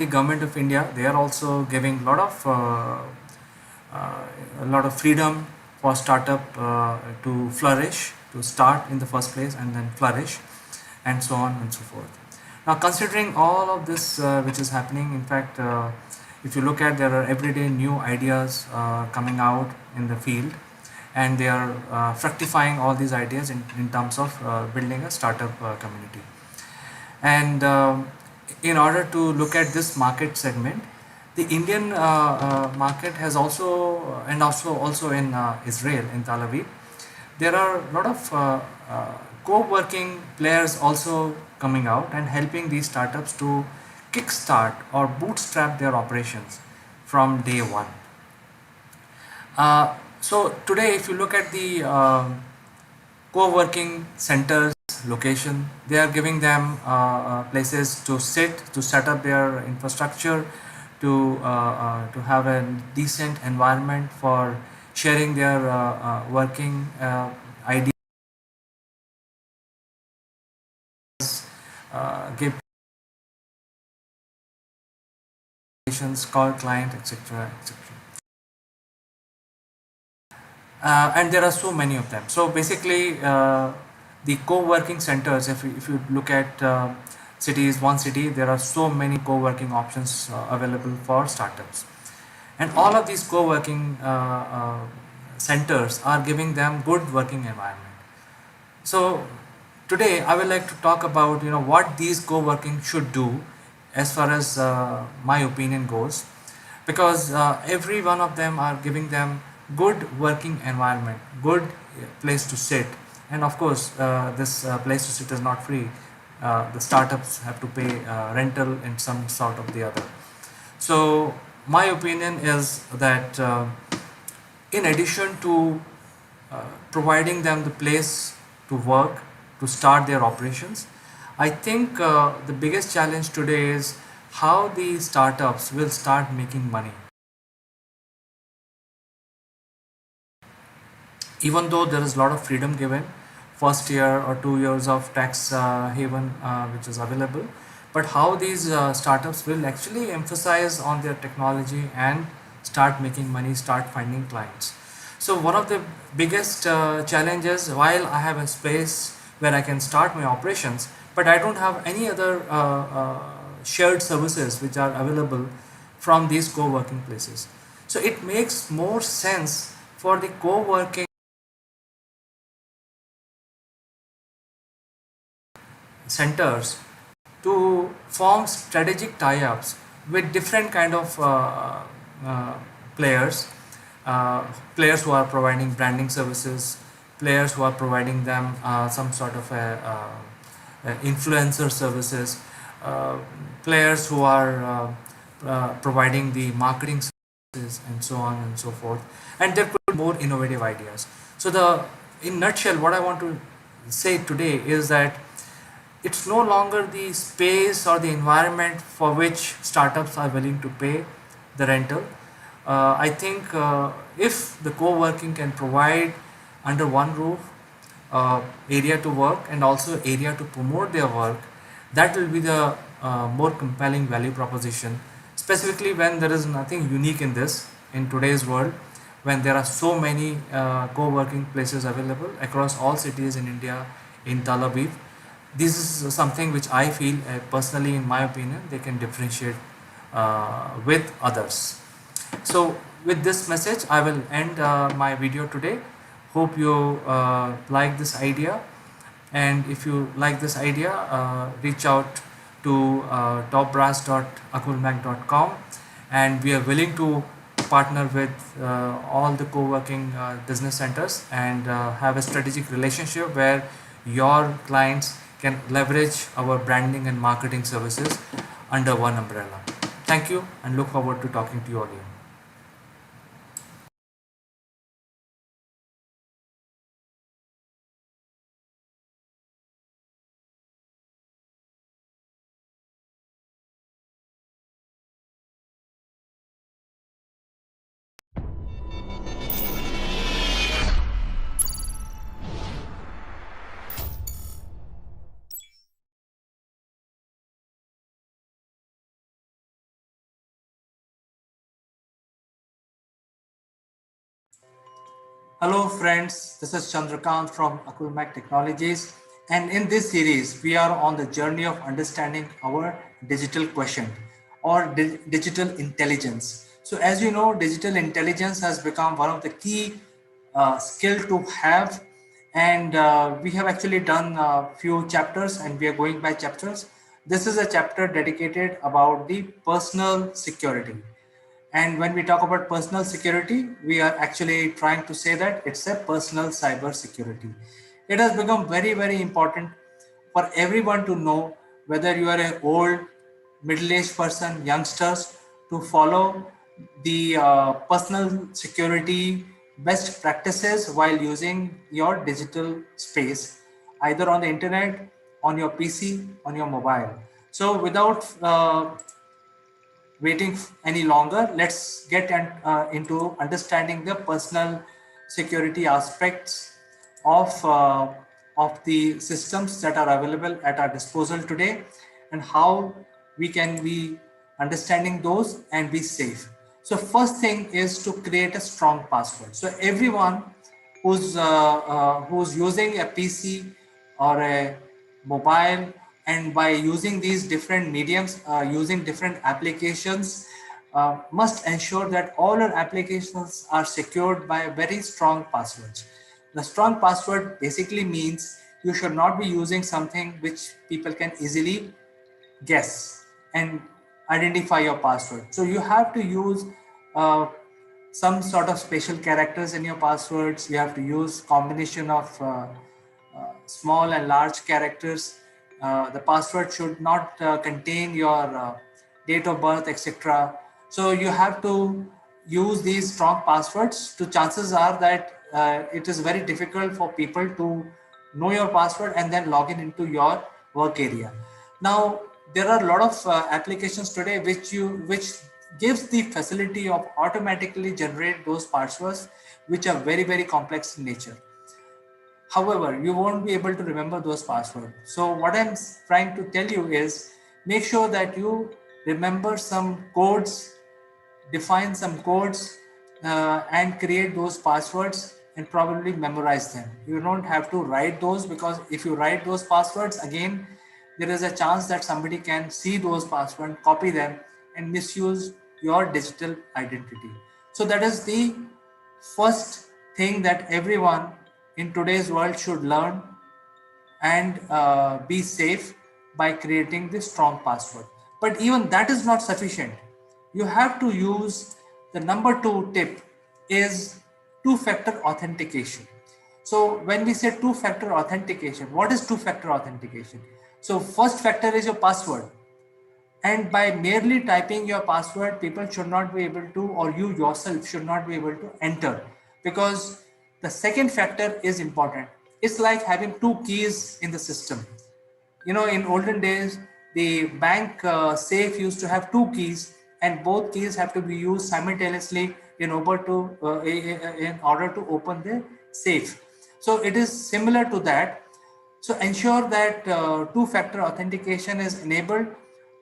the government of India, they are also giving a lot of freedom for startup to flourish, to start in the first place and then flourish, and so on and so forth. Now, considering all of this which is happening, in fact, if you look at, there are everyday new ideas coming out in the field, and they are fructifying all these ideas in terms of building a startup community. And in order to look at this market segment, the Indian market has also, and also in Israel, in Tel Aviv, there are a lot of co-working players also coming out and helping these startups to kickstart or bootstrap their operations from day one. So today, if you look at the co-working centers location, they are giving them places to sit, to set up their infrastructure, to have a decent environment for sharing their working ideas, give presentations, call client, etc., etc. And there are so many of them. So basically, the co-working centers, if you look at cities, one city, there are so many co-working options available for startups. And all of these co-working centers are giving them good working environment. So today I would like to talk about what these co-working should do as far as my opinion goes, because every one of them are giving them good working environment, good place to sit, and of course this place to sit is not free. The startups have to pay rental in some sort of the other. So my opinion is that in addition to providing them the place to work, to start their operations, I think the biggest challenge today is how the startups will start making money. Even though there is a lot of freedom given, first year or 2 years of tax haven which is available, but how these startups will actually emphasize on their technology and start making money, start finding clients. So one of the biggest challenges, while I have a space where I can start my operations, but I don't have any other shared services which are available from these co-working places. So it makes more sense for the co-working centers to form strategic tie-ups with different kind of uh, players, players who are providing branding services, players who are providing them some sort of influencer services, uh, players who are providing the marketing services, and so on and so forth. And there could be more innovative ideas. So in nutshell, what I want to say today is that it's no longer the space or the environment for which startups are willing to pay the rental. I think if the co-working can provide under one roof area to work and also area to promote their work, that will be the more compelling value proposition, specifically when there is nothing unique in this in today's world, when there are so many co-working places available across all cities in India, in Tel Aviv. This is something which I feel personally, in my opinion, they can differentiate with others. So with this message, I will end my video today. Hope you like this idea, and if you like this idea, reach out to topbrass.akulmach.com, and we are willing to partner with all the co-working business centers and have a strategic relationship where your clients can leverage our branding and marketing services under one umbrella. Thank you, and look forward to talking to you again. Hello friends, this is Chandrakant from Akulmach Technologies, and in this series we are on the journey of understanding our digital quotient or digital intelligence. So as you know, digital intelligence has become one of the key skill to have, and we have actually done a few chapters and we are going by chapters. This is a chapter dedicated about the personal security. And when we talk about personal security, we are actually trying to say that it's a personal cyber security. It has become very, very important for everyone to know, whether you are an old, middle-aged person, youngsters, to follow the personal security best practices while using your digital space, either on the internet, on your PC, on your mobile. So without waiting any longer, let's get into understanding the personal security aspects of of the systems that are available at our disposal today, and how we can be understanding those and be safe. So first thing is to create a strong password. So everyone who's using a PC or a mobile, and by using these different mediums, using different applications, must ensure that all our applications are secured by very strong passwords. The strong password basically means you should not be using something which people can easily guess and identify your password. So you have to use uh, some sort of special characters in your passwords. You have to use combination of small and large characters. The password should not contain your date of birth, etc. So you have to use these strong passwords. To chances are that it is very difficult for people to know your password and then log in into your work area. Now there are a lot of applications today which gives the facility of automatically generate those passwords, which are very, very complex in nature. However, you won't be able to remember those passwords. So what I'm trying to tell you is, make sure that you remember some codes, define some codes, and create those passwords and probably memorize them. You don't have to write those, because if you write those passwords again, there is a chance that somebody can see those passwords, copy them, and misuse your digital identity. So that is the first thing that everyone in today's world should learn and be safe by creating this strong password. But even that is not sufficient. You have to use the number two tip is two-factor authentication. So when we say two-factor authentication, what is two-factor authentication? So first factor is your password, and by merely typing your password, people should not be able to, or you yourself should not be able to enter, because the second factor is important. It's like having two keys in the system. You know, in olden days, the bank safe used to have two keys, and both keys have to be used simultaneously in order to open the safe. So it is similar to that. So ensure that two-factor authentication is enabled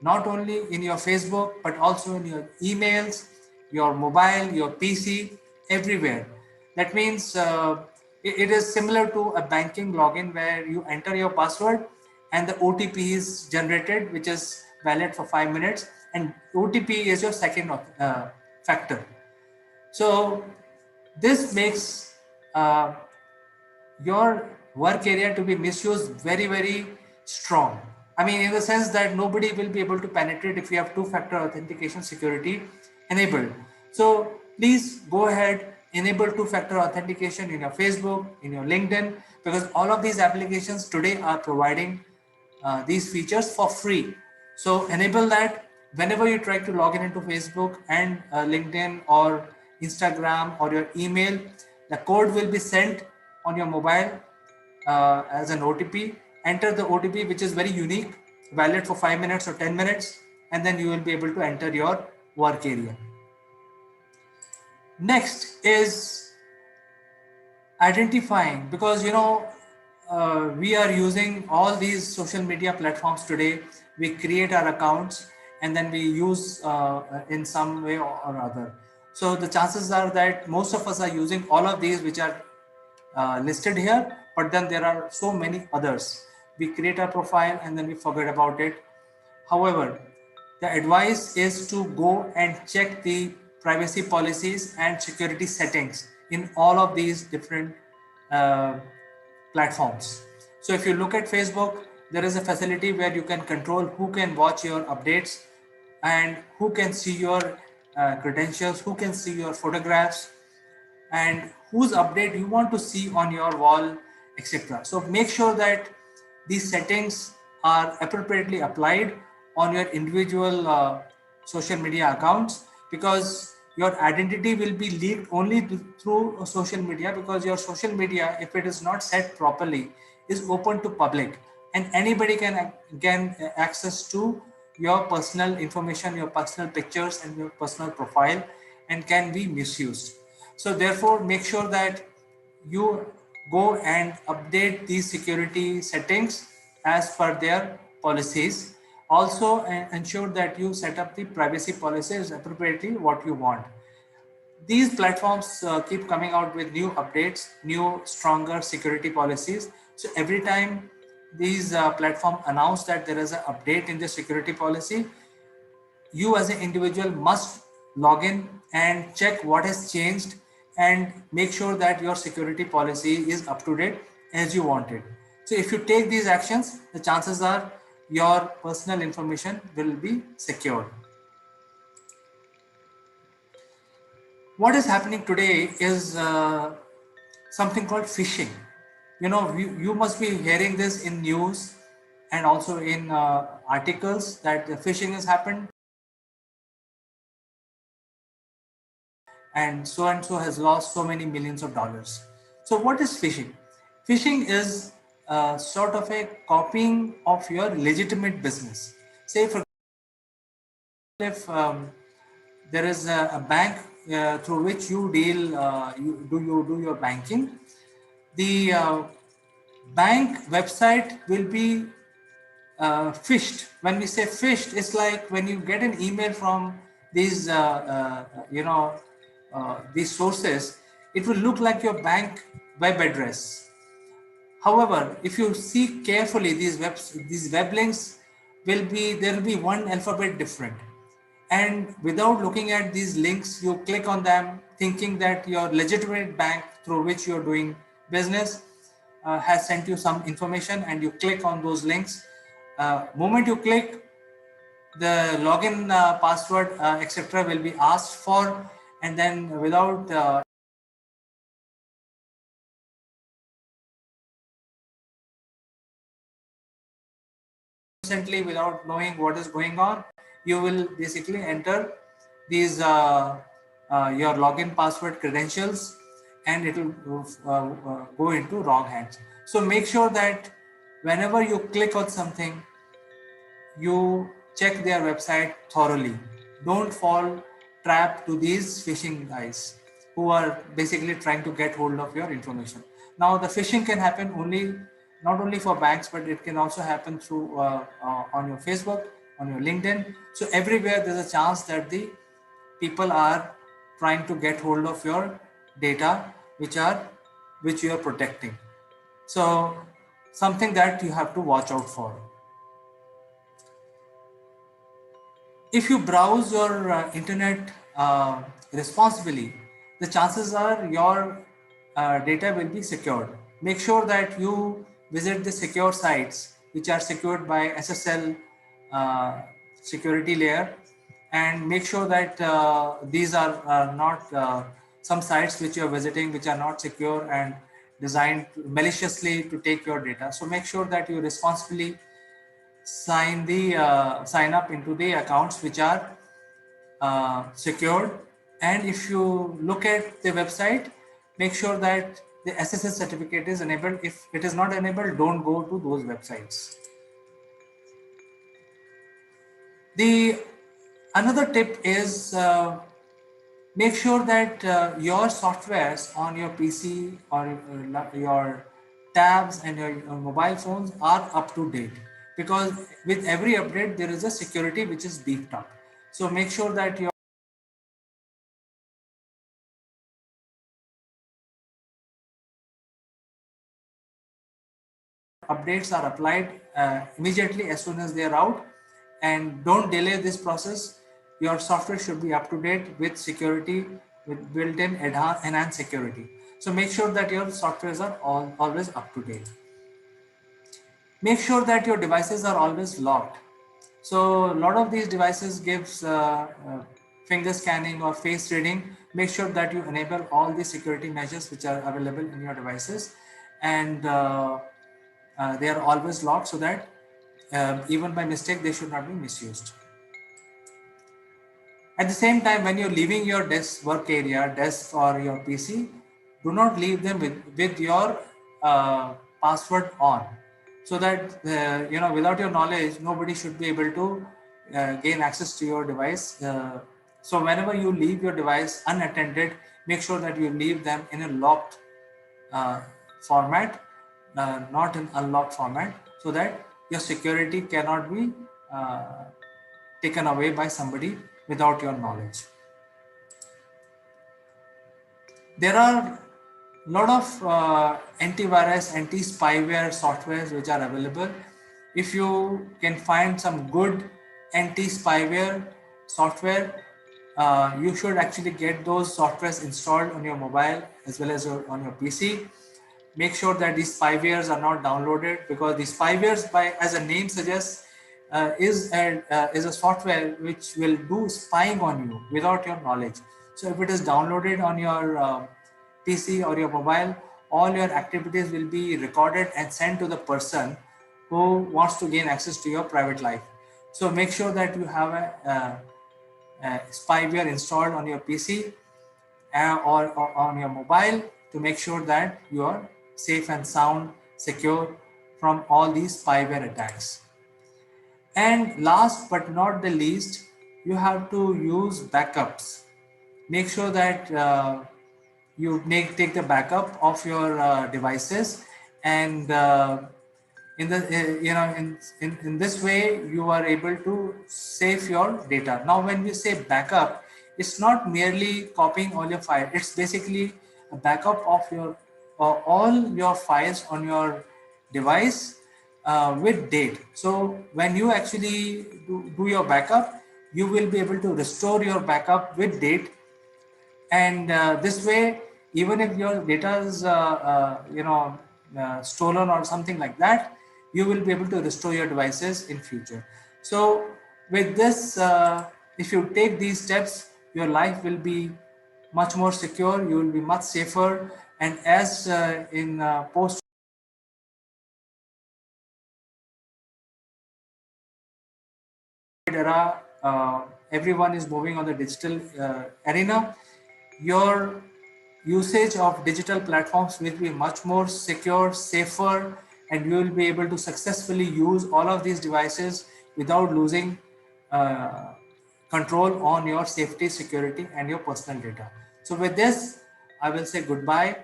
not only in your Facebook but also in your emails, your mobile, your PC, everywhere. That means it is similar to a banking login where you enter your password and the OTP is generated, which is valid for 5 minutes, and OTP is your second factor. So this makes uh, your work area to be misused very, very strong. I mean, in the sense that nobody will be able to penetrate if you have two-factor authentication security enabled. So please go ahead, enable two-factor authentication in your Facebook, in your LinkedIn, because all of these applications today are providing these features for free. So enable that whenever you try to log in into Facebook and LinkedIn or Instagram or your email, the code will be sent on your mobile as an OTP. Enter the OTP, which is very unique, valid for 5 minutes or 10 minutes, and then you will be able to enter your work area. Next is identifying, because we are using all these social media platforms today. We create our accounts and then we use in some way or other. So the chances are that most of us are using all of these which are listed here, but then there are so many others. We create a profile and then we forget about it. However, the advice is to go and check the privacy policies and security settings in all of these different uh, platforms. So if you look at Facebook, there is a facility where you can control who can watch your updates and who can see your credentials, who can see your photographs, and whose update you want to see on your wall, etc. So make sure that these settings are appropriately applied on your individual social media accounts, because your identity will be leaked only through social media, because your social media, if it is not set properly, is open to public, and anybody can access to your personal information, your personal pictures and your personal profile, and can be misused. So therefore, make sure that you go and update these security settings as per their policies. Also, ensure that you set up the privacy policies appropriately what you want. These platforms keep coming out with new updates, new stronger security policies. So every time these platform announce that there is an update in the security policy, you as an individual must log in and check what has changed, and make sure that your security policy is up to date as you want it. So if you take these actions, the chances are your personal information will be secured. What is happening today is something called phishing. You must be hearing this in news and also in articles that the phishing has happened and so has lost so many millions of dollars. So, what is phishing? Phishing is sort of a copying of your legitimate business. Say, for if there is a bank through which you deal, you do your banking, the bank website will be fished. When we say fished, it's like when you get an email from these, these sources, it will look like your bank web address. However, if you see carefully, these web links will be, there will be one alphabet different. And without looking at these links, you click on them thinking that your legitimate bank through which you're doing business has sent you some information, and you click on those links. Moment you click, the login password, etc., will be asked for, and then without instantly, without knowing what is going on, you will basically enter these your login password credentials, and it will go into wrong hands. So make sure that whenever you click on something, you check their website thoroughly. Don't fall trap to these phishing guys who are basically trying to get hold of your information. Now, the phishing can happen only not only for banks, but it can also happen through on your Facebook, on your LinkedIn. So everywhere there's a chance that the people are trying to get hold of your data, which you are protecting. So something that you have to watch out for. If you browse your internet responsibly, the chances are your data will be secured. Make sure that you visit the secure sites which are secured by SSL uh, security layer, and make sure that these are not some sites which you are visiting which are not secure and designed maliciously to take your data. So make sure that you responsibly sign up into the accounts which are secured. And if you look at the website, make sure that the SSL certificate is enabled. If it is not enabled, don't go to those websites. The another tip is make sure that your softwares on your PC or your tabs and your mobile phones are up to date, because with every update there is a security which is beefed up. So make sure that your updates are applied immediately as soon as they are out, and don't delay this process. Your software should be up to date with security, with built-in enhanced security. So make sure that your softwares are always up to date. Make sure that your devices are always locked. So a lot of these devices gives finger scanning or face reading. Make sure that you enable all the security measures which are available in your devices, and they are always locked so that even by mistake they should not be misused. At the same time, when you're leaving your desk work area, desk or your PC, do not leave them with your password on, so that without your knowledge, nobody should be able to gain access to your device. So whenever you leave your device unattended, make sure that you leave them in a locked uh, format, not in unlocked format, so that your security cannot be uh, taken away by somebody without your knowledge. There are a lot of antivirus, anti-spyware softwares which are available. If you can find some good anti-spyware software, you should actually get those softwares installed on your mobile as well as on your PC. Make sure that these spywares are not downloaded, because the spywares, by as a name suggests, is a software which will do spying on you without your knowledge. So if it is downloaded on your PC or your mobile, all your activities will be recorded and sent to the person who wants to gain access to your private life. So make sure that you have a spyware installed on your PC or on your mobile, to make sure that you are safe and sound, secure from all these spyware attacks. And last but not the least, you have to use backups. Make sure that you take the backup of your devices, and in the in this way you are able to save your data. Now when we say backup, it's not merely copying all your files, it's basically a backup of your all your files on your device with date. So when you actually do your backup, you will be able to restore your backup with date, and this way, even if your data is stolen or something like that, you will be able to restore your devices in future. So with this, if you take these steps, your life will be much more secure, you will be much safer. And as in post era, everyone is moving on the digital arena, your usage of digital platforms will be much more secure, safer, and you will be able to successfully use all of these devices without losing uh, control on your safety, security, and your personal data. So with this, I will say goodbye.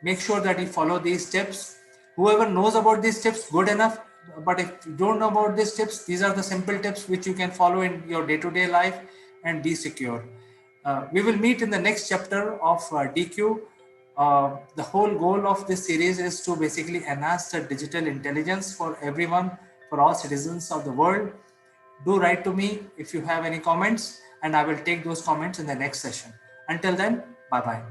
Make sure that you follow these tips. Whoever knows about these tips, good enough. But if you don't know about these tips, these are the simple tips which you can follow in your day-to-day life and be secure. We will meet in the next chapter of DQ. The whole goal of this series is to basically enhance the digital intelligence for everyone, for all citizens of the world. Do write to me if you have any comments, and I will take those comments in the next session. Until then, bye bye.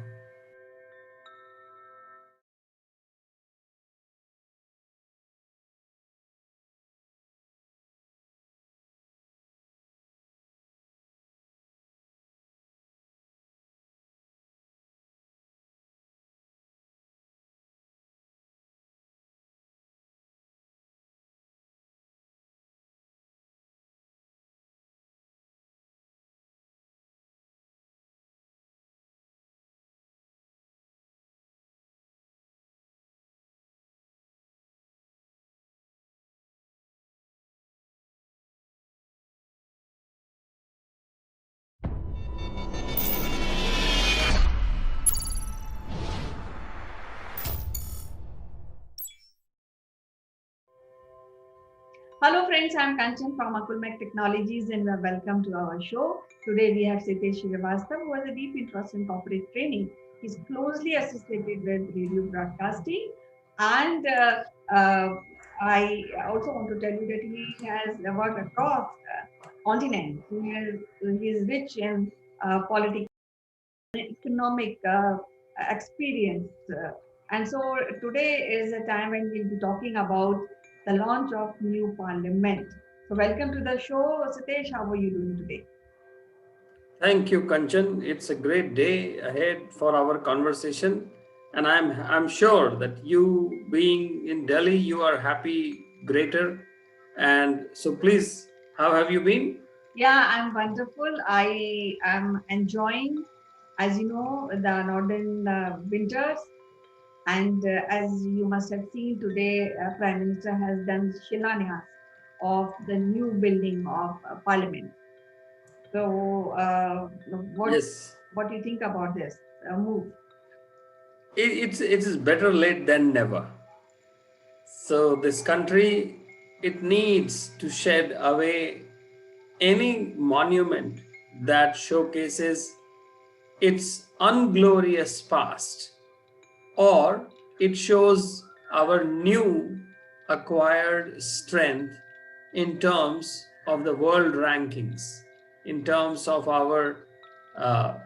Hello friends, I'm Kanchan from Akulmach Technologies and welcome to our show. Today we have Sitesh Srivastava, who has a deep interest in corporate training. He's closely associated with radio broadcasting and I also want to tell you that he has worked across continents. He is rich in political economic experience. And so today is a time when we'll be talking about the launch of new parliament. So welcome to the show, Sitesh. How are you doing today? Thank you, Kanchan. It's a great day ahead for our conversation, and I'm sure that you being in Delhi, you are happy, greater, and so please, how have you been? Yeah, I'm wonderful. I am enjoying, as you know, the northern winters. And as you must have seen today, Prime Minister has done Shilanyas of the new building of Parliament. So, Yes, what do you think about this move? it is better late than never. So this country, it needs to shed away any monument that showcases its unglorious past, or it shows our new acquired strength in terms of the world rankings, in terms of our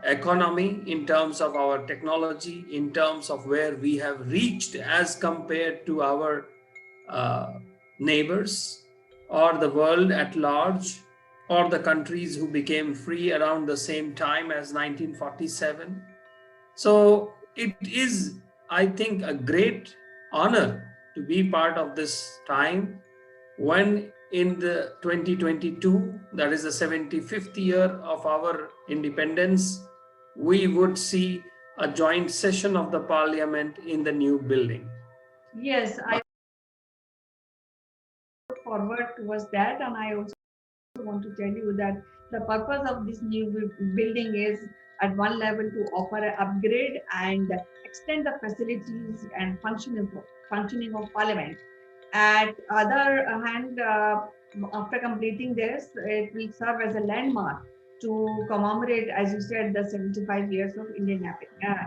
economy, in terms of our technology, in terms of where we have reached as compared to our uh, neighbors, or the world at large, or the countries who became free around the same time as 1947. So it is, I think, a great honor to be part of this time when in the 2022, that is the 75th year of our independence, we would see a joint session of the parliament in the new building. Yes, I look forward towards that, and I also want to tell you that the purpose of this new building is at one level to offer an upgrade and extend the facilities and functioning of Parliament. At other hand, after completing this, it will serve as a landmark to commemorate, as you said, the 75 years of Indian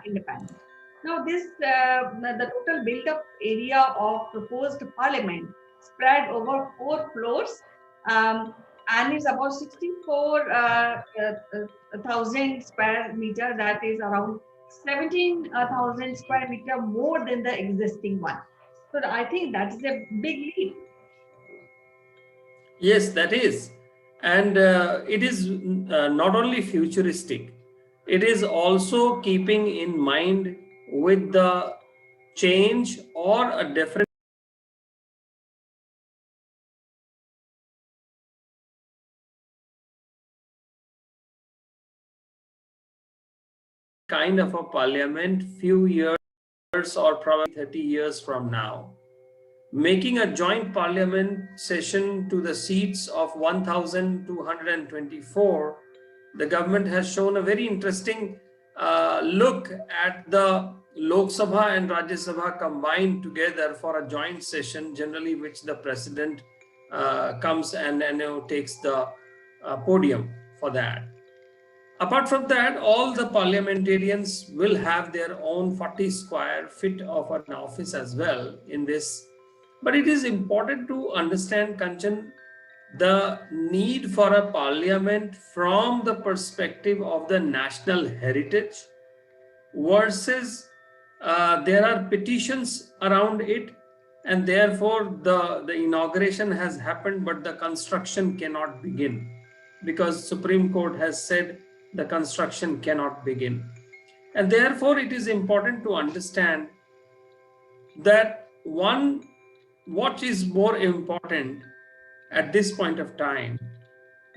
independence. Now, the total built-up area of proposed parliament spread over 4 floors, um, and is about 64,000 square meter. That is around 17,000 square meter more than the existing one. So I think that is a big leap. Yes, that is. And it is not only futuristic, it is also keeping in mind with the change or a different kind of a parliament few years or probably 30 years from now. Making a joint parliament session to the seats of 1224, the government has shown a very interesting look at the Lok Sabha and Rajya Sabha combined together for a joint session, generally which the president comes and takes the podium for that. Apart from that, all the parliamentarians will have their own 40 square feet of an office as well in this. But it is important to understand, Kanchan, the need for a parliament from the perspective of the national heritage versus there are petitions around it, and therefore the inauguration has happened but the construction cannot begin because Supreme Court has said the construction cannot begin. And therefore it is important to understand that one, what is more important at this point of time: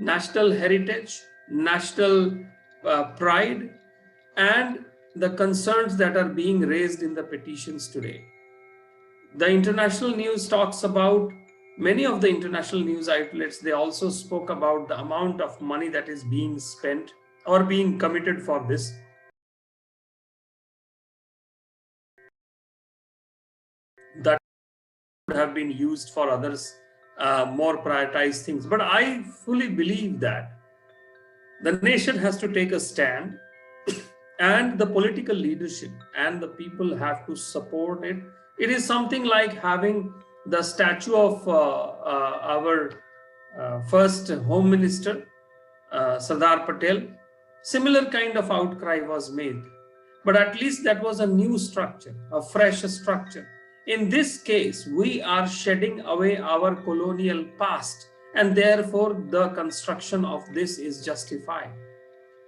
national heritage, national pride, and the concerns that are being raised in the petitions today. The international news talks about, many of the international news outlets, they also spoke about the amount of money that is being spent or being committed for this, that would have been used for others, more prioritized things. But I fully believe that the nation has to take a stand and the political leadership and the people have to support it. It is something like having the statue of our first Home Minister, Sardar Patel, similar kind of outcry was made. But at least that was a new structure, a fresh structure. In this case, we are shedding away our colonial past, and therefore the construction of this is justified.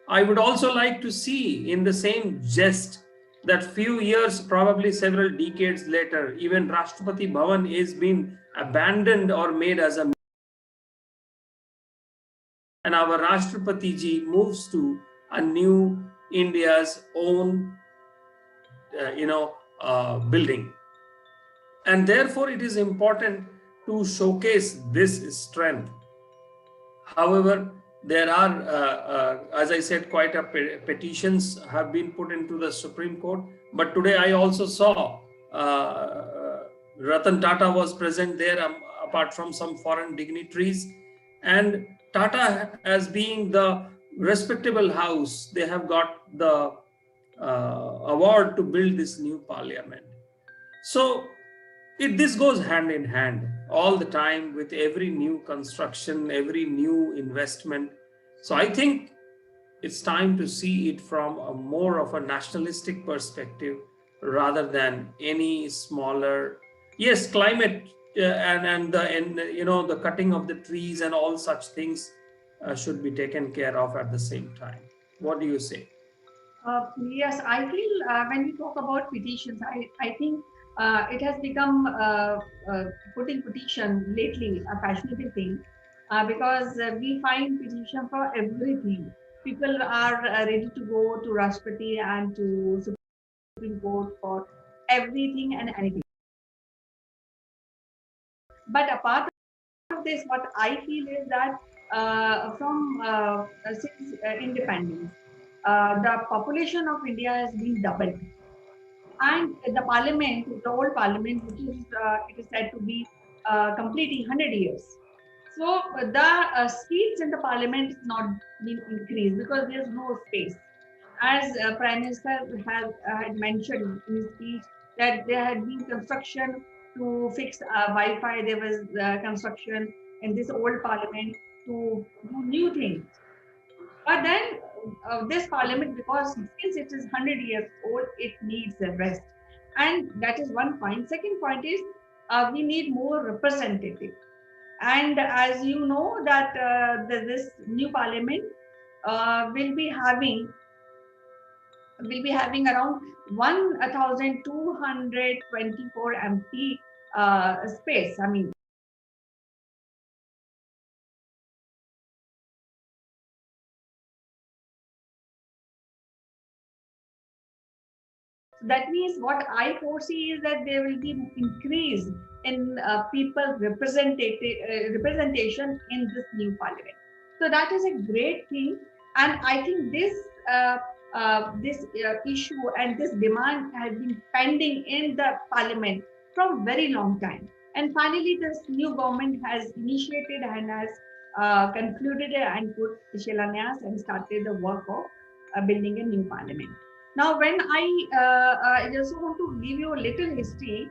I would also like to see in the same jest that few years, probably several decades later, even Rashtrapati Bhavan is being abandoned or made as a, and our Rashtrapati ji moves to a new India's own, building. And therefore, it is important to showcase this strength. However, there are, as I said, quite a petitions have been put into the Supreme Court. But today I also saw Ratan Tata was present there, apart from some foreign dignitaries. And Tata, as being the respectable house, they have got the award to build this new parliament. So this goes hand in hand all the time with every new construction, every new investment. So I think it's time to see it from a more of a nationalistic perspective rather than any smaller. Yes, climate and the cutting of the trees and all such things should be taken care of at the same time. What do you say? Yes, I feel when we talk about petitions, I think it has become putting petition lately a fashionable thing because we find petition for everything. People are ready to go to Rashtrapati and to Supreme Court for everything and anything. But apart of this, what I feel is that from since independence, the population of India has been doubled, and the parliament, the old parliament, which is it is said to be completing 100 years. So the seats in the parliament is not been increased because there is no space. As Prime Minister had mentioned in his speech that there had been construction to fix Wi-Fi. There was construction in this old parliament to do new things. But then this parliament, because since it is 100 years old, it needs a rest. And that is one point. Second point is we need more representative. And as you know that this new parliament will be having around 1,224 MP space. I mean, that means what I foresee is that there will be increase in people representation in this new parliament. So that is a great thing, and I think this issue and this demand has been pending in the parliament from very long time. And finally, this new government has initiated and has concluded and put Shilanyas and started the work of building a new parliament. Now, when I just want to give you a little history,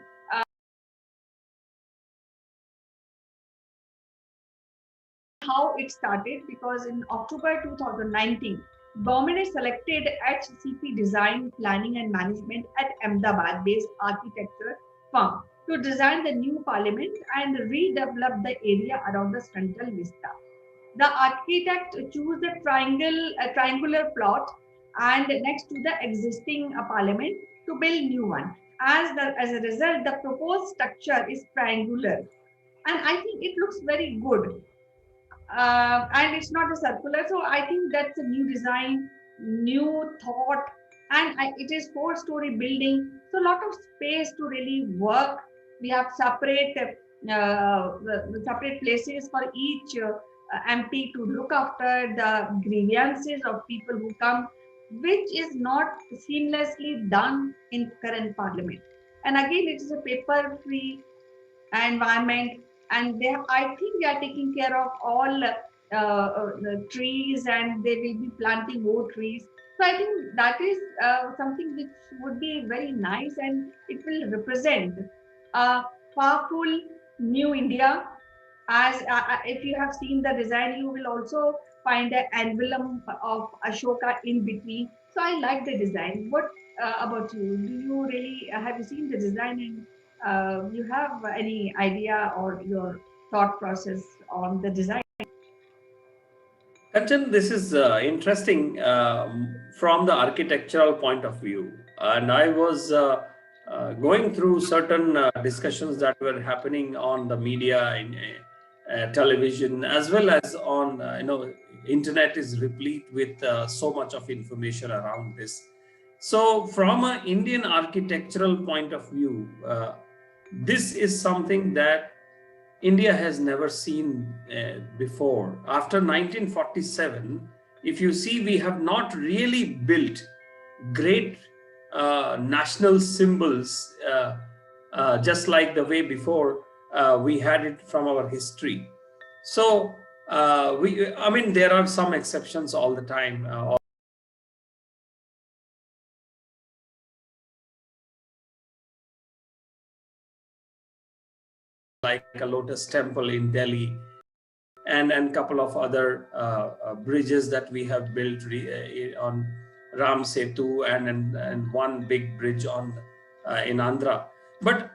how it started, because in October 2019, government is selected HCP Design, Planning and Management at Ahmedabad-based architecture firm to design the new parliament and redevelop the area around the central vista. The architect chose a triangular plot and next to the existing parliament to build new one. As a result, the proposed structure is triangular, and I think it looks very good. And it's not a circular, so I think that's a new design, new thought, and it is four-story building, so a lot of space to really work. We have separate places for each MP to look after the grievances of people who come, which is not seamlessly done in current parliament. And again, it is a paper-free environment, and I think they are taking care of all the trees, and they will be planting more trees. So I think that is something which would be very nice, and it will represent a powerful New India. As if you have seen the design, you will also find an emblem of Ashoka in between. So I like the design. What about you? Do you really have you seen the design, and you have any idea or your thought process on the design? Kanchan, this is interesting from the architectural point of view. And I was going through certain discussions that were happening on the media, in television, as well as on, internet is replete with so much of information around this. So, from an Indian architectural point of view, this is something that India has never seen before. After 1947, if you see, we have not really built great national symbols just like the way before we had it from our history. So, I mean, there are some exceptions all the time. Like a lotus temple in Delhi, and couple of other bridges that we have built on Ram Setu, and one big bridge on in Andhra. But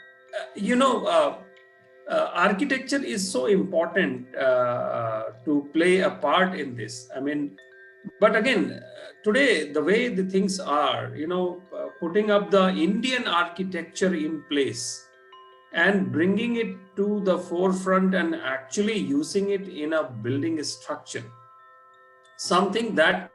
architecture is so important to play a part in this. I mean, but again, today the way the things are, putting up the Indian architecture in place and bringing it to the forefront and actually using it in a building structure, something that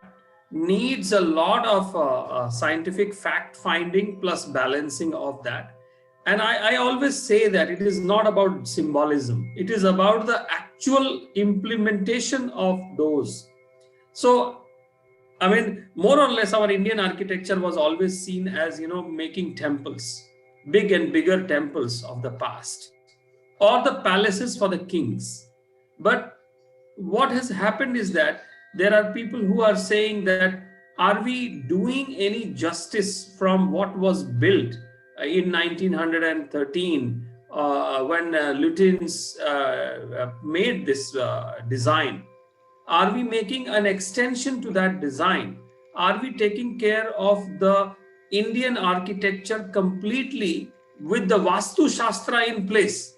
needs a lot of scientific fact finding plus balancing of that. And I always say that it is not about symbolism, it is about the actual implementation of those. So, I mean, more or less, our Indian architecture was always seen as, making temples, big and bigger temples of the past, or the palaces for the kings. But what has happened is that there are people who are saying that, are we doing any justice from what was built in 1913 when Lutyens made this design? Are we making an extension to that design? Are we taking care of the Indian architecture completely with the Vastu Shastra in place?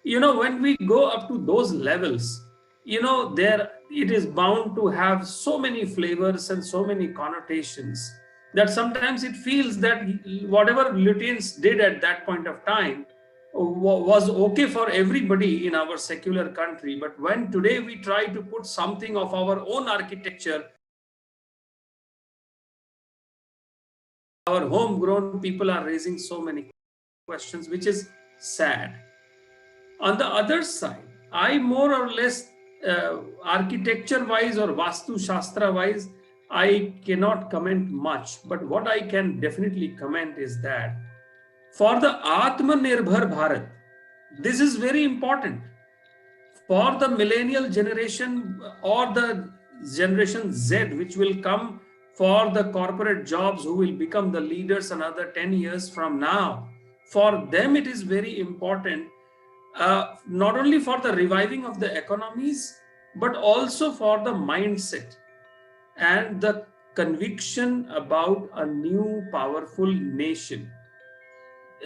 When we go up to those levels, there it is bound to have so many flavors and so many connotations that sometimes it feels that whatever Lutyens did at that point of time was okay for everybody in our secular country. But when today we try to put something of our own architecture, our homegrown people are raising so many questions, which is sad. On the other side, I more or less, architecture wise or Vastu Shastra wise, I cannot comment much. But what I can definitely comment is that for the Atmanirbhar Bharat, this is very important. For the millennial generation or the generation Z, which will come for the corporate jobs, who will become the leaders another 10 years from now, for them it is very important, not only for the reviving of the economies, but also for the mindset and the conviction about a new powerful nation.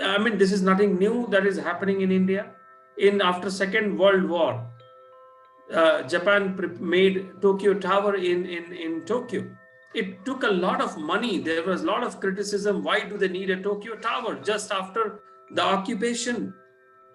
I mean, this is nothing new that is happening in India. In after Second World War, Japan made Tokyo Tower in Tokyo. It took a lot of money. There was a lot of criticism. Why do they need a Tokyo Tower just after the occupation?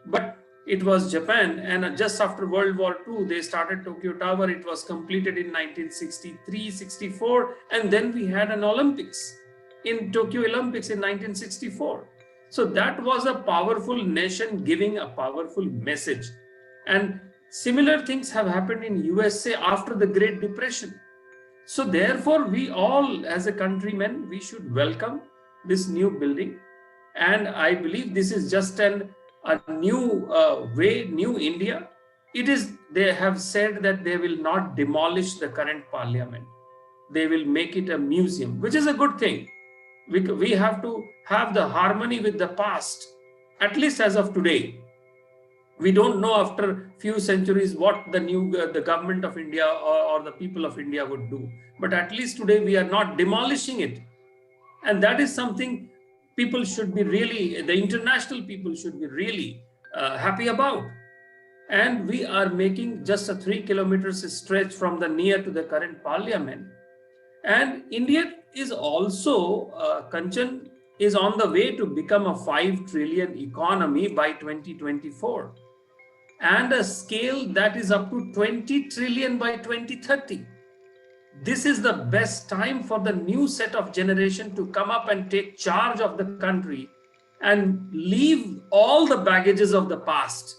But it was Japan, and just after World War II, they started Tokyo Tower. It was completed in 1963-64, and then we had an Olympics in Tokyo Olympics in 1964. So that was a powerful nation giving a powerful message. And similar things have happened in USA after the Great Depression. So therefore, we all as a countrymen, we should welcome this new building. And I believe this is just a new way, new India. It is, they have said that they will not demolish the current parliament. They will make it a museum, which is a good thing. We have to have the harmony with the past, at least as of today. We don't know after few centuries what the government of India, or the people of India would do, but at least today we are not demolishing it. And that is something people should be really, the international people should be really happy about. And we are making just a 3 kilometers stretch from the near to the current parliament. And India is also, Kanchan, is on the way to become a 5 trillion economy by 2024, and a scale that is up to 20 trillion by 2030. This is the best time for the new set of generation to come up and take charge of the country and leave all the baggages of the past,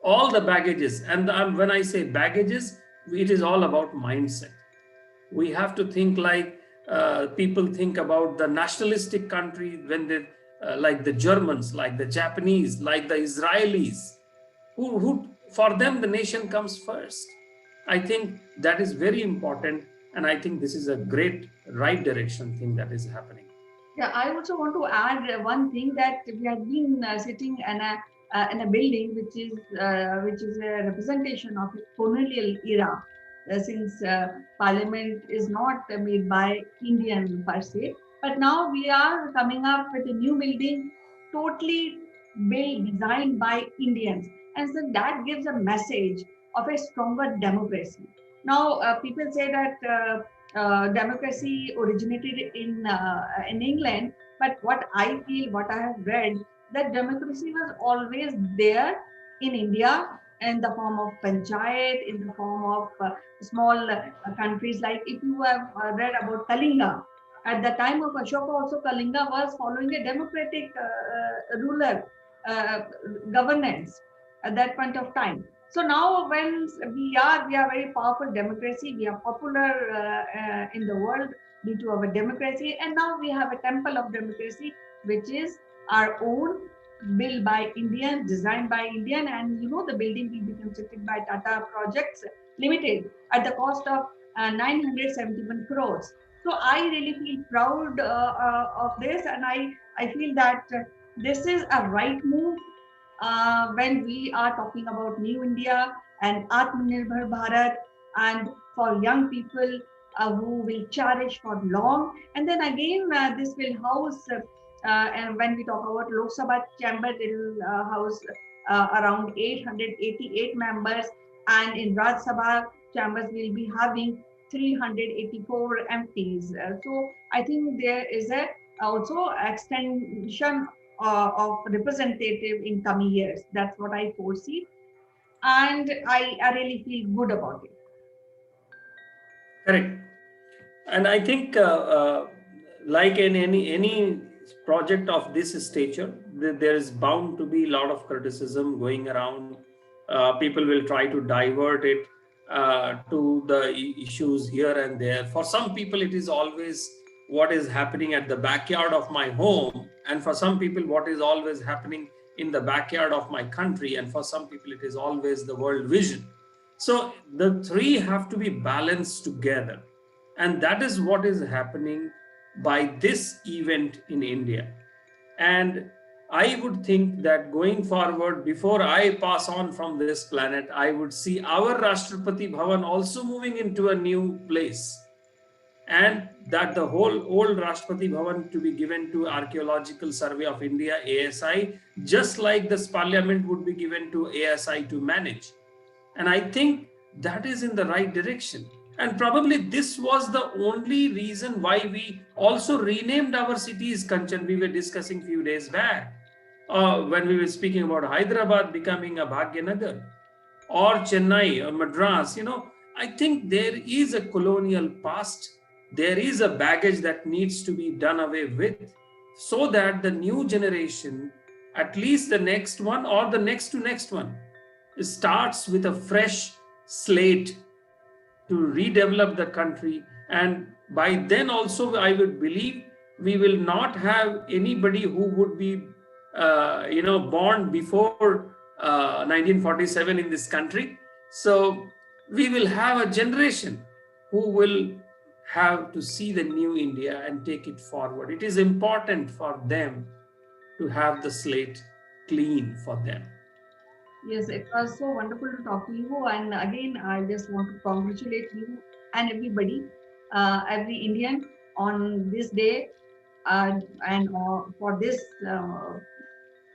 all the baggages. And when I say baggages, it is all about mindset. We have to think like people think about the nationalistic country, when they, like the Germans, like the Japanese, like the Israelis, who for them the nation comes first. I think that is very important, and I think this is a great right direction thing that is happening. Yeah, I also want to add one thing, that we have been sitting in a building which is a representation of a colonial era, since Parliament is not made by Indian per se, but now we are coming up with a new building, totally built designed by Indians, and so that gives a message of a stronger democracy. Now, people say that. Democracy originated in England, but what I feel, what I have read, that democracy was always there in India in the form of panchayat, in the form of small countries. Like if you have read about Kalinga, at the time of Ashoka, also Kalinga was following a democratic ruler uh, governance at that point of time. So now, when we are very powerful democracy. We are popular in the world due to our democracy, and now we have a temple of democracy, which is our own, built by Indians, designed by Indian, and the building will be constructed by Tata Projects Limited at the cost of 971 crores. So I really feel proud of this, and I feel that this is a right move when we are talking about New India and Atmanirbhar Bharat, and for young people who will cherish for long. And then again, this will house, and when we talk about Lok Sabha chamber, it will house around 888 members, and in Raj Sabha chambers, we'll be having 384 MPs. So I think there is a also extension of representative in coming years. That's what I foresee, and I really feel good about it. Correct. And I think, like in any project of this stature, there is bound to be a lot of criticism going around. People will try to divert it to the issues here and there. For some people, it is always what is happening at the backyard of my home, and for some people, what is always happening in the backyard of my country, and for some people, it is always the world vision. So the three have to be balanced together. And that is what is happening by this event in India. And I would think that going forward, before I pass on from this planet, I would see our Rashtrapati Bhavan also moving into a new place. And that the whole old Rashtrapati Bhavan to be given to Archaeological Survey of India, ASI, just like this parliament would be given to ASI to manage. And I think that is in the right direction. And probably this was the only reason why we also renamed our cities, Kanchan. We were discussing few days back when we were speaking about Hyderabad becoming a Bhagyanagar, or Chennai or Madras. I think there is a colonial past. There is a baggage that needs to be done away with, so that the new generation, at least the next one or the next to next one, starts with a fresh slate to redevelop the country. And by then also, I would believe we will not have anybody who would be born before 1947 in this country. So we will have a generation who will have to see the new India and take it forward. It is important for them to have the slate clean for them. Yes, it was so wonderful to talk to you. And again, I just want to congratulate you and everybody, every Indian on this day uh, and for this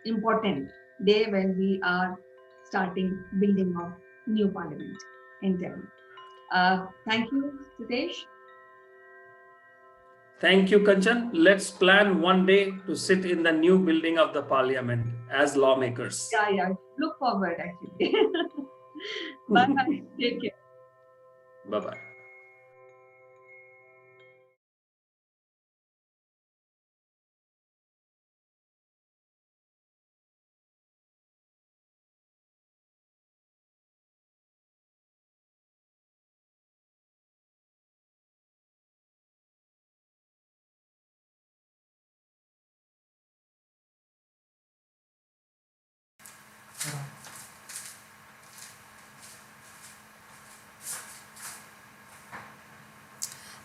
important day when we are starting building of new parliament in Delhi. Thank you, Sitesh. Thank you, Kanchan. Let's plan one day to sit in the new building of the parliament as lawmakers. Yeah, yeah. Look forward actually. Bye bye. Take care. Bye bye.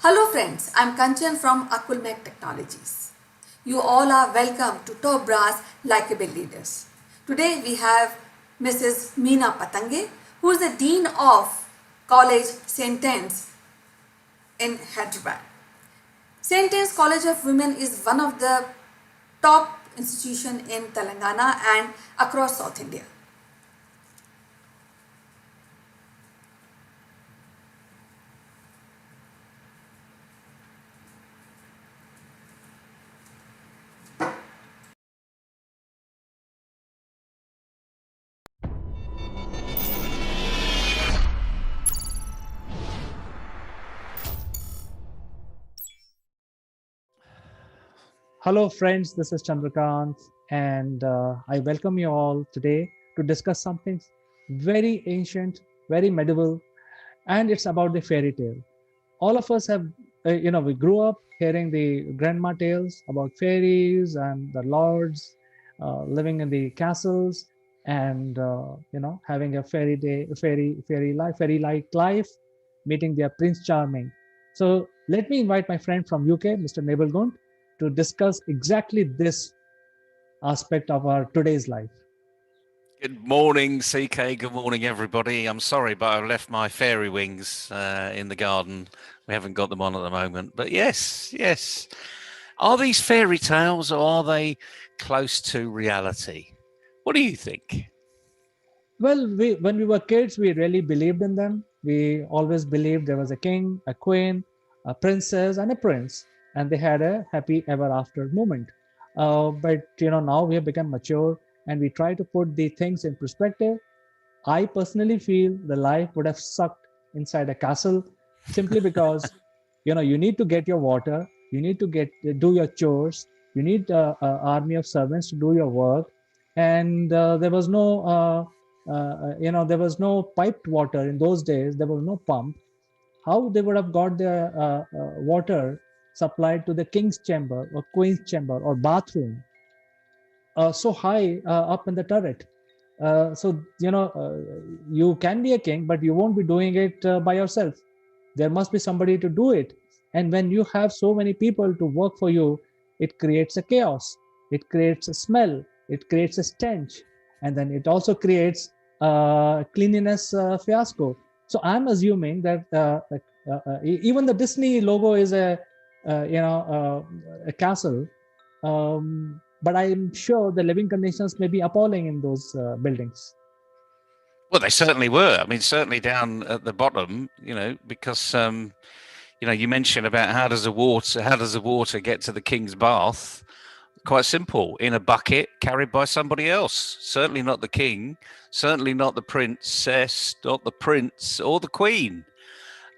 Hello friends, I'm Kanchan from Akulmach Technologies. You all are welcome to Top Brass Likeable Leaders. Today we have Mrs. Meena Patange, who is the Dean of College St. Anne's in Hyderabad. St. Anne's College of Women is one of the top institution in Telangana and across South India. Hello, friends. This is Chandrakant, and I welcome you all today to discuss something very ancient, very medieval, and it's about the fairy tale. All of us have, we grew up hearing the grandma tales about fairies and the lords living in the castles and, having a fairy day, fairy like life, meeting their Prince Charming. So let me invite my friend from UK, Mr. Nebel Gund, to discuss exactly this aspect of our today's life. Good morning, CK. Good morning, everybody. I'm sorry, but I've left my fairy wings in the garden. We haven't got them on at the moment. But yes. Are these fairy tales or are they close to reality? What do you think? Well, when we were kids, we really believed in them. We always believed there was a king, a queen, a princess, and a prince, and they had a happy ever after moment. But now we have become mature, and we try to put the things in perspective. I personally feel the life would have sucked inside a castle simply because you need to get your water, you need to get do your chores, you need an army of servants to do your work, and there was no piped water in those days. There was no pump. How they would have got their water supplied to the king's chamber or queen's chamber or bathroom so high up in the turret. So you can be a king, but you won't be doing it by yourself. There must be somebody to do it. And when you have so many people to work for you, it creates a chaos. It creates a smell. It creates a stench, and then it also creates cleanliness fiasco. So I'm assuming that even the Disney logo is a castle, but I'm sure the living conditions may be appalling in those buildings. Well, they certainly were. I mean, certainly down at the bottom, because you mentioned about how does the water get to the king's bath? Quite simple, in a bucket carried by somebody else. Certainly not the king, certainly not the princess, not the prince or the queen,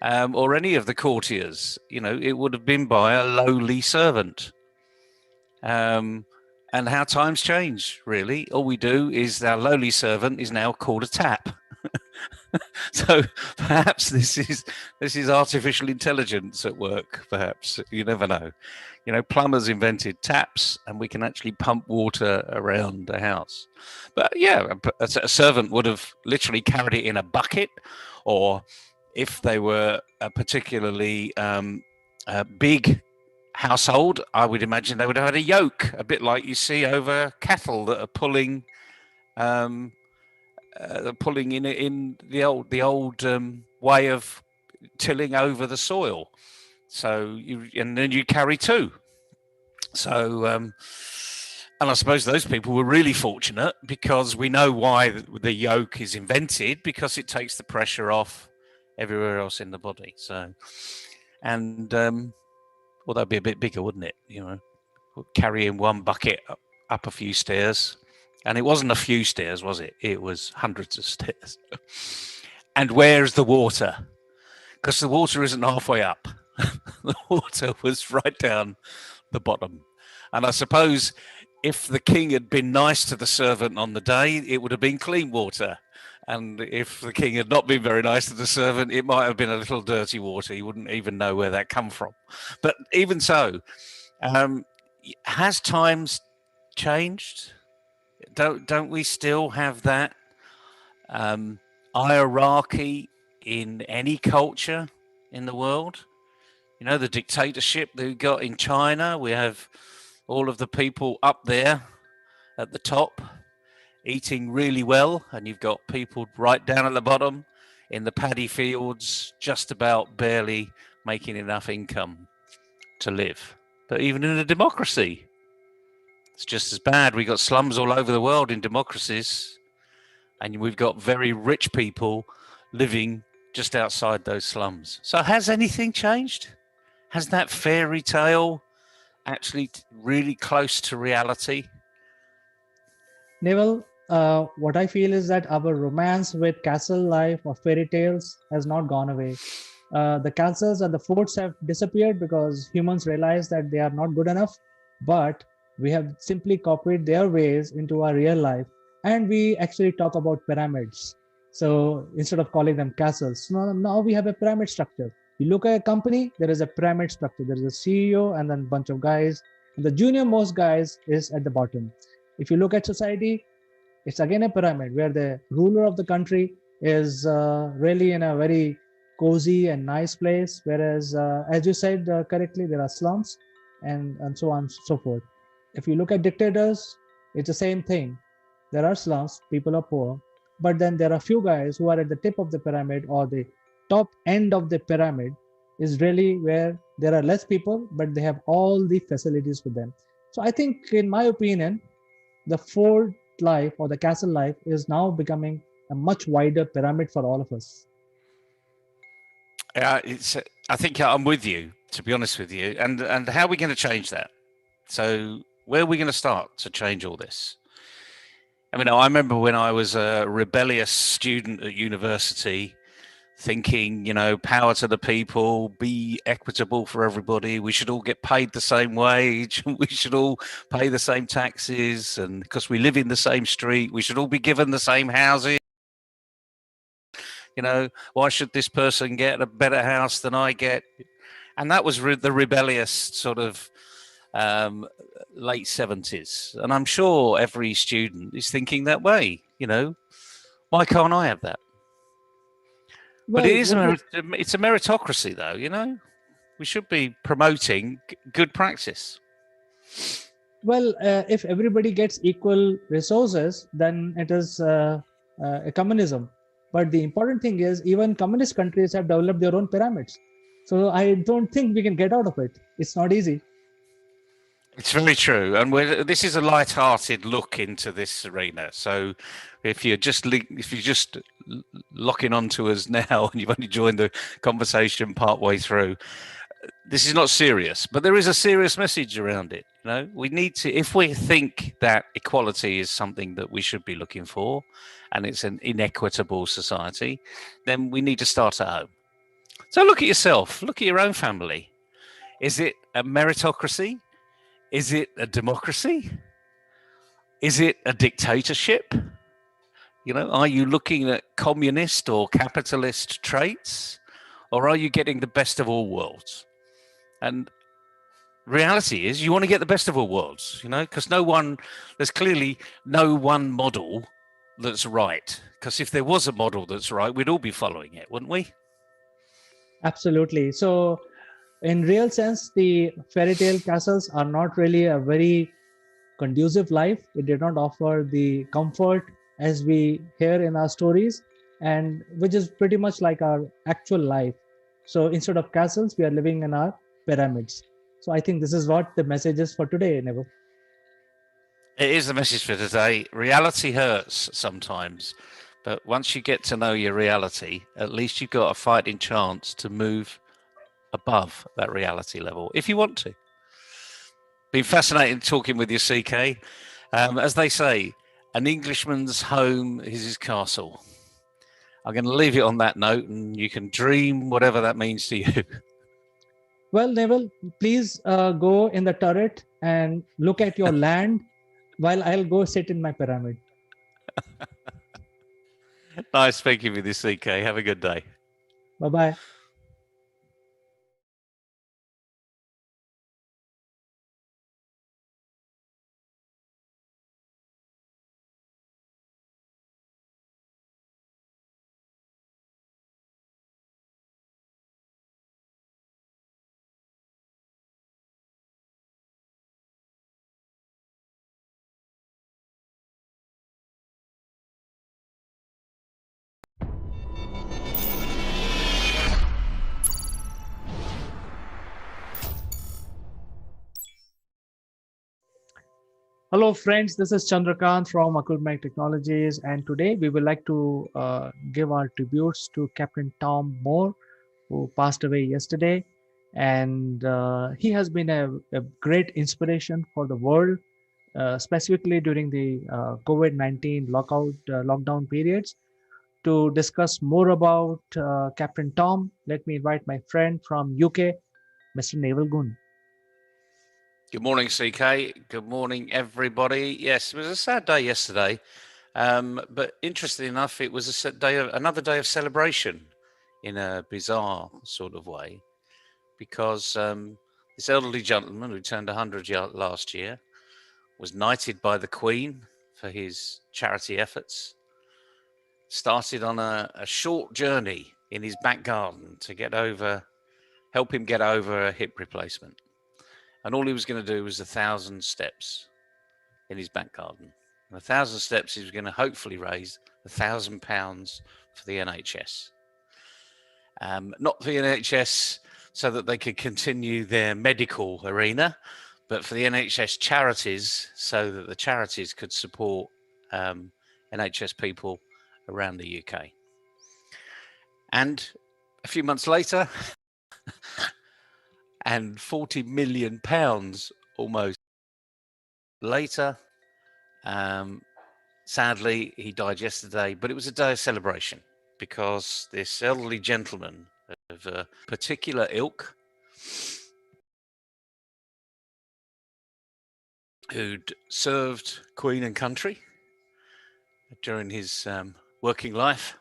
or any of the courtiers. It would have been by a lowly servant. And how times change, really. All we do is our lowly servant is now called a tap. So perhaps this is artificial intelligence at work. Perhaps you never know. Plumbers invented taps, and we can actually pump water around the house. But yeah, a servant would have literally carried it in a bucket, or if they were a particularly big household, I would imagine they would have had a yoke, a bit like you see over cattle that are pulling pulling in the old way of tilling over the soil. So and then you carry two. So and I suppose those people were really fortunate, because we know why the yoke is invented, because it takes the pressure off everywhere else in the body. So, and well, that'd be a bit bigger, wouldn't it? Carrying one bucket up a few stairs. And it wasn't a few stairs, was it? It was hundreds of stairs. And where's the water? Because the water isn't halfway up. The water was right down the bottom. And I suppose if the king had been nice to the servant on the day, it would have been clean water. And if the king had not been very nice to the servant, it might have been a little dirty water. He wouldn't even know where that come from. But even so, has times changed? Don't we still have that hierarchy in any culture in the world? The dictatorship that we got in China, we have all of the people up there at the top eating really well, and you've got people right down at the bottom in the paddy fields, just about barely making enough income to live. But even in a democracy, it's just as bad. We've got slums all over the world in democracies, and we've got very rich people living just outside those slums. So has anything changed? Has that fairy tale actually really close to reality? Neville, what I feel is that our romance with castle life or fairy tales has not gone away. The castles and the forts have disappeared because humans realized that they are not good enough, but we have simply copied their ways into our real life, and we actually talk about pyramids. So instead of calling them castles, now we have a pyramid structure. You look at a company, there is a pyramid structure. There is a CEO and then a bunch of guys. And the junior most guys is at the bottom. If you look at society, it's again a pyramid where the ruler of the country is really in a very cozy and nice place. Whereas, as you said correctly, there are slums and so on and so forth. If you look at dictators, it's the same thing. There are slums, people are poor, but then there are few guys who are at the tip of the pyramid, or the top end of the pyramid is really where there are less people, but they have all the facilities with them. So I think, in my opinion, the fort life or the castle life is now becoming a much wider pyramid for all of us. I think I'm with you, to be honest with you. And how are we going to change that? So where are we going to start to change all this? I mean, I remember when I was a rebellious student at university, thinking, power to the people, be equitable for everybody. We should all get paid the same wage. We should all pay the same taxes. And because we live in the same street, we should all be given the same housing. Why should this person get a better house than I get? And that was the rebellious sort of late 70s. And I'm sure every student is thinking that way. Why can't I have that? But Well, it's a meritocracy, though. We should be promoting good practice. Well, if everybody gets equal resources, then it is a communism. But the important thing is, even communist countries have developed their own pyramids. So I don't think we can get out of it. It's not easy. It's very true, and this is a light-hearted look into this arena. So, if you're just locking onto us now and you've only joined the conversation partway through, this is not serious, but there is a serious message around it. We need to, if we think that equality is something that we should be looking for, and it's an inequitable society, then we need to start at home. So, look at yourself. Look at your own family. Is it a meritocracy? Is it a democracy? Is it a dictatorship? Are you looking at communist or capitalist traits? Or are you getting the best of all worlds? And reality is you want to get the best of all worlds, because there's clearly no one model that's right. Because if there was a model that's right, we'd all be following it, wouldn't we? Absolutely. So, in real sense, the fairy tale castles are not really a very conducive life. It did not offer the comfort as we hear in our stories, and which is pretty much like our actual life. So instead of castles, we are living in our pyramids. So I think this is what the message is for today, Neville. It is the message for today. Reality hurts sometimes, but once you get to know your reality, at least you've got a fighting chance to move above that reality level if you want to. Been fascinating talking with you, CK. As they say, an Englishman's home is his castle. I'm going to leave it on that note, and you can dream whatever that means to you. Well, Neville, please go in the turret and look at your land while I'll go sit in my pyramid. Nice speaking with you, CK. Have a good day. Bye bye. Hello, friends. This is Chandrakant from Akulmach Technologies, and today we would like to give our tributes to Captain Tom Moore, who passed away yesterday. And he has been a great inspiration for the world, specifically during the COVID-19 lockdown periods. To discuss more about Captain Tom, let me invite my friend from UK, Mr. Naval Gun. Good morning, CK. Good morning, everybody. Yes, it was a sad day yesterday, but interestingly enough, it was another day of celebration in a bizarre sort of way, because this elderly gentleman who turned 100 last year was knighted by the Queen for his charity efforts. Started on a short journey in his back garden to help him get over a hip replacement. And all he was going to do was 1,000 steps in his back garden. And 1,000 steps, he was going to hopefully raise £1,000 for the NHS. Not for the NHS so that they could continue their medical arena, but for the NHS charities so that the charities could support NHS people around the UK. And a few months later, and £40 million almost later, sadly, he died yesterday, but it was a day of celebration because this elderly gentleman of a particular ilk who'd served Queen and country during his working life,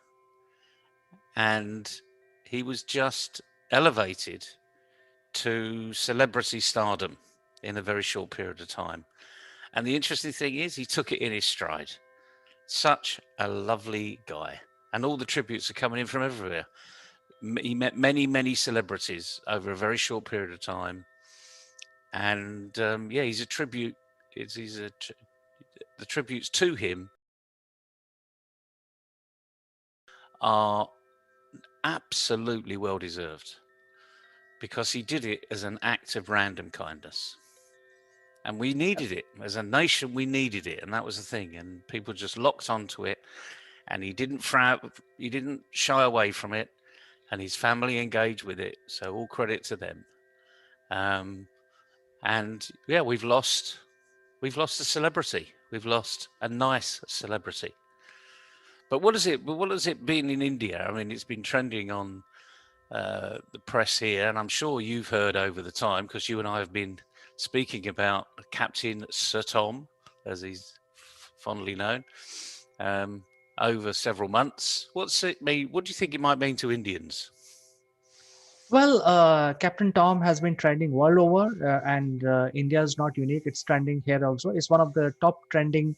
and he was just elevated to celebrity stardom in a very short period of time. And the interesting thing is, he took it in his stride. Such a lovely guy. And all the tributes are coming in from everywhere. He met many, many celebrities over a very short period of time. And he's a tribute. The tributes to him are absolutely well deserved because he did it as an act of random kindness. And we needed it as a nation. We needed it, and that was the thing. And people just locked onto it. And he didn't shy away from it, and his family engaged with it. So all credit to them. We've lost a celebrity. We've lost a nice celebrity. But what has it been in India? I mean, it's been trending on the press here, and I'm sure you've heard over the time because you and I have been speaking about Captain Sir Tom, as he's fondly known, over several months. What's it mean? What do you think it might mean to Indians? Well, Captain Tom has been trending world over, and India is not unique. It's trending here also. It's one of the top trending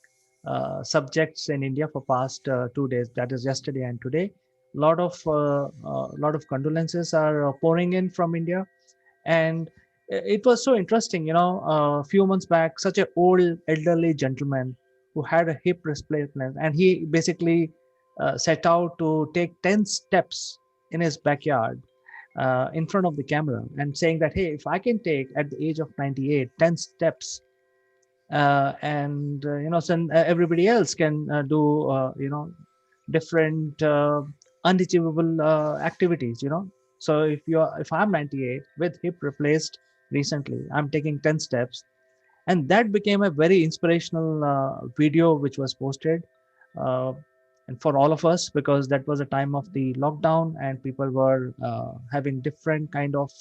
subjects in India for past 2 days. That is yesterday and today. Lot of condolences are pouring in from India, and it was so interesting. A few months back, such an old elderly gentleman who had a hip replacement, and he basically set out to take 10 steps in his backyard in front of the camera and saying that, hey, if I can take at the age of 98 10 steps, and so everybody else can do different unachievable activities. So if I'm 98 with hip replaced recently, I'm taking 10 steps, and that became a very inspirational video which was posted, uh, and for all of us, because that was a time of the lockdown and people were having different kind of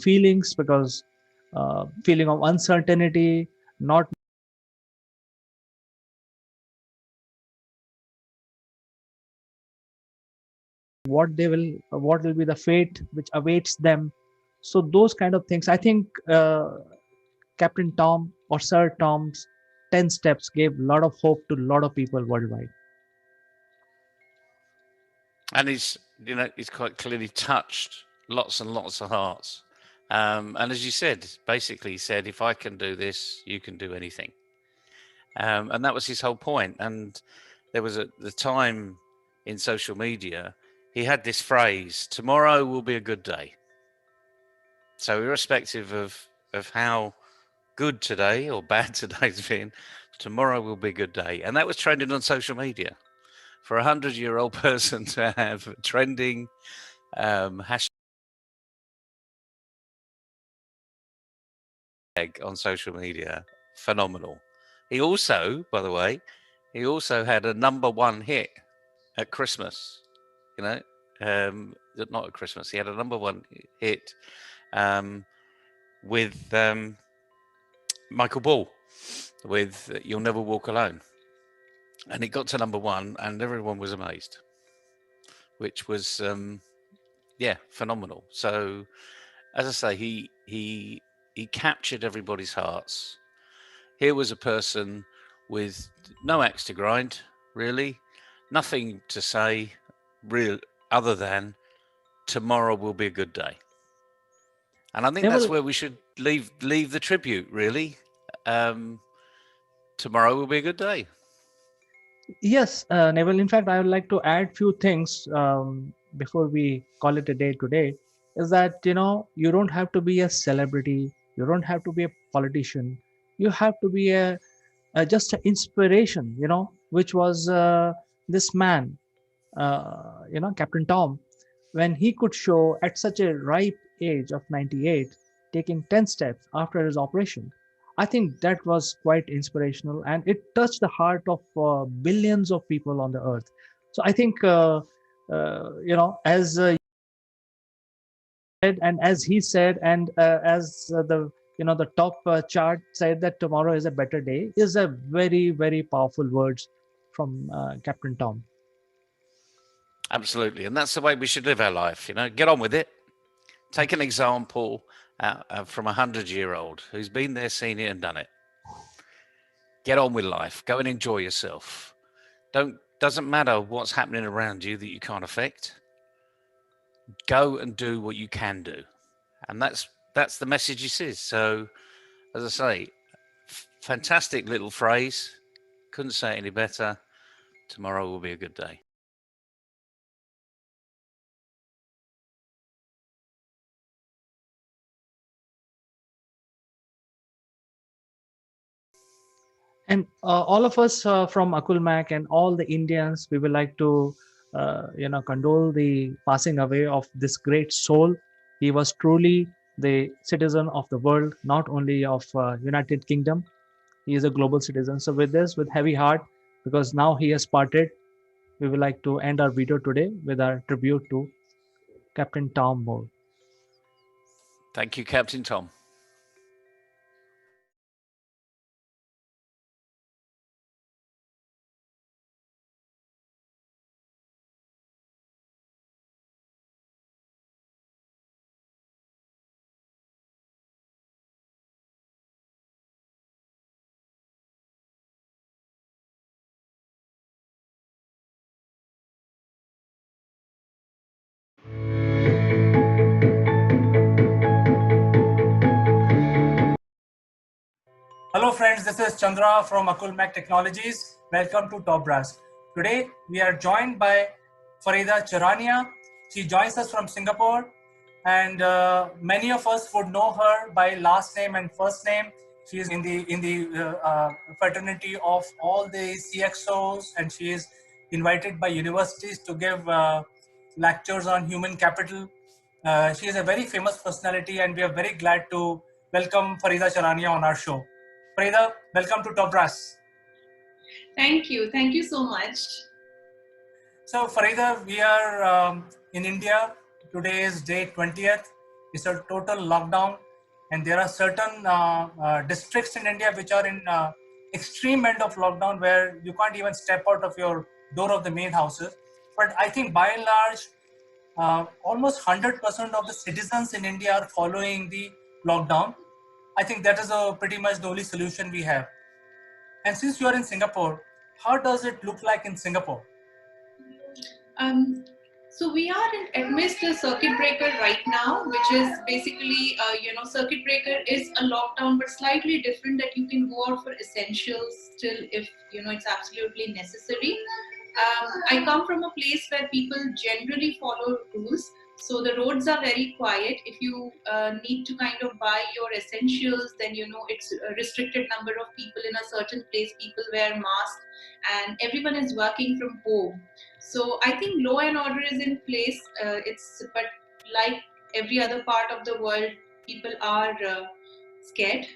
feelings, because feeling of uncertainty, not what will be the fate which awaits them. So those kind of things, I think, Captain Tom or Sir Tom's 10 steps gave a lot of hope to a lot of people worldwide. And he's quite clearly touched lots and lots of hearts. And as you said, basically he said, if I can do this, you can do anything. And that was his whole point. And there was the time in social media, he had this phrase, tomorrow will be a good day. So irrespective of how good today or bad today's been, tomorrow will be a good day. And that was trending on social media. For a 100-year-old person to have trending hashtag on social media, phenomenal. He also, by the way, had a #1 hit at Christmas. Not at Christmas. He had a #1 hit with Michael Ball with "You'll Never Walk Alone," and it got to #1, and everyone was amazed, which was phenomenal. So, as I say, he captured everybody's hearts. Here was a person with no axe to grind, really, nothing to say, real other than tomorrow will be a good day. And I think that's where we should leave the tribute, really. Tomorrow will be a good day. Yes, Neville. In fact, I would like to add few things before we call it a day today. Is that you don't have to be a celebrity, you don't have to be a politician, you have to be just an inspiration. Which was this man, Captain Tom, when he could show at such a ripe age of 98, taking 10 steps after his operation. I think that was quite inspirational, and it touched the heart of billions of people on the earth. So I think, as said, and as he said, and as the top chart said, that tomorrow is a better day, is a very, very powerful words from Captain Tom. Absolutely, and that's the way we should live our life. Get on with it. Take an example from a 100-year-old who's been there, seen it, and done it. Get on with life. Go and enjoy yourself. Doesn't matter what's happening around you that you can't affect. Go and do what you can do, and that's the message he says. So, as I say, fantastic little phrase. Couldn't say it any better. Tomorrow will be a good day. And all of us from Akulmach and all the Indians, we would like to, condole the passing away of this great soul. He was truly the citizen of the world, not only of United Kingdom. He is a global citizen. So with this, with heavy heart, because now he has parted, we would like to end our video today with our tribute to Captain Tom Moore. Thank you, Captain Tom. Hello friends, this is Chandra from Akulmach Technologies. Welcome to Top Brass. Today we are joined by Farida Charania. She joins us from Singapore, and many of us would know her by last name and first name. She is in the fraternity of all the CXOs, and she is invited by universities to give lectures on human capital. She is a very famous personality, and we are very glad to welcome Farida Charania on our show. Farida, welcome to Top Brass. Thank you. Thank you so much. So, Farida, we are in India. Today is day 20th. It's a total lockdown, and there are certain districts in India which are in extreme end of lockdown where you can't even step out of your door of the main houses. But I think by and large, almost 100% of the citizens in India are following the lockdown. I think that is pretty much the only solution we have. And since you are in Singapore, how does it look like in Singapore? Um, so we are amidst the circuit breaker right now, which is basically, circuit breaker is a lockdown, but slightly different that you can go out for essentials still if, it's absolutely necessary. I come from a place where people generally follow rules. So the roads are very quiet. If you need to kind of buy your essentials, then it's a restricted number of people in a certain place. People wear masks, and everyone is working from home. So I think law and order is in place. But like every other part of the world, people are scared.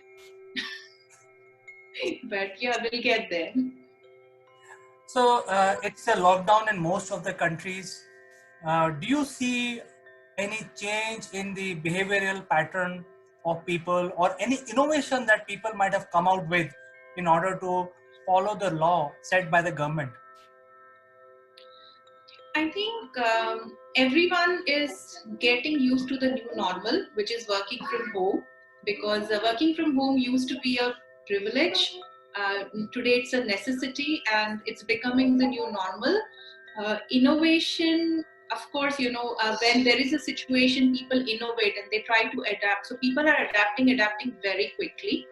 But yeah, we'll get there. So it's a lockdown in most of the countries. Do you see any change in the behavioral pattern of people or any innovation that people might have come out with in order to follow the law set by the government? I think everyone is getting used to the new normal, which is working from home, because working from home used to be a privilege. Today it's a necessity, and it's becoming the new normal. Innovation, of course, when there is a situation, people innovate and they try to adapt. So people are adapting very quickly.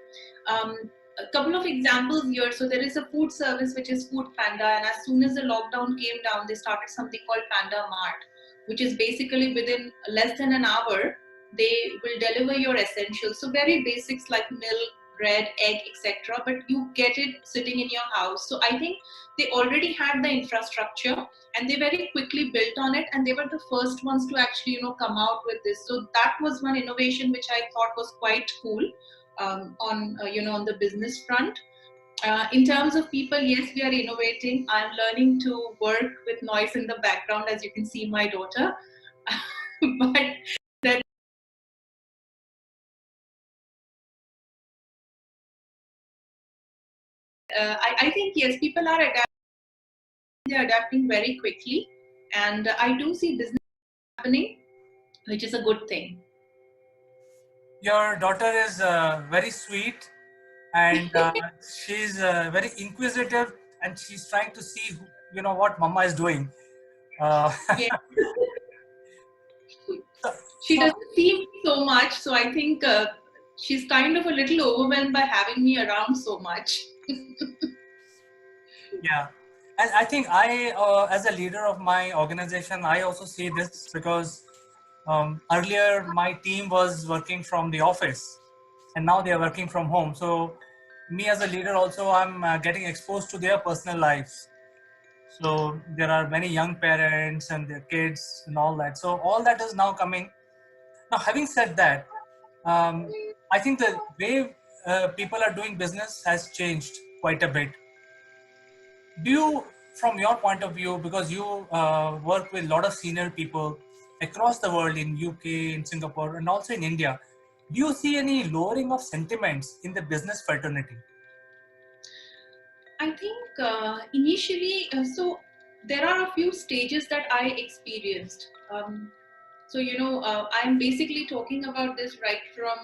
Um, a couple of examples here. So there is a food service which is Food Panda, and as soon as the lockdown came down, they started something called Panda Mart, which is basically within less than an hour they will deliver your essentials. So very basics like milk, bread, egg, etc. But you get it sitting in your house. So I think they already had the infrastructure, and they very quickly built on it, and they were the first ones to actually come out with this. So that was one innovation which I thought was quite cool. On the business front. In terms of people, yes, we are innovating. I'm learning to work with noise in the background, as you can see my daughter. But that I think yes, people are adapting. They're adapting very quickly, and I do see business happening, which is a good thing. Your daughter is very sweet, and she's very inquisitive, and she's trying to see what mama is doing. Yeah. She So, doesn't see me so much, so I think she's kind of a little overwhelmed by having me around so much. yeah, and I think as a leader of my organization, I also see this because earlier my team was working from the office, and now they are working from home. So, me as a leader also, I'm getting exposed to their personal lives. So there are many young parents and their kids and all that. So all that is now coming. Now, having said that, I think the way people are doing business has changed quite a bit. Do you, from your point of view, because you work with a lot of senior people across the world in UK, in Singapore, and also in India, do you see any lowering of sentiments in the business fraternity? I think initially, so there are a few stages that I experienced. I'm basically talking about this right from,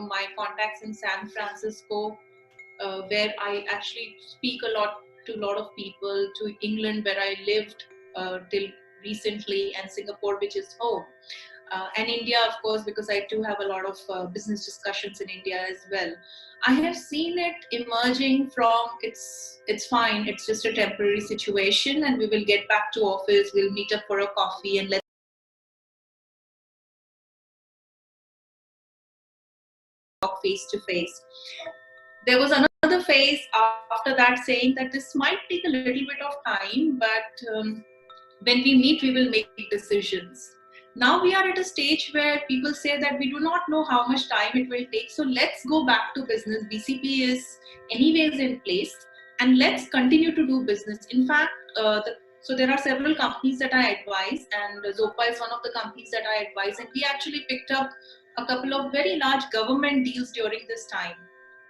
my contacts in San Francisco, where I actually speak a lot to a lot of people, to England, where I lived till recently, and Singapore, which is home. And India, of course, because I do have a lot of business discussions in India as well. I have seen it emerging from it's fine, it's just a temporary situation, and we will get back to office, we'll meet up for a coffee and let's talk face to face. There was another phase after that saying that this might take a little bit of time, but when we meet, we will make decisions. Now we are at a stage where people say that we do not know how much time it will take, so let's go back to business. BCP is anyways in place, and let's continue to do business. In fact, so there are several companies that I advise, and Zopa is one of the companies that I advise, and we actually picked up a couple of very large government deals during this time,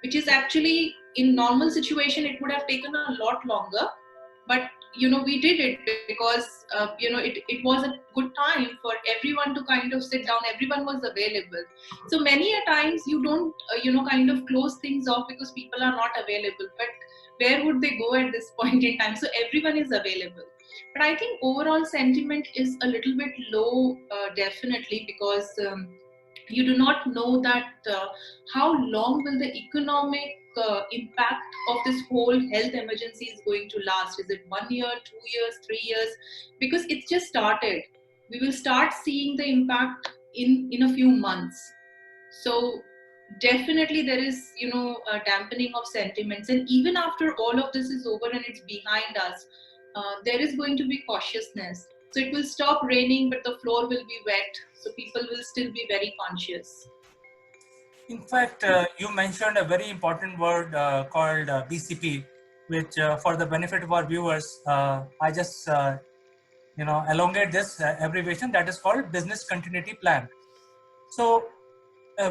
which is actually in normal situation it would have taken a lot longer, but we did it because it was a good time for everyone to kind of sit down. Everyone was available. So many a times you don't kind of close things off because people are not available, but where would they go at this point in time? So everyone is available, but I think overall sentiment is a little bit low, definitely, because you do not know that how long will the economic impact of this whole health emergency is going to last. Is it 1 year, 2 years, 3 years? Because it's just started. We will start seeing the impact in a few months. So definitely there is a dampening of sentiments, and even after all of this is over and it's behind us, there is going to be cautiousness. So it will stop raining, but the floor will be wet. So people will still be very conscious. In fact, you mentioned a very important word called BCP, which for the benefit of our viewers, I just elongate this abbreviation, that is called Business Continuity Plan. So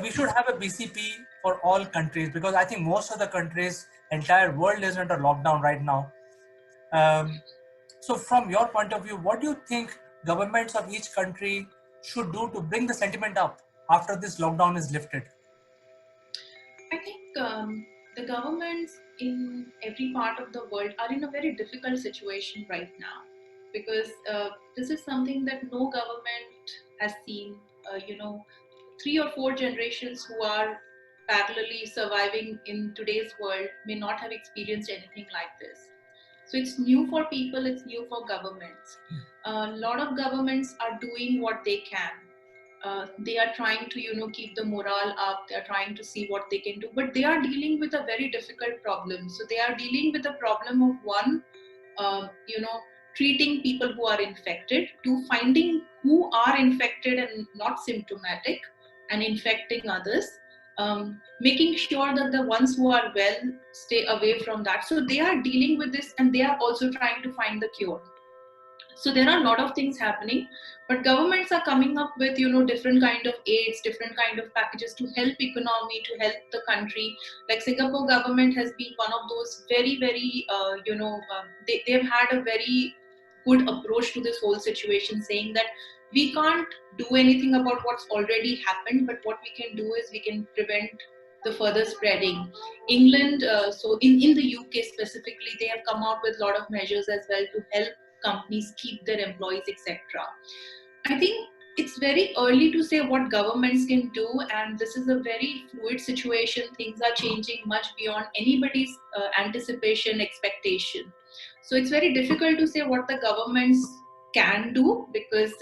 we should have a BCP for all countries, because I think most of the countries, entire world is under lockdown right now. So from your point of view, what do you think governments of each country should do to bring the sentiment up after this lockdown is lifted? I think the governments in every part of the world are in a very difficult situation right now, because this is something that no government has seen. 3 or 4 generations who are parallelly surviving in today's world may not have experienced anything like this. So it's new for people, it's new for governments. A lot of governments are doing what they can. They are trying to keep the morale up. They are trying to see what they can do, but they are dealing with a very difficult problem. So they are dealing with the problem of one, treating people who are infected, to finding who are infected and not symptomatic and infecting others, making sure that the ones who are well stay away from that. So they are dealing with this, and they are also trying to find the cure. So there are a lot of things happening, but governments are coming up with different kind of aids, different kind of packages to help economy, to help the country. Like Singapore government has been one of those very very they've had a very good approach to this whole situation, saying that we can't do anything about what's already happened, but what we can do is we can prevent the further spreading. England, so in the UK specifically, they have come out with a lot of measures as well to help companies keep their employees, etc. I think it's very early to say what governments can do, and this is a very fluid situation. Things are changing much beyond anybody's anticipation, expectation. So it's very difficult to say what the governments can do, because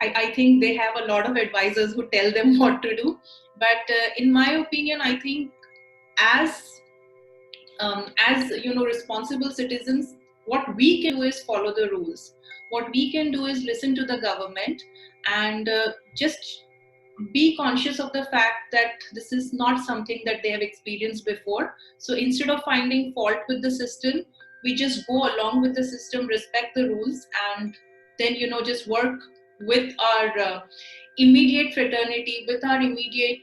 I think they have a lot of advisors who tell them what to do. But in my opinion, I think as responsible citizens, what we can do is follow the rules. What we can do is listen to the government, and just be conscious of the fact that this is not something that they have experienced before. So instead of finding fault with the system, we just go along with the system, respect the rules, and then just work with our immediate fraternity, with our immediate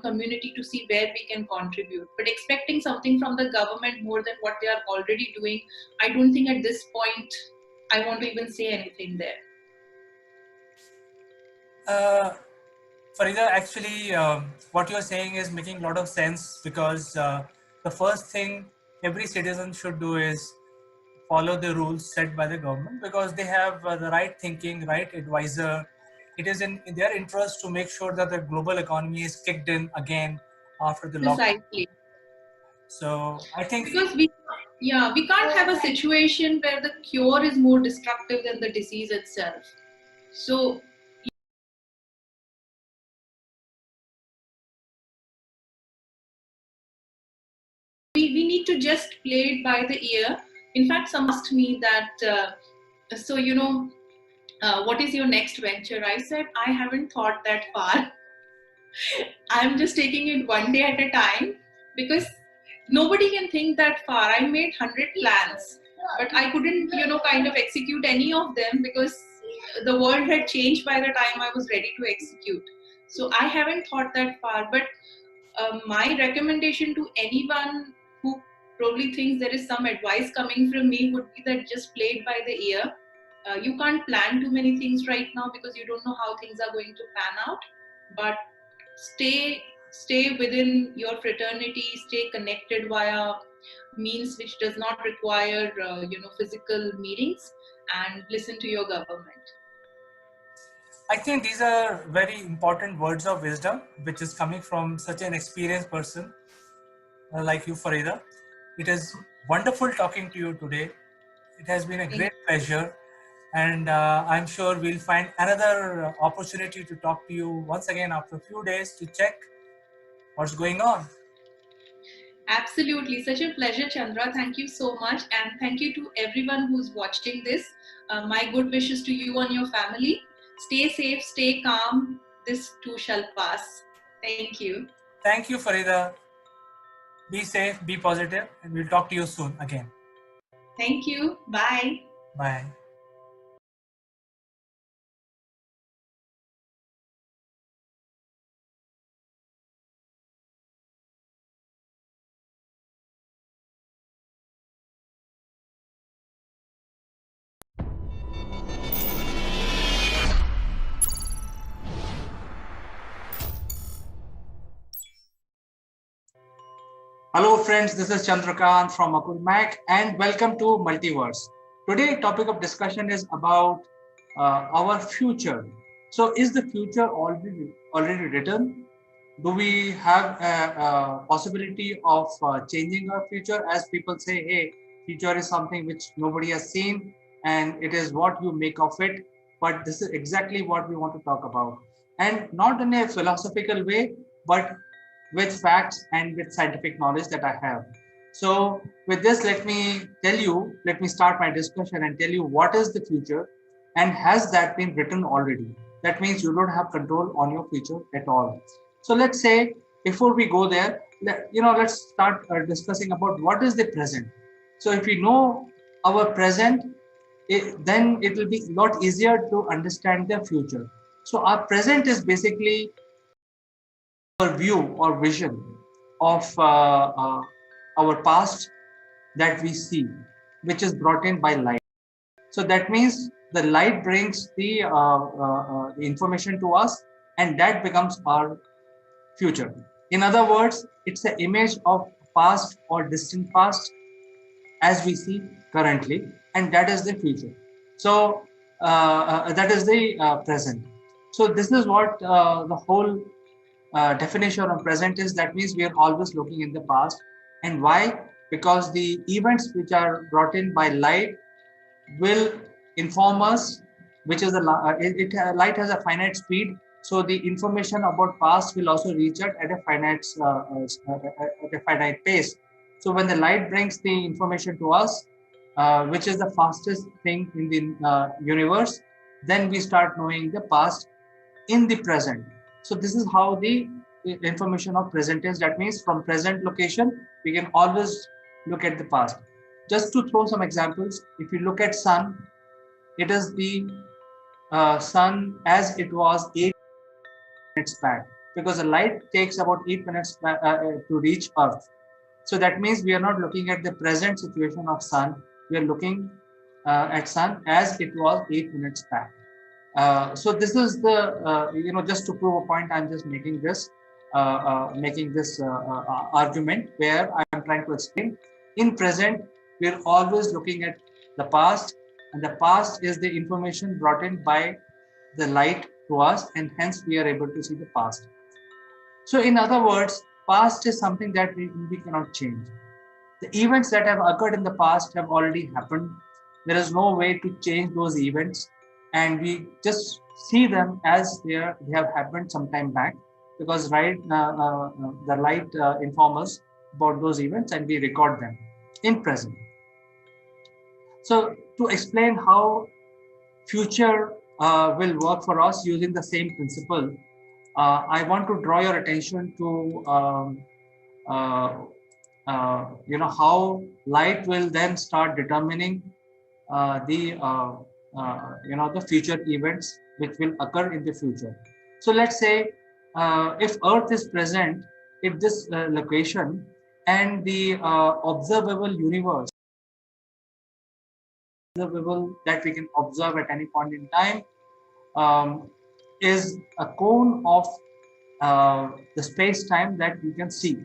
community, to see where we can contribute. But expecting something from the government more than what they are already doing, I don't think at this point I want to even say anything there. Farida, actually, what you're saying is making a lot of sense, because the first thing every citizen should do is follow the rules set by the government, because they have the right thinking, right advisor. It is in their interest to make sure that the global economy is kicked in again, after the lockdown. Precisely. So I think Because we can't have a situation where the cure is more destructive than the disease itself. So we need to just play it by the ear. In fact, some asked me that, so what is your next venture? I said, I haven't thought that far. I'm just taking it one day at a time, because nobody can think that far. I made 100 plans, but I couldn't, kind of execute any of them because the world had changed by the time I was ready to execute. So I haven't thought that far. But my recommendation to anyone who probably thinks there is some advice coming from me would be that just play it by the ear. You can't plan too many things right now because you don't know how things are going to pan out. But stay within your fraternity, stay connected via means which does not require physical meetings, and listen to your government. I think these are very important words of wisdom, which is coming from such an experienced person like you, Farida. It is wonderful talking to you today. It has been a great pleasure, and I'm sure we'll find another opportunity to talk to you once again after a few days to check what's going on. Absolutely, such a pleasure, Chandra. Thank you so much, and thank you to everyone who's watching this. My good wishes to you and your family. Stay safe, stay calm. This too shall pass. Thank you. Thank you, Farida. Be safe, be positive, and we'll talk to you soon again. Thank you. Bye. Bye. Hello friends, this is Chandrakant from Akulmach and welcome to Multiverse. Today topic of discussion is about our future. So is the future already written? Do we have a possibility of changing our future? As people say, hey, future is something which nobody has seen and it is what you make of it. But this is exactly what we want to talk about. And not in a philosophical way, but with facts and with scientific knowledge that I have. So with this, let me start my discussion and tell you what is the future and has that been written already? That means you don't have control on your future at all. So let's say before we go there, let's start discussing about what is the present. So if we know our present, then it will be a lot easier to understand the future. So our present is basically our view or vision of our past that we see, which is brought in by light. So that means the light brings the information to us, and that becomes our future. In other words, it's an image of past or distant past as we see currently, and that is the future. So that is the present. So this is what the whole definition of present is. That means we are always looking in the past. And why? Because the events which are brought in by light will inform us, which is light has a finite speed. So the information about past will also reach it at a finite pace. So when the light brings the information to us, which is the fastest thing in the universe, then we start knowing the past in the present. So this is how the information of present is. That means from present location, we can always look at the past. Just to throw some examples, if you look at sun, it is the sun as it was 8 minutes back, because the light takes about 8 minutes to reach Earth. So that means we are not looking at the present situation of sun. We are looking at sun as it was 8 minutes back. So this is the just to prove a point, I'm just making this argument where I'm trying to explain. In present, we're always looking at the past, and the past is the information brought in by the light to us, and hence we are able to see the past. So in other words, past is something that we cannot change. The events that have occurred in the past have already happened. There is no way to change those events, and we just see them as they have happened some time back, because the light informs us about those events, and we record them in present. So to explain how future will work for us using the same principle, I want to draw your attention to uh, how light will then start determining the future events which will occur in the future. So let's say if Earth is present at this location, and the observable universe that we can observe at any point in time um, is a cone of the space-time that we can see.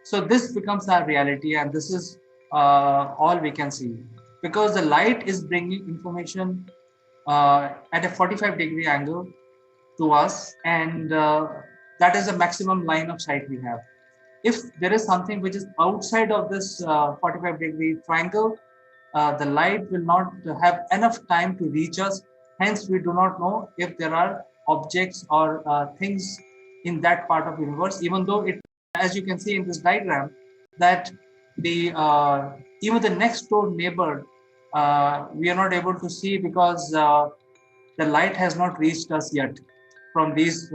So this becomes our reality, and this is all we can see, because the light is bringing information at a 45-degree angle to us, and that is the maximum line of sight we have. If there is something which is outside of this 45-degree triangle, the light will not have enough time to reach us. Hence, we do not know if there are objects or things in that part of the universe, even though it, as you can see in this diagram, that the even the next door neighbor we are not able to see, because the light has not reached us yet from these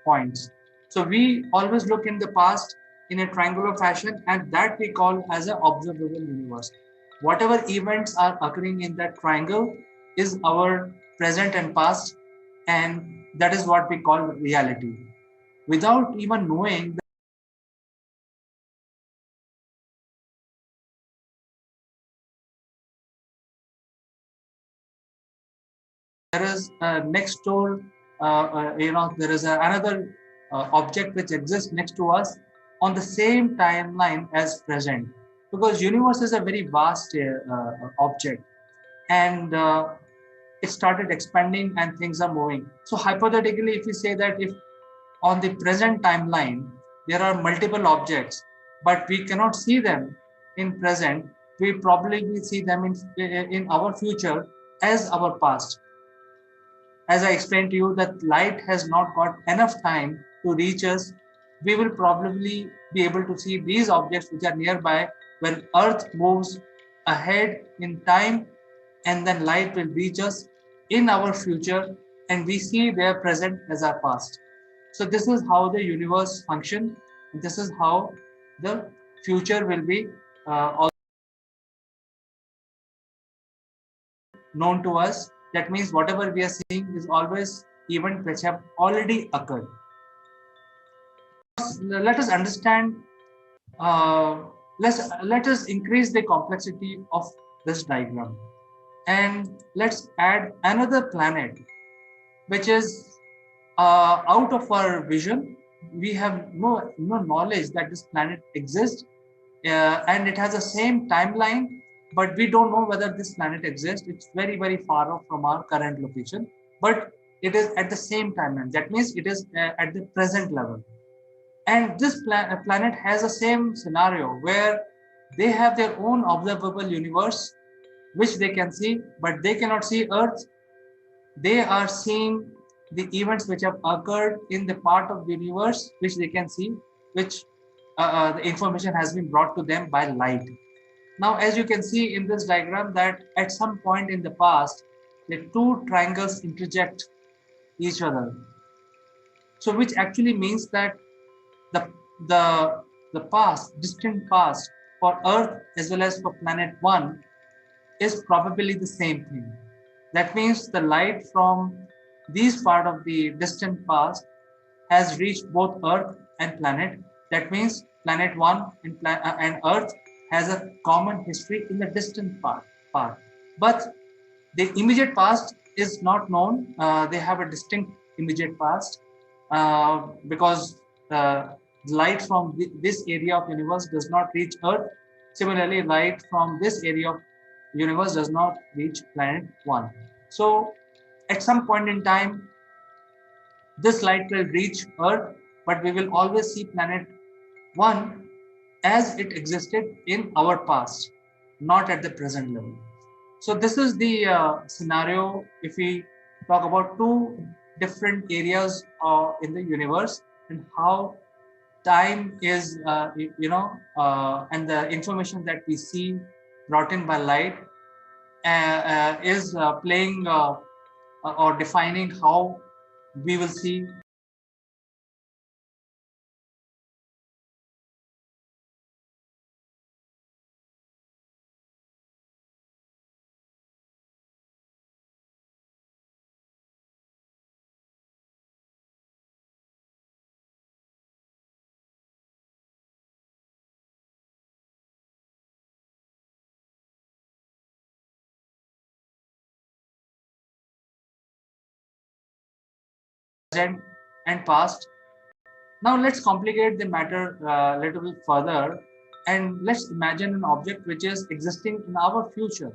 points. So we always look in the past in a triangular fashion, and that we call as an observable universe. Whatever events are occurring in that triangle is our present and past, and that is what we call reality. Without even knowing, there is next door, there is another object which exists next to us on the same timeline as present, because universe is a very vast object, and it started expanding and things are moving. So hypothetically, if we say that if on the present timeline there are multiple objects, but we cannot see them in present, we probably will see them in our future as our past. As I explained to you, that light has not got enough time to reach us. We will probably be able to see these objects which are nearby when Earth moves ahead in time, and then light will reach us in our future, and we see their present as our past. So this is how the universe functions. This is how the future will be known to us. That means whatever we are seeing is always events which have already occurred. Let us understand, let us increase the complexity of this diagram, and let's add another planet which is out of our vision. We have no knowledge that this planet exists, and it has the same timeline, but we don't know whether this planet exists. It's very, very far off from our current location, but it is at the same timeline. That means it is at the present level. And this planet has the same scenario where they have their own observable universe, which they can see, but they cannot see Earth. They are seeing the events which have occurred in the part of the universe which they can see, which the information has been brought to them by light. Now, as you can see in this diagram, that at some point in the past, the two triangles interject each other. So, which actually means that the the past, distant past for Earth as well as for Planet One is probably the same thing. That means the light from these part of the distant past has reached both Earth and planet. That means Planet One and Earth has a common history in the distant part. But the immediate past is not known. They have a distinct immediate past because light from this area of universe does not reach Earth. Similarly, light from this area of universe does not reach Planet One. So, at some point in time, this light will reach Earth, but we will always see Planet One, as it existed in our past, not at the present level. So this is the scenario if we talk about two different areas in the universe and how time is, and the information that we see brought in by light is playing or defining how we will see present and past. Now let's complicate the matter a little bit further and let's imagine an object which is existing in our future.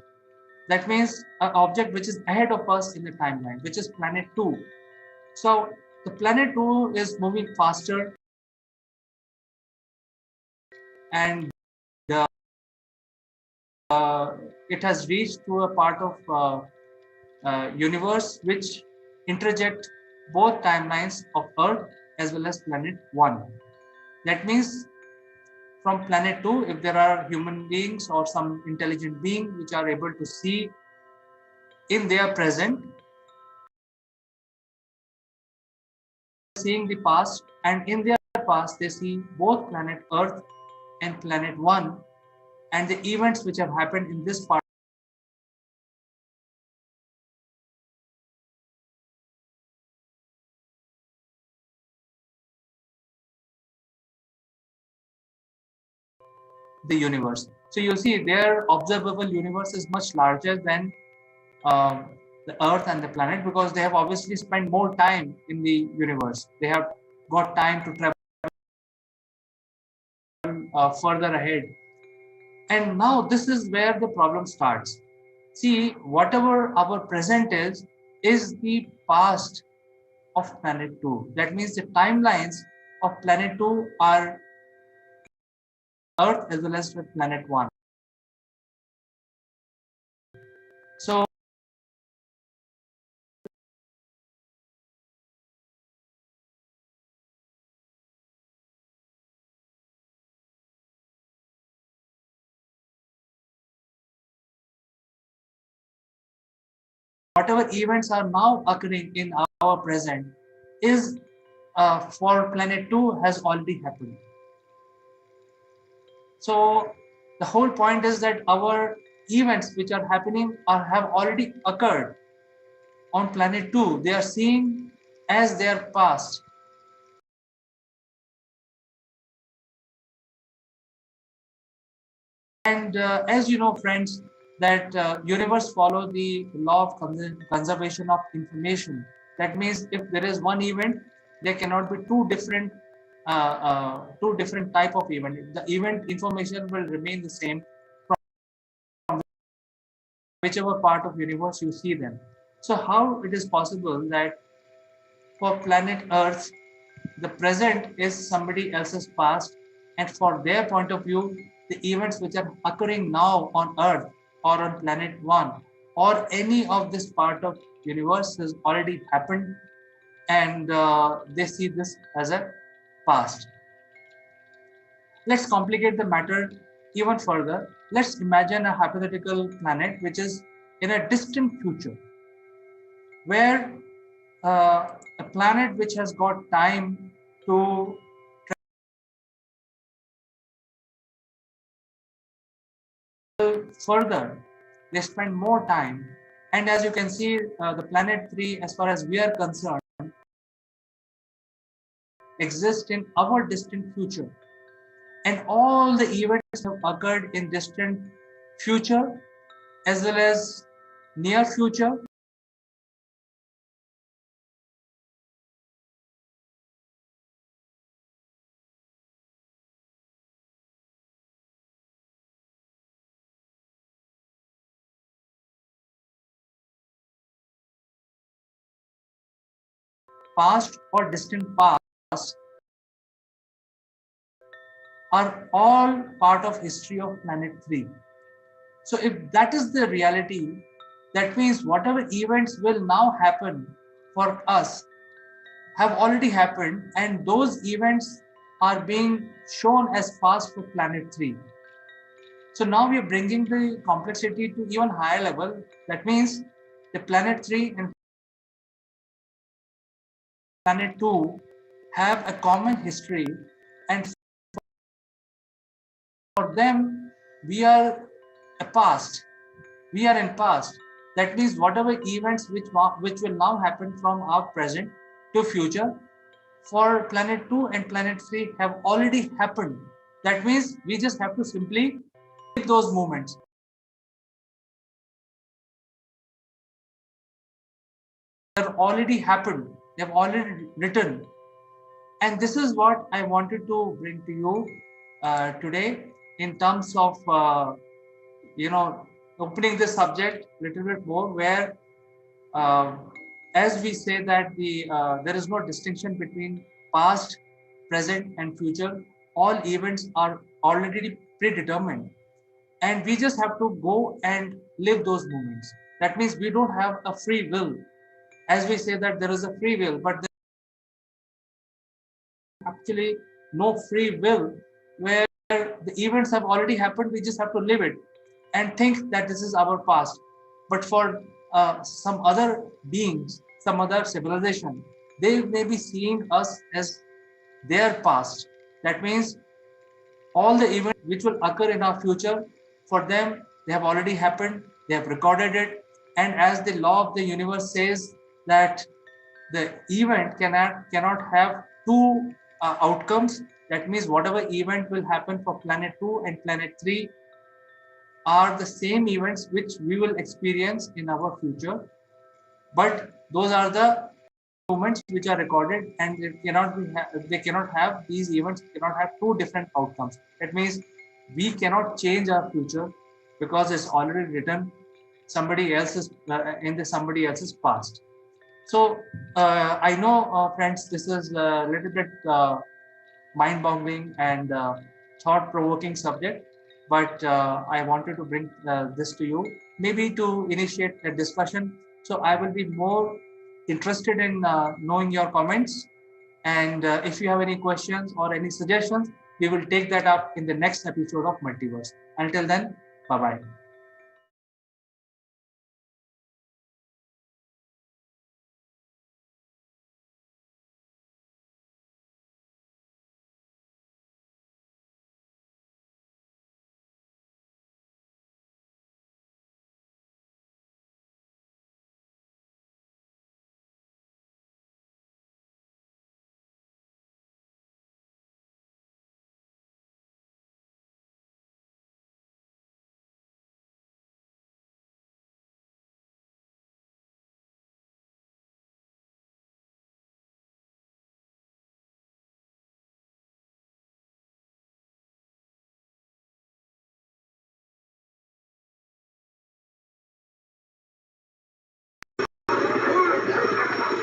That means an object which is ahead of us in the timeline, which is planet 2. So the planet 2 is moving faster and uh, it has reached to a part of universe which interject both timelines of Earth as well as planet 1. That means from planet 2, if there are human beings or some intelligent being which are able to see in their present, seeing the past, and in their past they see both planet Earth and planet 1 and the events which have happened in this part of the universe. So you'll see their observable universe is much larger than the Earth and the planet because they have obviously spent more time in the universe. They have got time to travel further ahead. And now this is where the problem starts. See, whatever our present is the past of planet 2. That means the timelines of planet 2 are Earth as well as with planet 1. So whatever events are now occurring in our present is for planet 2 has already happened. So the whole point is that our events which are happening have already occurred on planet 2. They are seen as their past. And as you know, friends, that universe follow the law of conservation of information. That means if there is one event, there cannot be two different type of event. The event information will remain the same from whichever part of universe you see them. So how it is possible that for planet Earth, the present is somebody else's past, and for their point of view, the events which are occurring now on Earth or on planet 1 or any of this part of universe has already happened, and they see this as a past. Let's complicate the matter even further. Let's imagine a hypothetical planet which is in a distant future where a planet which has got time to further, they spend more time. And as you can see, the planet 3, as far as we are concerned, exists in our distant future. And all the events have occurred in distant future as well as near future, past or distant past. are all part of history of planet 3. So if that is the reality, that means whatever events will now happen for us have already happened, and those events are being shown as past for planet 3. So now we are bringing the complexity to even higher level. That means the planet 3 and planet 2 have a common history, and for them we are a past. We are in past. That means whatever events which will now happen from our present to future for planet 2 and planet 3 have already happened. That means we just have to simply live those moments. They've already happened. They've already written. And this is what I wanted to bring to you today in terms of, opening the subject a little bit more, where uh, as we say that there is no distinction between past, present, and future. All events are already predetermined, and we just have to go and live those moments. That means we don't have a free will. As we say that there is a free will, but actually no free will, where the events have already happened. We just have to live it and think that this is our past. But for some other beings, some other civilization, they may be seeing us as their past. That means all the events which will occur in our future, for them, they have already happened, they have recorded it. And as the law of the universe says that the event cannot have two outcomes. That means whatever event will happen for planet 2 and planet 3 are the same events which we will experience in our future, but those are the moments which are recorded, and they cannot have these events cannot have two different outcomes. That means we cannot change our future because it's already written somebody else's in the somebody else's past. So I know, friends, this is a little bit mind-boggling and thought-provoking subject, but I wanted to bring this to you, maybe to initiate a discussion. So I will be more interested in knowing your comments, and if you have any questions or any suggestions, we will take that up in the next episode of Multiverse. Until then, bye-bye.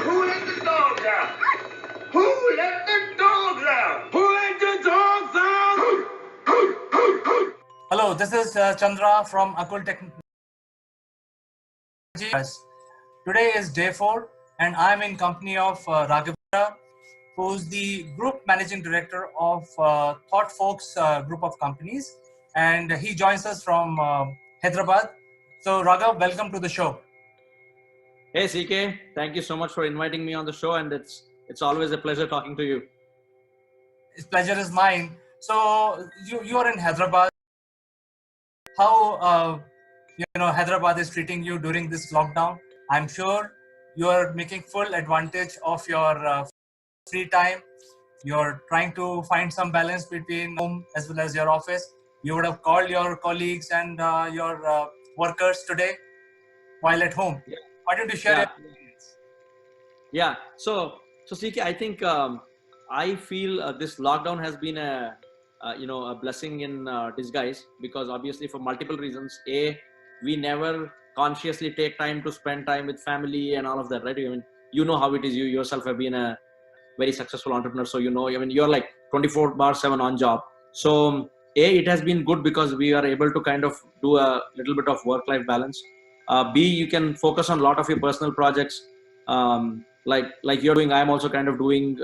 Who let the dogs out? Who let the dogs out? Who let the dogs out? Hello, this is Chandra from Akulmach. Today is day 4, and I'm in company of Raghavendra, who's the group managing director of Thought Folks group of companies, and he joins us from Hyderabad. So, Raghav, welcome to the show. Hey CK, thank you so much for inviting me on the show, and it's always a pleasure talking to you. His pleasure is mine. So, you are in Hyderabad. How Hyderabad is treating you during this lockdown? I'm sure you are making full advantage of your free time. You're trying to find some balance between home as well as your office. You would have called your colleagues and your workers today while at home. Yeah. Why don't you share your experience? Yeah. So CK, I think I feel this lockdown has been a blessing in disguise, because obviously for multiple reasons. A, we never consciously take time to spend time with family and all of that, right? I mean, you know how it is. You yourself have been a very successful entrepreneur, so you know. I mean, you're like 24/7 on job. So it has been good because we are able to kind of do a little bit of work-life balance. B, you can focus on a lot of your personal projects, like you're doing. I'm also kind of doing,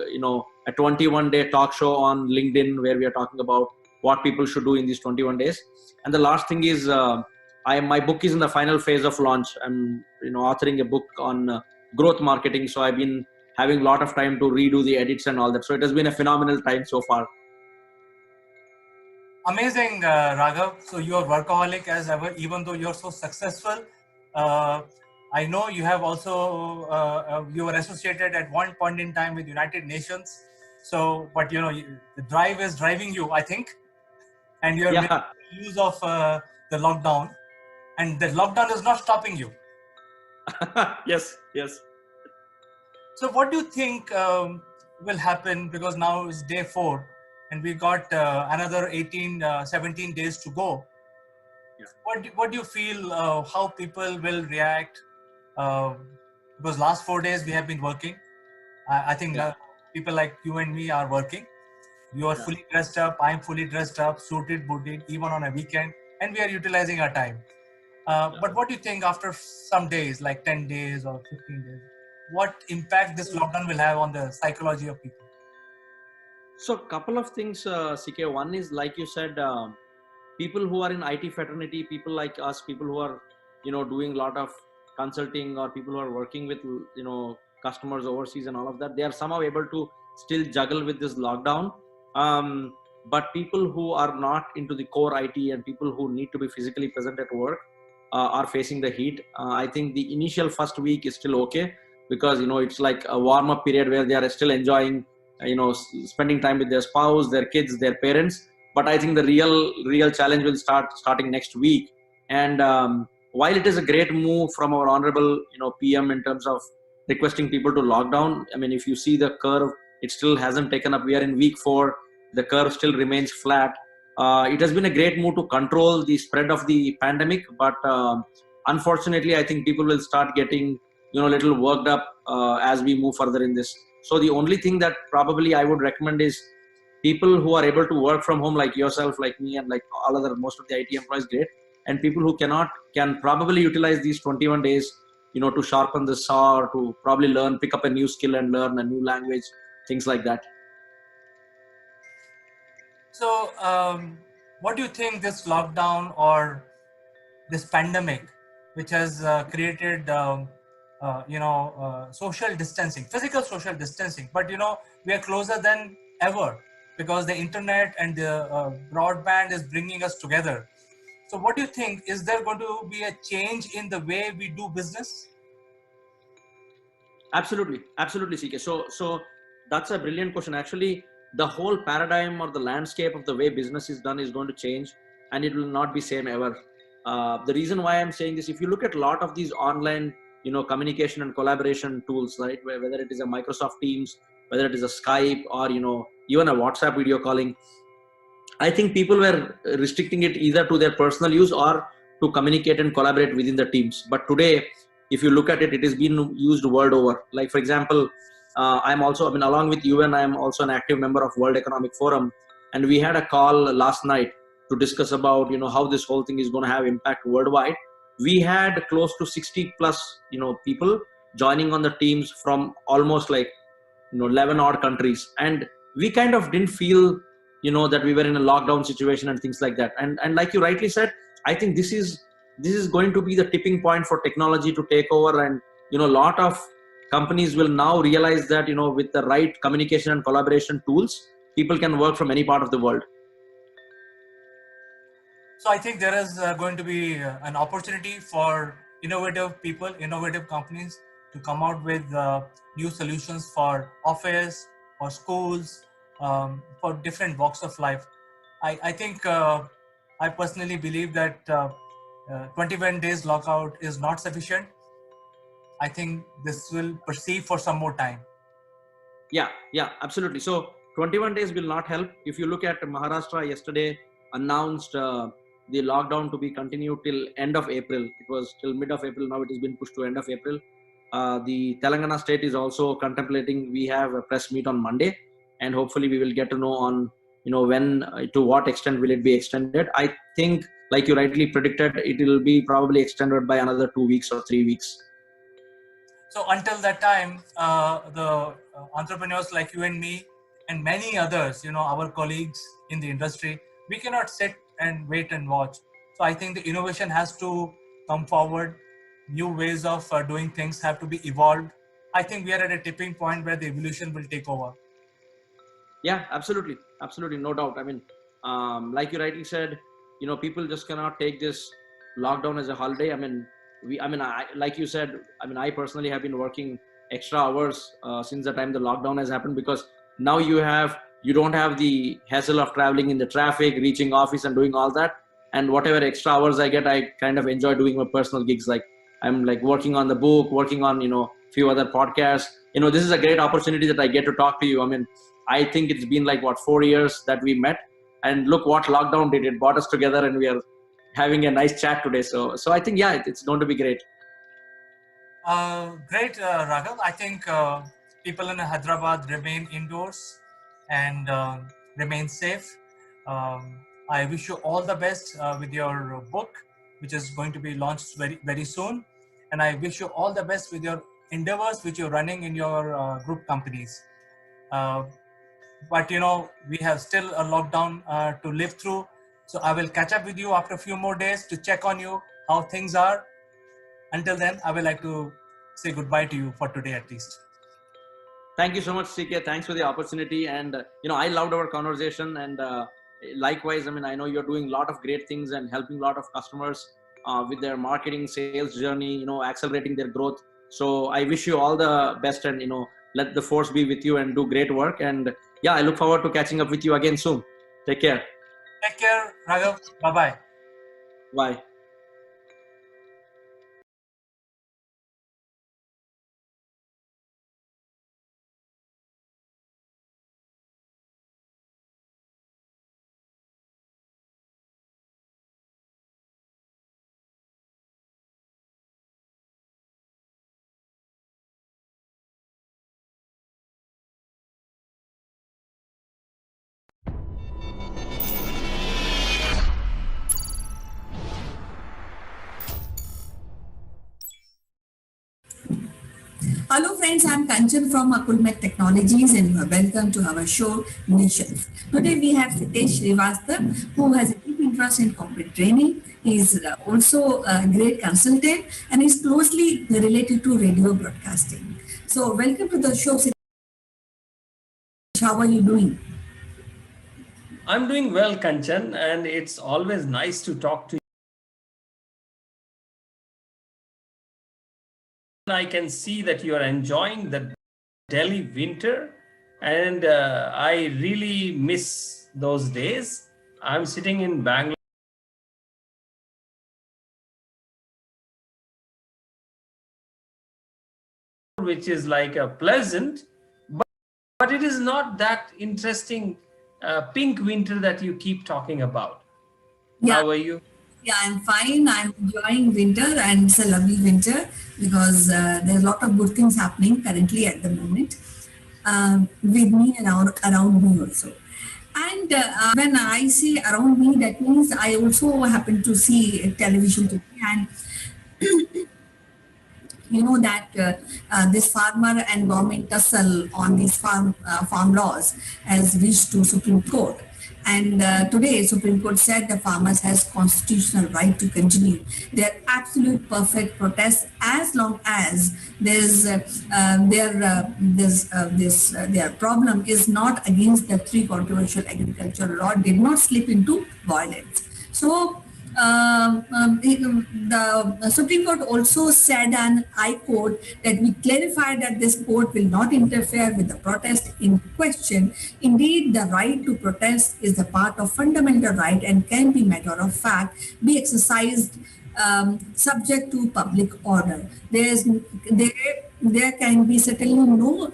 a 21-day talk show on LinkedIn where we are talking about what people should do in these 21 days. And the last thing is, my book is in the final phase of launch. I'm, authoring a book on growth marketing. So I've been having a lot of time to redo the edits and all that. So it has been a phenomenal time so far. Amazing, Raghav. So you are workaholic as ever, even though you're so successful. Uh, I know you have also you were associated at one point in time with United Nations. So, but the drive is driving you, I think, and you're Yeah. making use of the lockdown, and the lockdown is not stopping you. Yes. So, what do you think will happen? Because now is day 4, and we got another 18, 17 days to go. Yeah. What do you feel? How people will react? Because last 4 days we have been working. I think people like you and me are working. You are fully dressed up. I'm fully dressed up, suited, booted, even on a weekend, and we are utilizing our time. But what do you think after some days, like 10 days or 15 days? What impact this lockdown will have on the psychology of people? So couple of things, CK. One is, like you said, people who are in IT fraternity, people like us, people who are, doing a lot of consulting, or people who are working with, customers overseas and all of that, they are somehow able to still juggle with this lockdown. But people who are not into the core IT and people who need to be physically present at work are facing the heat. I think the initial first week is still okay because, it's like a warm up period where they are still enjoying, spending time with their spouse, their kids, their parents. But I think the real challenge will starting next week. And while it is a great move from our honorable, PM in terms of requesting people to lock down, I mean, if you see the curve, it still hasn't taken up. We are in week 4. The curve still remains flat. It has been a great move to control the spread of the pandemic, but unfortunately, I think people will start getting, a little worked up as we move further in this. So the only thing that probably I would recommend is people who are able to work from home, like yourself, like me, and like all other most of the IT employees, great. And people who cannot can probably utilize these 21 days, to sharpen the saw, or to probably pick up a new skill and learn a new language, things like that. So, what do you think this lockdown or this pandemic, which has created, social distancing, physical social distancing, but we are closer than ever because the internet and the broadband is bringing us together. So, what do you think? Is there going to be a change in the way we do business? Absolutely, CK. So that's a brilliant question. Actually, the whole paradigm or the landscape of the way business is done is going to change, and it will not be same ever. The reason why I'm saying this, if you look at a lot of these online, communication and collaboration tools, right, whether it is a Microsoft Teams, whether it is a Skype, or even a WhatsApp video calling, I think people were restricting it either to their personal use or to communicate and collaborate within the teams. But today, if you look at it, it is being used world over. Like, for example, along with you, and I'm also an active member of World Economic Forum, and we had a call last night to discuss about, how this whole thing is going to have impact worldwide. We had close to 60 plus, people joining on the teams from almost like 11 odd countries, and we kind of didn't feel that we were in a lockdown situation and things like that. And like you rightly said, I think this is going to be the tipping point for technology to take over. And a lot of companies will now realize that with the right communication and collaboration tools, people can work from any part of the world. So I think there is going to be an opportunity for innovative people, innovative companies to come out with new solutions for office, for schools, for different walks of life. I think I personally believe that 21 days lockout is not sufficient. I think this will proceed for some more time. Yeah, absolutely. So 21 days will not help. If you look at Maharashtra, yesterday announced the lockdown to be continued till end of April. It was till mid of April. Now it has been pushed to end of April. The Telangana state is also contemplating. We have a press meet on Monday, and hopefully we will get to know on when to what extent will it be extended. I think, like you rightly predicted, it will be probably extended by another 2 weeks or 3 weeks. So until that time, the entrepreneurs like you and me and many others, our colleagues in the industry, we cannot sit and wait and watch. So I think the innovation has to come forward. New ways of doing things have to be evolved. I think we are at a tipping point where the evolution will take over. Yeah, absolutely, no doubt. I mean, like you rightly said, people just cannot take this lockdown as a holiday. I mean, like you said, I personally have been working extra hours since the time the lockdown has happened, because now you don't have the hassle of traveling in the traffic, reaching office and doing all that. And whatever extra hours I get, I kind of enjoy doing my personal gigs. Like I'm like working on the book, working on few other podcasts. This is a great opportunity that I get to talk to you. I mean, I think it's been like 4 years that we met, and look what lockdown did. It brought us together, and we are having a nice chat today. So I think, yeah, it's going to be great. Great, Raghav. I think people in Hyderabad remain indoors and remain safe. I wish you all the best with your book, which is going to be launched very, very soon. And I wish you all the best with your endeavors, which you're running in your group companies. But we have still a lockdown to live through. So I will catch up with you after a few more days to check on you, how things are. Until then, I would like to say goodbye to you for today at least. Thank you so much, CK. Thanks for the opportunity. And, I loved our conversation. And likewise, I know you're doing a lot of great things and helping a lot of customers with their marketing sales journey, accelerating their growth. So I wish you all the best, and, let the force be with you and do great work. And yeah, I look forward to catching up with you again soon. Take care. Take care, Raghav. Bye-bye. Bye. Hello friends, I'm Kanchan from Akulmach Technologies and you are welcome to our show Missions. Today we have Sitesh Srivastava, who has a deep interest in corporate training. He is also a great consultant and is closely related to radio broadcasting. So welcome to the show, Sitesh. How are you doing? I'm doing well, Kanchan, and it's always nice to talk to you. I can see that you are enjoying the Delhi winter, and I really miss those days. I'm sitting in Bangalore, which is like a pleasant, but it is not that interesting pink winter that you keep talking about. Yeah. How are you? Yeah, I'm fine. I'm enjoying winter, and it's a lovely winter because there's a lot of good things happening currently at the moment with me and around me also. And when I say around me, that means I also happen to see television today, and you know that this farmer and government tussle on these farm laws has reached to Supreme Court. And today, Supreme Court said the farmers has constitutional right to continue their absolute perfect protest as long as their problem is not against the three controversial agricultural law, did not slip into violence. So the Supreme Court also said, and I quote, that we clarify that this court will not interfere with the protest in question. Indeed, the right to protest is a part of fundamental right and can be matter of fact be exercised subject to public order. There can be certainly no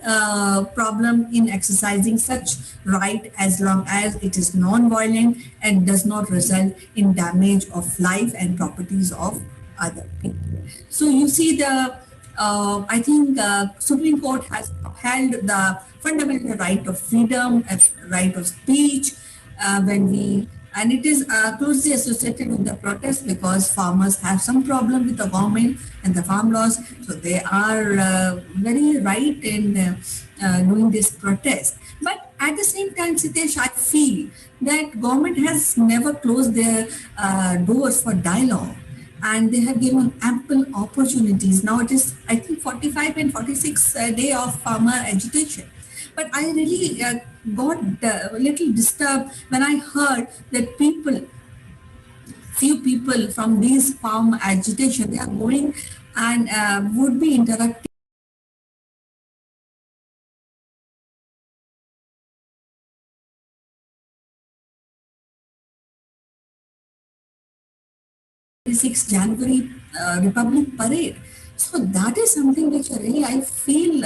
problem in exercising such right as long as it is non-violent and does not result in damage of life and properties of other people. So you see I think Supreme Court has upheld the fundamental right of freedom, right of speech, when we, and it is closely associated with the protest because farmers have some problem with the government and the farm laws. So they are very right in doing this protest. But at the same time, Sitesh, I feel that government has never closed their doors for dialogue, and they have given ample opportunities. Now it is, I think, 45 and 46 day of farmer agitation. But I really got a little disturbed when I heard that few people from these farm agitation, they are going and would be interacting 6 January Republic Parade. So that is something which really I feel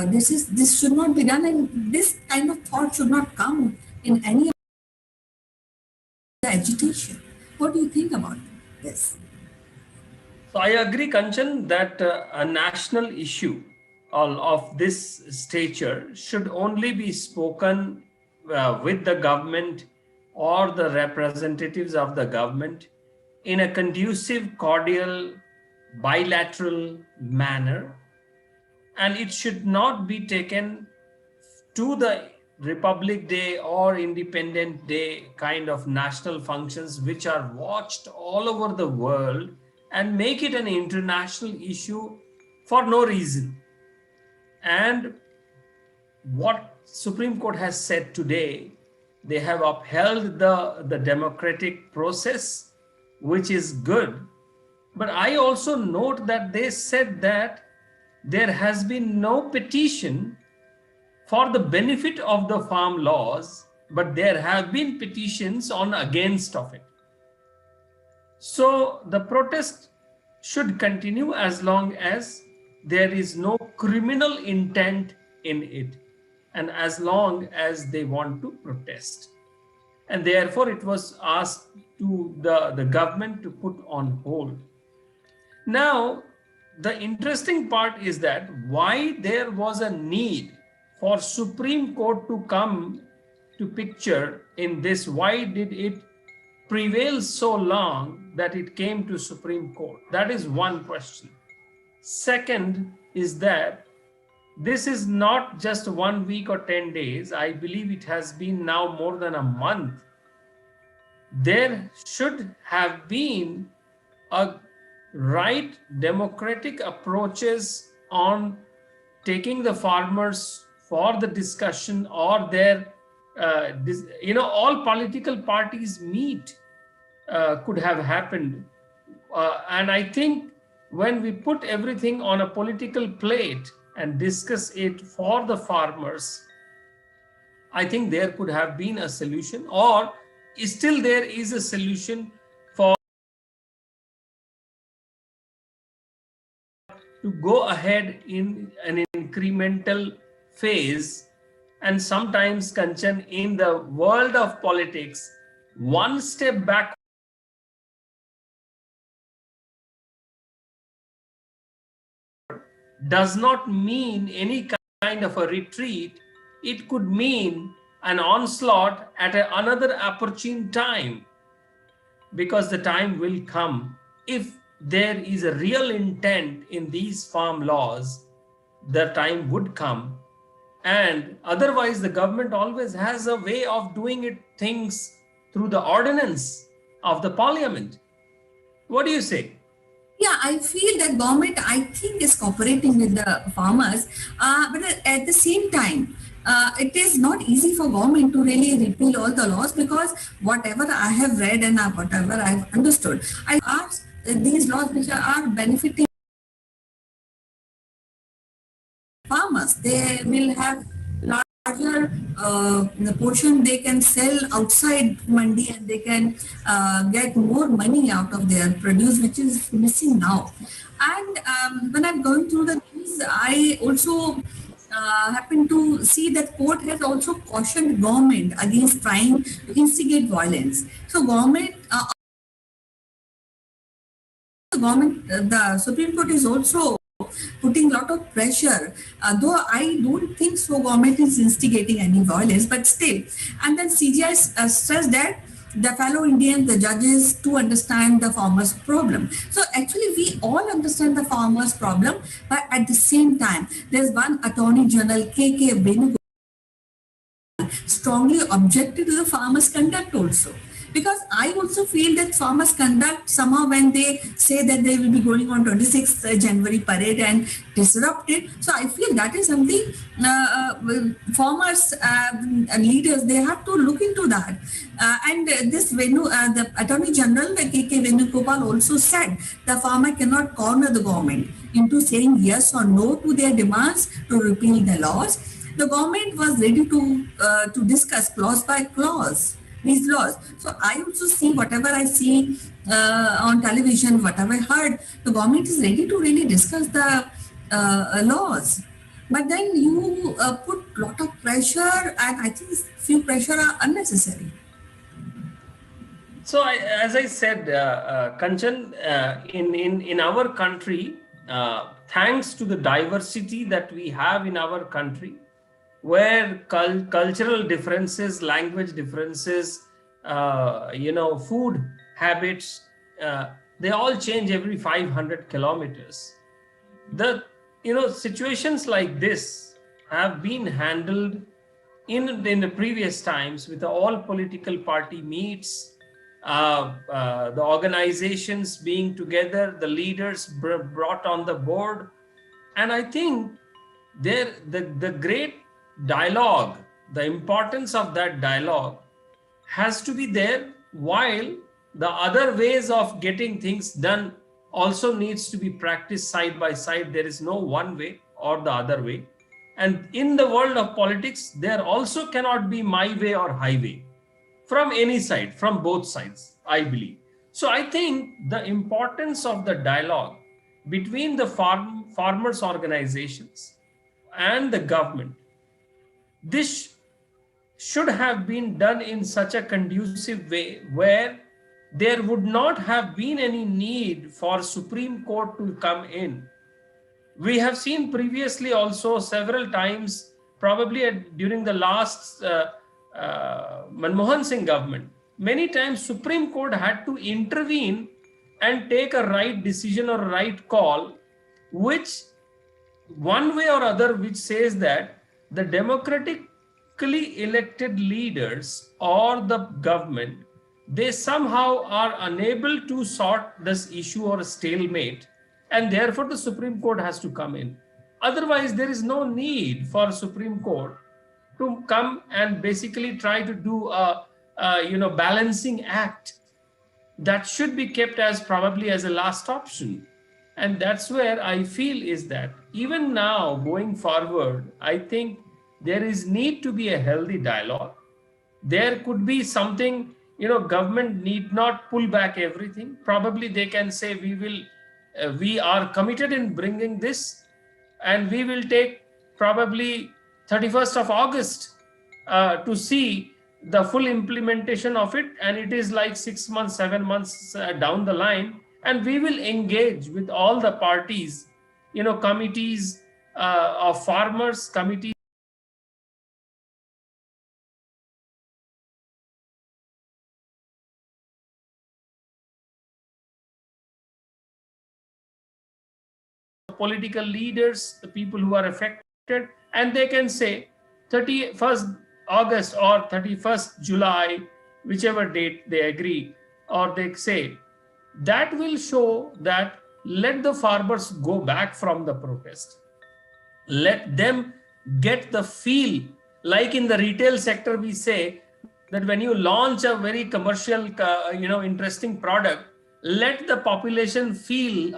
this should not be done, and this kind of thought should not come in any of the agitation. What do you think about this? So I agree, Kanchan, that a national issue of this stature should only be spoken with the government or the representatives of the government in a conducive, cordial, bilateral manner, and it should not be taken to the Republic Day or Independent Day kind of national functions which are watched all over the world and make it an international issue for no reason. And what Supreme Court has said today, they have upheld the democratic process, which is good. But I also note that they said that there has been no petition for the benefit of the farm laws, but there have been petitions on against of it. So the protest should continue as long as there is no criminal intent in it, and as long as they want to protest. And therefore it was asked to the government to put on hold. Now, the interesting part is that why there was a need for Supreme Court to come to picture in this, why did it prevail so long that it came to Supreme Court? That is one question. Second is that this is not just 1 week or 10 days. I believe it has been now more than a month. There should have been a right democratic approaches on taking the farmers for the discussion, or their all political parties meet could have happened, and I think when we put everything on a political plate and discuss it for the farmers, I think there could have been a solution, or still there is a solution for to go ahead in an incremental phase. And sometimes, Kanchan, in the world of politics, one step back does not mean any kind of a retreat. It could mean an onslaught at another opportune time, because the time will come. If there is a real intent in these farm laws, the time would come. And otherwise, the government always has a way of doing things through the ordinance of the parliament. What do you say? Yeah, I feel that government, I think, is cooperating with the farmers, but at the same time, it is not easy for government to really repeal all the laws, because whatever I have read and whatever I have understood, I ask these laws which are benefiting farmers. They will have larger the portion they can sell outside mandi, and they can get more money out of their produce, which is missing now. And when I'm going through the news, I also happen to see that court has also cautioned government against trying to instigate violence. So the Supreme Court is also putting a lot of pressure, though I don't think so government is instigating any violence, but still. And then CGI stressed that the fellow Indians, the judges, to understand the farmers' problem. So actually, we all understand the farmers' problem, but at the same time, there's one Attorney General, K.K. Venugopal, strongly objected to the farmers' conduct also. Because I also feel that farmers' conduct somehow when they say that they will be going on 26th January parade and disrupt it. So I feel that is something farmers leaders, they have to look into that. And this the Attorney General K.K. Venugopal also said the farmer cannot corner the government into saying yes or no to their demands to repeal the laws. The government was ready to discuss clause by clause these laws. So I also see whatever I see on television, whatever I heard, the government is ready to really discuss the laws. But then you put lot of pressure, and I think few pressure are unnecessary. So, as I said, Kanchan, in our country, thanks to the diversity that we have in our country, where cultural differences, language differences, food habits, they all change every 500 kilometers. The situations like this have been handled in the previous times with all political party meets, the organizations being together, the leaders brought on the board. And I think the great dialogue, the importance of that dialogue has to be there, while the other ways of getting things done also needs to be practiced side by side. There is no one way or the other way. And in the world of politics, there also cannot be my way or highway from any side, from both sides, I believe. So I think the importance of the dialogue between the farmers organizations and the government, this should have been done in such a conducive way where there would not have been any need for Supreme Court to come in. We have seen previously also several times, probably during the last Manmohan Singh government, many times Supreme Court had to intervene and take a right decision or right call, which one way or other, which says that the democratically elected leaders or the government, they somehow are unable to sort this issue or stalemate, and therefore the Supreme Court has to come in. Otherwise, there is no need for Supreme Court to come and basically try to do a balancing act. That should be kept as probably as a last option. And that's where I feel is that even now going forward, I think there is need to be a healthy dialogue. There could be something, government need not pull back everything. Probably they can say we are committed in bringing this, and we will take probably 31st of August to see the full implementation of it, and it is like 6 months, 7 months down the line, and we will engage with all the parties, committees of farmers, committees political leaders, the people who are affected, and they can say 31st August or 31st July, whichever date they agree, or they say, that will show that let the farmers go back from the protest. Let them get the feel, like in the retail sector, we say that when you launch a very commercial, interesting product, let the population feel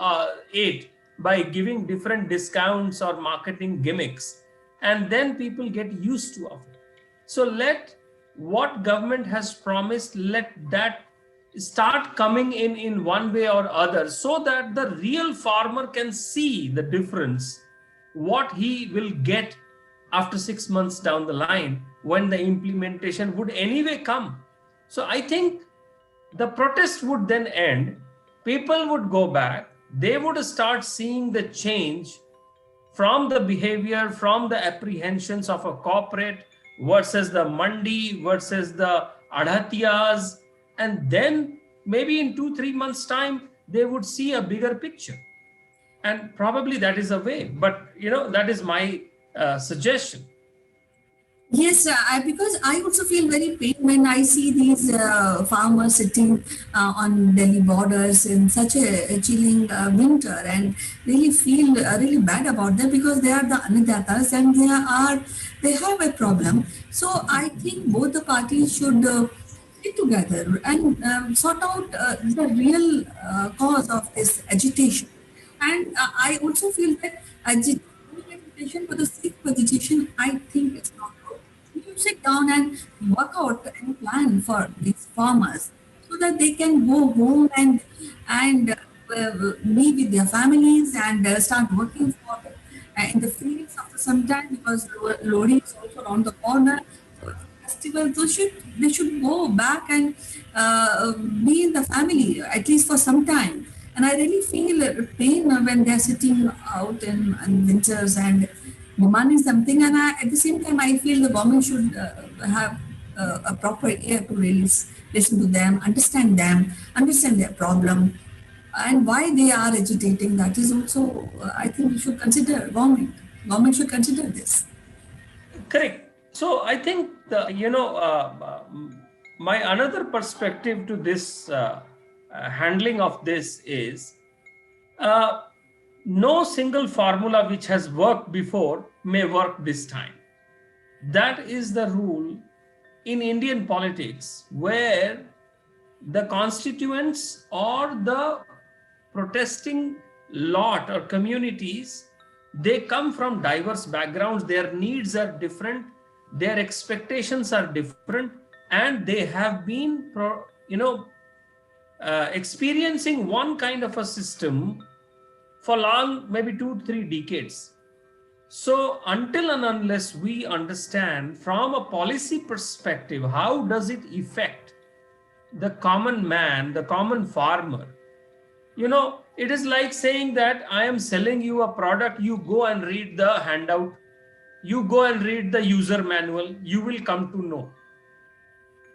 it by giving different discounts or marketing gimmicks, and then people get used to of it. So let what government has promised, let that start coming in one way or other, so that the real farmer can see the difference, what he will get after 6 months down the line when the implementation would anyway come. So I think the protest would then end, people would go back, they would start seeing the change from the behavior, from the apprehensions of a corporate versus the mandi versus the adhatiyas, and then maybe in 2 3 months time they would see a bigger picture, and probably that is a way. But that is my suggestion. Yes, because I also feel very pain when I see these farmers sitting on Delhi borders in such a chilling winter, and really feel really bad about them because they are the Annadatas and they have a problem. So I think both the parties should sit together and sort out the real cause of this agitation. And I also feel that agitation for the sake of agitation, I think it's not good. We should sit down and work out a plan for these farmers so that they can go home and be with their families and start working for in the fields after some time, because Lodi is also around the corner. So it's a festival. They should go back and be in the family at least for some time. And I really feel pain when they're sitting out in winters and demanding something. And at the same time, I feel the government should have a proper ear to really listen to them, understand their problem, and why they are agitating. That is also, I think, we should consider government. Government should consider this. Correct. So I think my another perspective to this handling of this is, uh, no single formula which has worked before may work this time. That is the rule in Indian politics, where the constituents or the protesting lot or communities, they come from diverse backgrounds, their needs are different, their expectations are different, and they have been experiencing one kind of a system for long, maybe 2 3 decades. So until and unless we understand from a policy perspective how does it affect the common man, the common farmer, it is like saying that I am selling you a product, you go and read the handout, you go and read the user manual, you will come to know.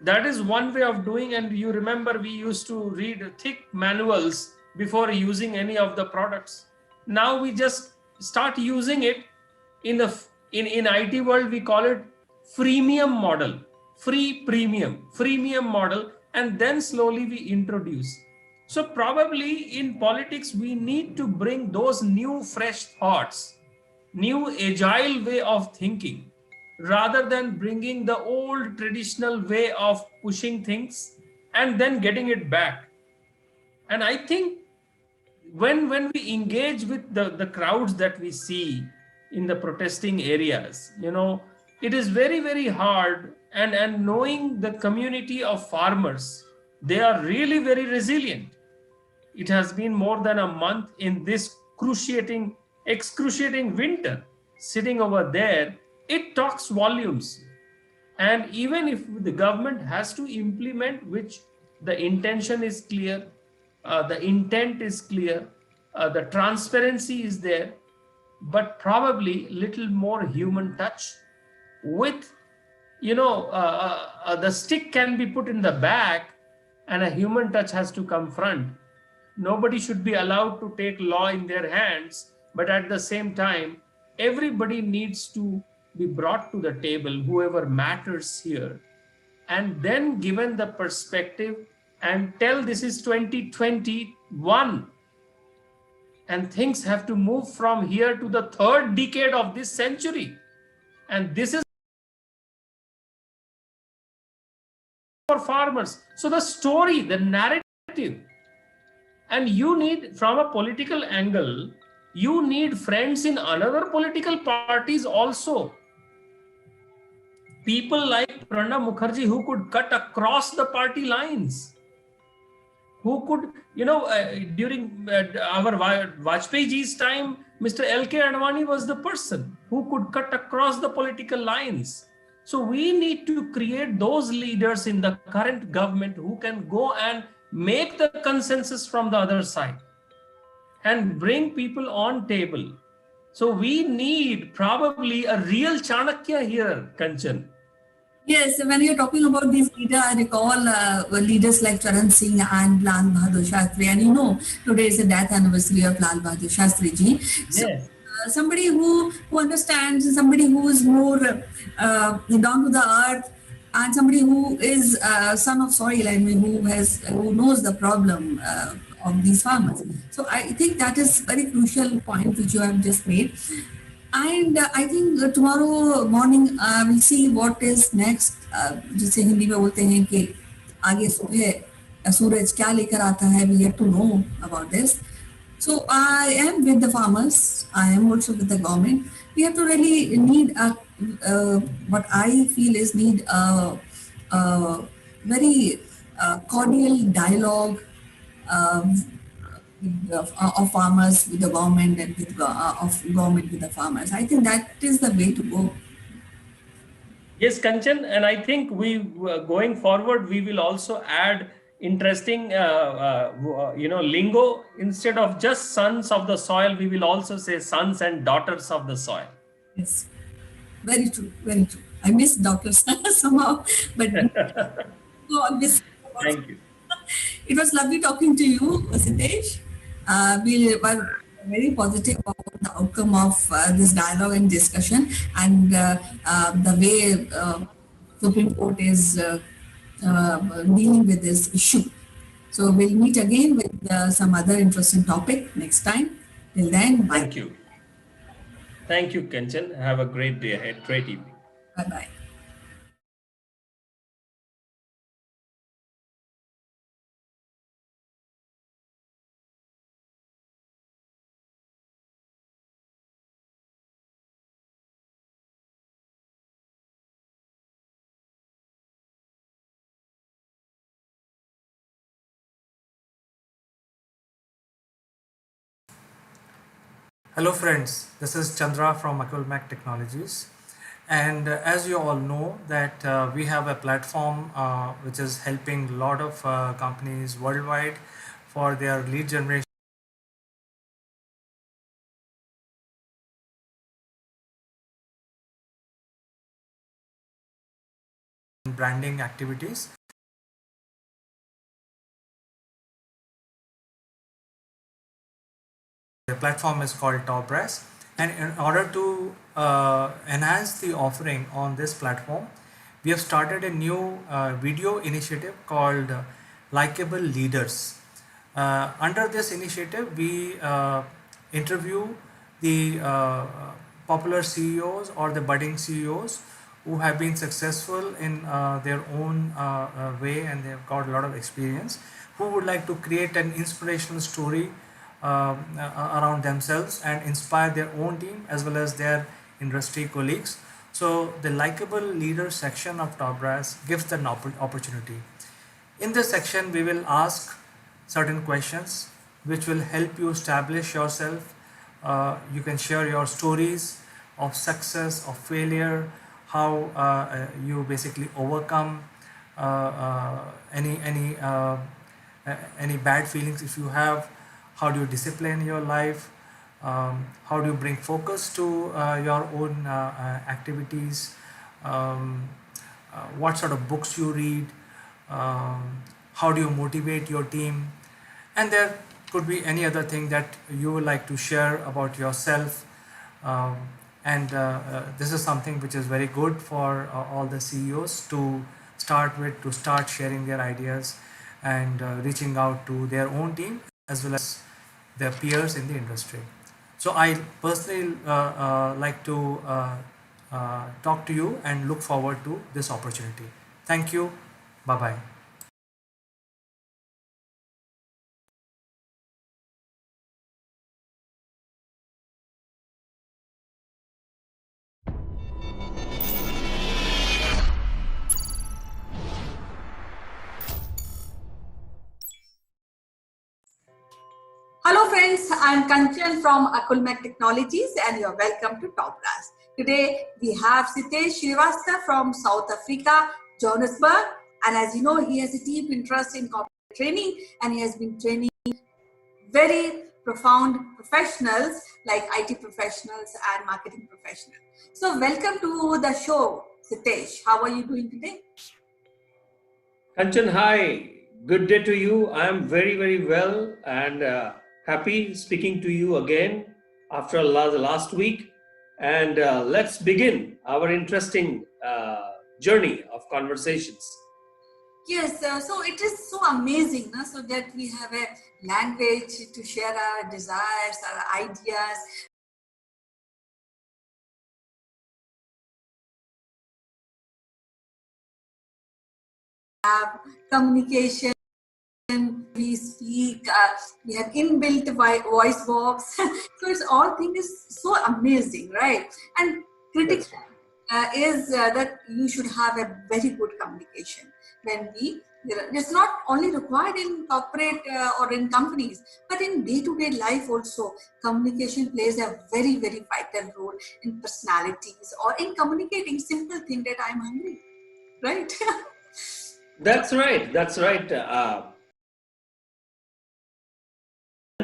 That is one way of doing. And you remember we used to read thick manuals before using any of the products. Now we just start using it. In IT world we call it freemium model, freemium model, and then slowly we introduce. So probably in politics we need to bring those new fresh thoughts, new agile way of thinking, rather than bringing the old traditional way of pushing things and then getting it back. And I think when we engage with the crowds that we see in the protesting areas, it is very, very hard. And knowing the community of farmers, they are really very resilient. It has been more than a month in this excruciating winter, sitting over there. It talks volumes. And even if the government has to implement, which the intention is clear, the intent is clear, the transparency is there, but probably little more human touch with, the stick can be put in the back and a human touch has to come front. Nobody should be allowed to take law in their hands, but at the same time, everybody needs to be brought to the table, whoever matters here, and then given the perspective and tell this is 2021 and things have to move from here to the third decade of this century. And this is for farmers. So the story, the narrative, and you need, from a political angle, you need friends in another political parties also. People like Pranab Mukherjee who could cut across the party lines, who could, during our Vajpayee ji's time, Mr. L.K. Advani was the person who could cut across the political lines. So we need to create those leaders in the current government who can go and make the consensus from the other side. and bring people on table. So we need probably a real Chanakya here, Kanchan. Yes, when you're talking about these leaders, I recall leaders like Charan Singh and Lal Bahadur Shastri. And you know, today is the death anniversary of Lal Bahadur Shastri ji. So, Yes. somebody who understands, somebody who is more down to the earth, and somebody who is son of soil, I mean, who knows the problem of these farmers. So I think that is very crucial point which you have just made. And I think tomorrow morning we'll see what is next. जिसे हिंदी में बोलते हैं कि आगे सुबह सूरज क्या लेकर आता है. We have to know about this. So I am with the farmers. I am also with the government. We have to really need what I feel is need a very cordial dialogue of farmers with the government and of government with the farmers. I think that is the way to go. Yes, Kanchan, and I think we going forward we will also add interesting lingo. Instead of just sons of the soil, we will also say sons and daughters of the soil. Yes, very true, very true. I miss doctors somehow, but always. Thank you. It was lovely talking to you, Siddesh. We were very positive about the outcome of this dialogue and discussion, and the way Supreme Court is dealing with this issue. So we'll meet again with some other interesting topic next time. Till then, bye. Thank you. Thank you, Kanchan. Have a great day ahead. Great evening. Bye-bye. Hello friends, this is Chandra from Akulmach Technologies, and as you all know that we have a platform which is helping a lot of companies worldwide for their lead generation, branding activities. The platform is called Top Brass, and in order to enhance the offering on this platform, we have started a new video initiative called Likeable Leaders. Under this initiative, we interview the popular CEOs or the budding CEOs who have been successful in their own way, and they've got a lot of experience, who would like to create an inspirational story around themselves and inspire their own team as well as their industry colleagues. So the Likeable Leaders section of Top Brass gives an opportunity. In this section, we will ask certain questions which will help you establish yourself. You can share your stories of success, of failure, how you basically overcome any bad feelings if you have. How do you discipline your life? How do you bring focus to your own activities? What sort of books you read? How do you motivate your team? And there could be any other thing that you would like to share about yourself. And this is something which is very good for all the CEOs to start with, to start sharing their ideas and reaching out to their own team as well as their peers in the industry. So I personally like to talk to you and look forward to this opportunity. Thank you. Bye-bye. Hello friends, I am Kanchan from Akulmach Technologies and you are welcome to Top Brass. Today we have Siddesh Srivastava from South Africa, Johannesburg, and as you know he has a deep interest in corporate training and he has been training very profound professionals like IT professionals and marketing professionals. So welcome to the show, Sitesh. How are you doing today? Kanchan, hi. Good day to you. I am very, very well and happy speaking to you again after the last week. And let's begin our interesting journey of conversations. Yes, so it is so amazing, no? So that we have a language to share our desires, our ideas. Have communication, we speak, we have inbuilt voice box. So it's all thing is so amazing, right? And critical That's right. is that you should have a very good communication when it's not only required in corporate or in companies, but in day-to-day life also. Communication plays a very, very vital role in personalities or in communicating simple thing that I'm hungry, right? That's right. That's right.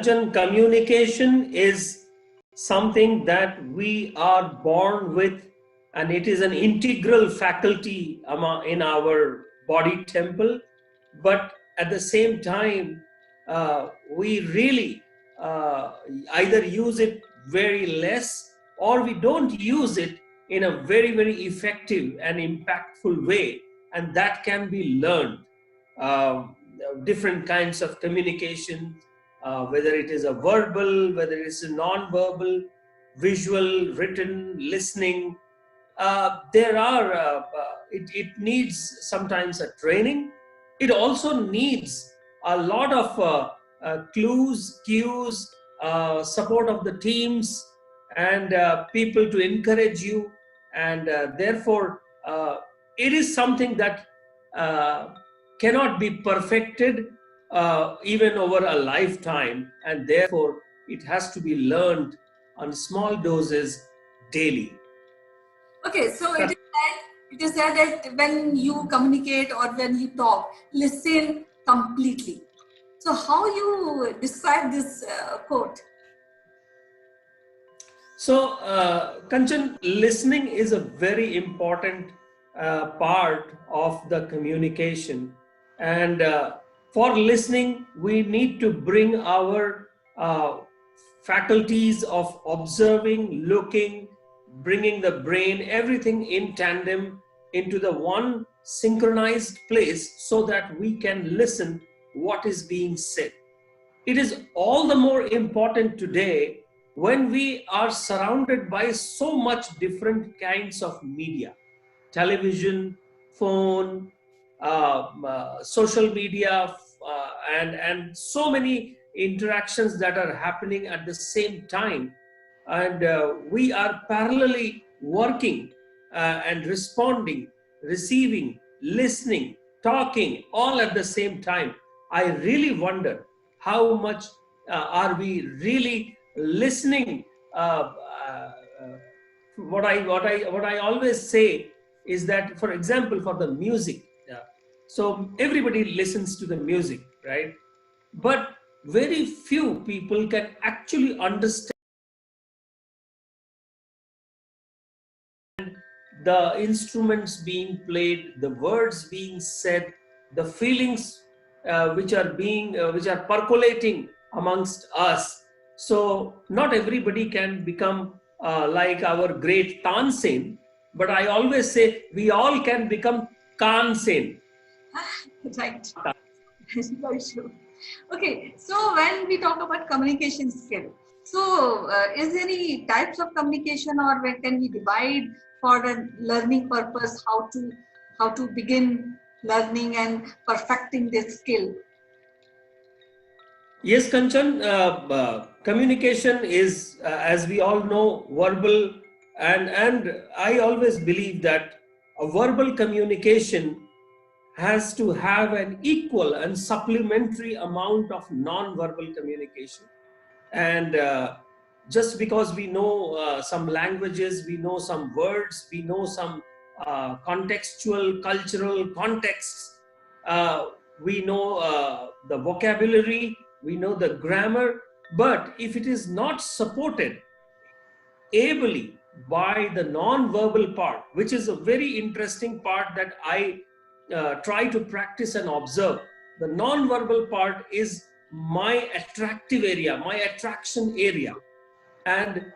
Communication is something that we are born with, and it is an integral faculty in our body temple. But at the same time, we really either use it very less, or we don't use it in a very, very effective and impactful way, and that can be learned. Different kinds of communication, whether it is a verbal, whether it is a non-verbal, visual, written, listening. It needs sometimes a training. It also needs a lot of clues, cues, support of the teams, and people to encourage you. And therefore, it is something that uh, cannot be perfected even over a lifetime, and therefore it has to be learned on small doses daily. Okay, so it is said that when you communicate or when you talk, listen completely. So how you describe this quote? So, Kanchan, listening is a very important part of the communication. And for listening, we need to bring our faculties of observing, looking, bringing the brain, everything in tandem into the one synchronized place so that we can listen what is being said. It is all the more important today when we are surrounded by so much different kinds of media, television, phone, social media, and so many interactions that are happening at the same time. And we are parallelly working and responding, receiving, listening, talking, all at the same time. I really wonder how much are we really listening. What I always say is that, for example, for the music, so everybody listens to the music, right? But very few people can actually understand the instruments being played, the words being said, the feelings which are percolating amongst us. So not everybody can become like our great Tansen, but I always say we all can become Kansen. Right. Very true. Okay, so when we talk about communication skill, so is there any types of communication, or where can we divide for a learning purpose how to begin learning and perfecting this skill? Yes, Kanchan, communication is, as we all know, verbal, and I always believe that a verbal communication has to have an equal and supplementary amount of non-verbal communication. And just because we know some languages, we know some words, we know some contextual, cultural contexts, we know the vocabulary, we know the grammar, But if it is not supported ably by the non-verbal part, which is a very interesting part that I try to practice and observe. The non-verbal part is my attractive area, my attraction area. And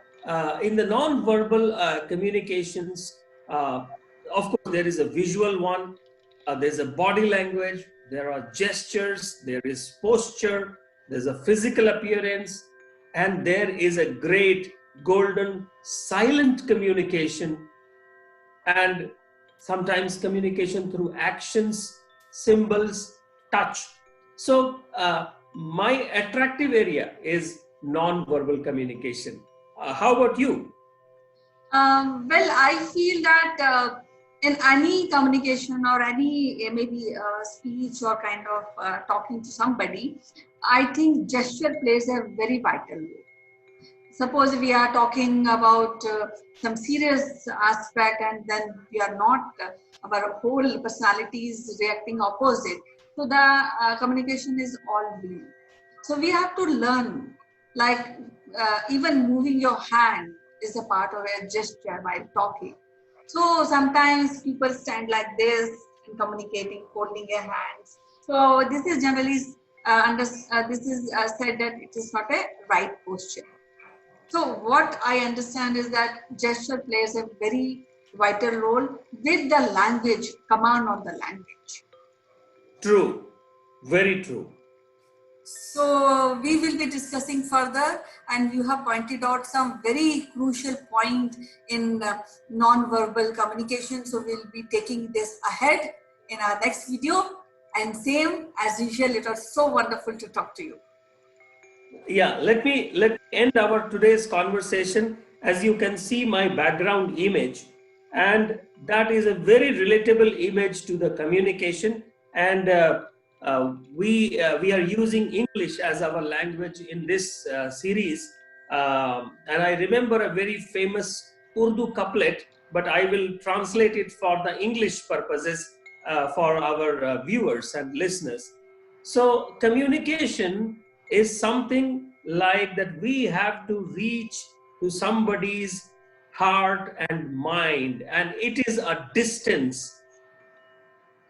in the non-verbal communications, of course, there is a visual one, there's a body language, there are gestures, there is posture, there's a physical appearance, and there is a great golden silent communication, and sometimes communication through actions, symbols, touch. So my attractive area is non-verbal communication. How about you? Well, I feel that in any communication or any maybe speech or kind of talking to somebody, I think gesture plays a very vital role. Suppose we are talking about some serious aspect and then we are not, our whole personality is reacting opposite. So the communication is all blue. So we have to learn, like even moving your hand is a part of a gesture while talking. So sometimes people stand like this in communicating, holding their hands. So this is generally this is said that it is not a right posture. So what I understand is that gesture plays a very vital role with the language, command of the language. True, very true. So we will be discussing further, and you have pointed out some very crucial point in non-verbal communication. So we'll be taking this ahead in our next video. And same as usual, it was so wonderful to talk to you. Yeah, let me end our today's conversation. As you can see my background image, and that is a very relatable image to the communication. And we are using English as our language in this series. And I remember a very famous Urdu couplet, but I will translate it for the English purposes for our viewers and listeners. So communication is something like that we have to reach to somebody's heart and mind, and it is a distance.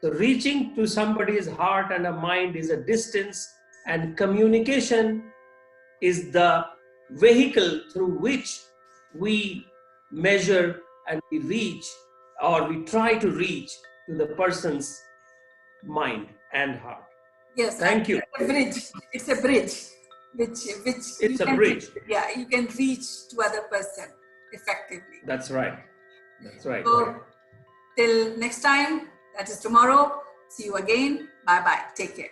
So reaching to somebody's heart and a mind is a distance, and communication is the vehicle through which we measure and we reach, or we try to reach to the person's mind and heart. Yes, Thank you. It's a bridge. It's a bridge, which It's a bridge. Yeah, you can reach to other person effectively. That's right. That's right. So till next time, that is tomorrow. See you again. Bye bye. Take care.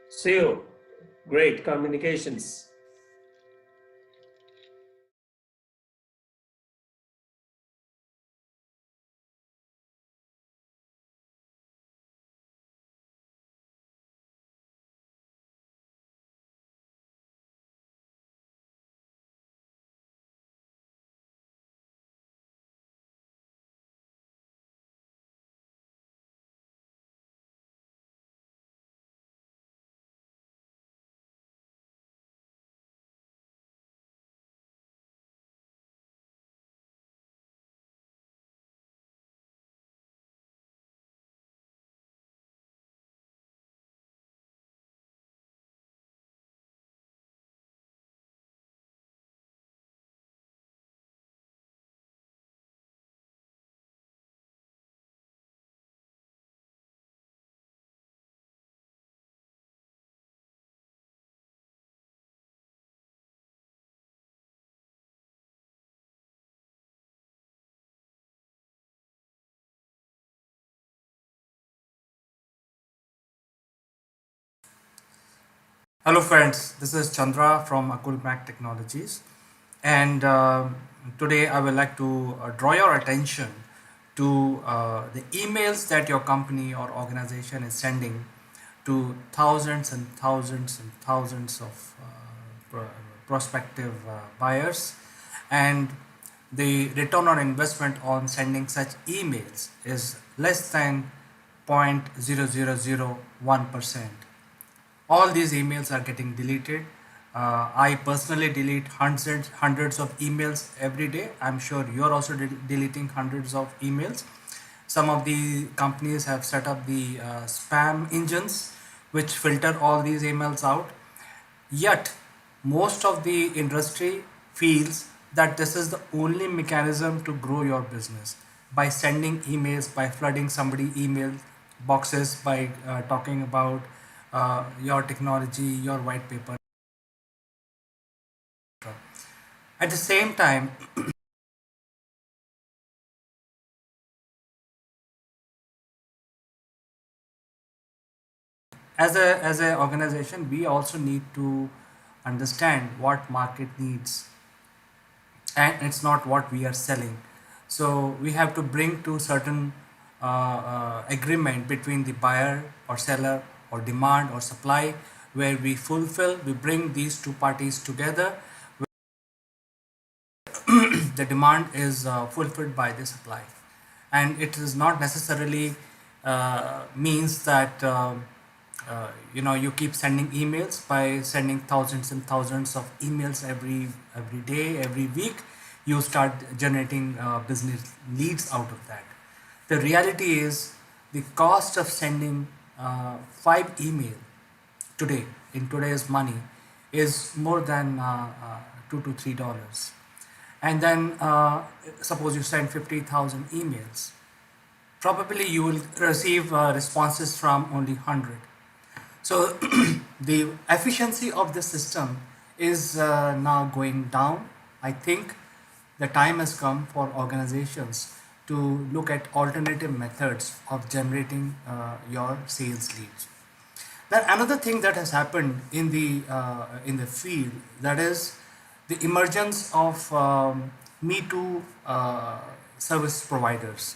See you. Great communications. Hello, friends. This is Chandra from Akulmach Technologies, and today I would like to draw your attention to the emails that your company or organization is sending to thousands and thousands and thousands of prospective buyers, and the return on investment on sending such emails is less than 0.0001%. All these emails are getting deleted. I personally delete hundreds of emails every day. I'm sure you're also deleting hundreds of emails. Some of the companies have set up the spam engines which filter all these emails out. Yet, most of the industry feels that this is the only mechanism to grow your business by sending emails, by flooding somebody email boxes, by talking about your technology, your white paper. At the same time, as a organization, we also need to understand what market needs, and it's not what we are selling. So we have to bring to certain agreement between the buyer or seller or demand or supply, where we bring these two parties together. The demand is fulfilled by the supply, and it is not necessarily means that you keep sending emails. By sending thousands and thousands of emails every day, every week, you start generating business leads out of that. The reality is the cost of sending 5 email today, in today's money, is more than $2 to $3. And then suppose you send 50,000 emails, probably you will receive responses from only 100. So the efficiency of the system is now going down. I think the time has come for organizations to look at alternative methods of generating your sales leads. Then another thing that has happened in the field, that is the emergence of Me Too service providers,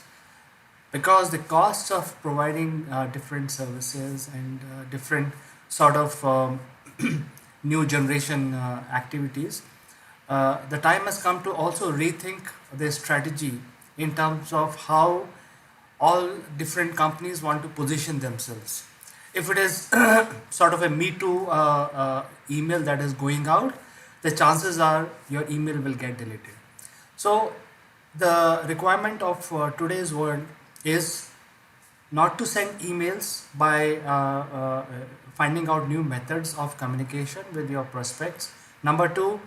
because the cost of providing different services and different sort of new generation activities, the time has come to also rethink their strategy in terms of how all different companies want to position themselves. If it is sort of a Me Too email that is going out, the chances are your email will get deleted. So the requirement of today's world is not to send emails by finding out new methods of communication with your prospects. Number two,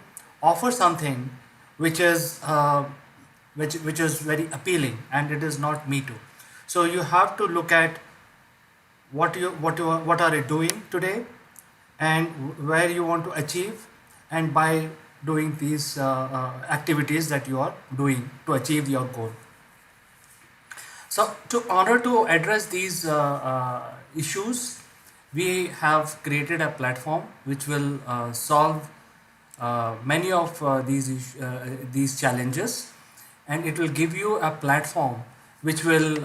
offer something which is which is very appealing, and it is not Me Too. So you have to look at what are you doing today, and where you want to achieve, and by doing these activities that you are doing to achieve your goal. So to address these issues, we have created a platform which will solve many of these challenges, and it will give you a platform which will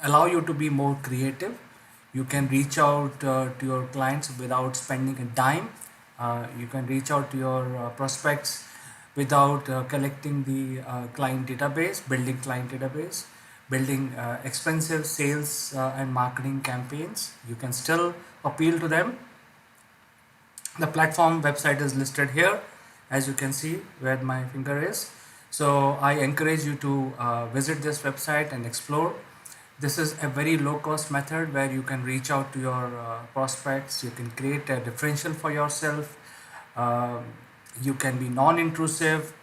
allow you to be more creative. You can reach out to your clients without spending a dime. You can reach out to your prospects without collecting the building client database, building expensive sales and marketing campaigns. You can still appeal to them. The platform website is listed here, as you can see where my finger is. So I encourage you to visit this website and explore. This is a very low cost method where you can reach out to your prospects. You can create a differential for yourself. You can be non-intrusive.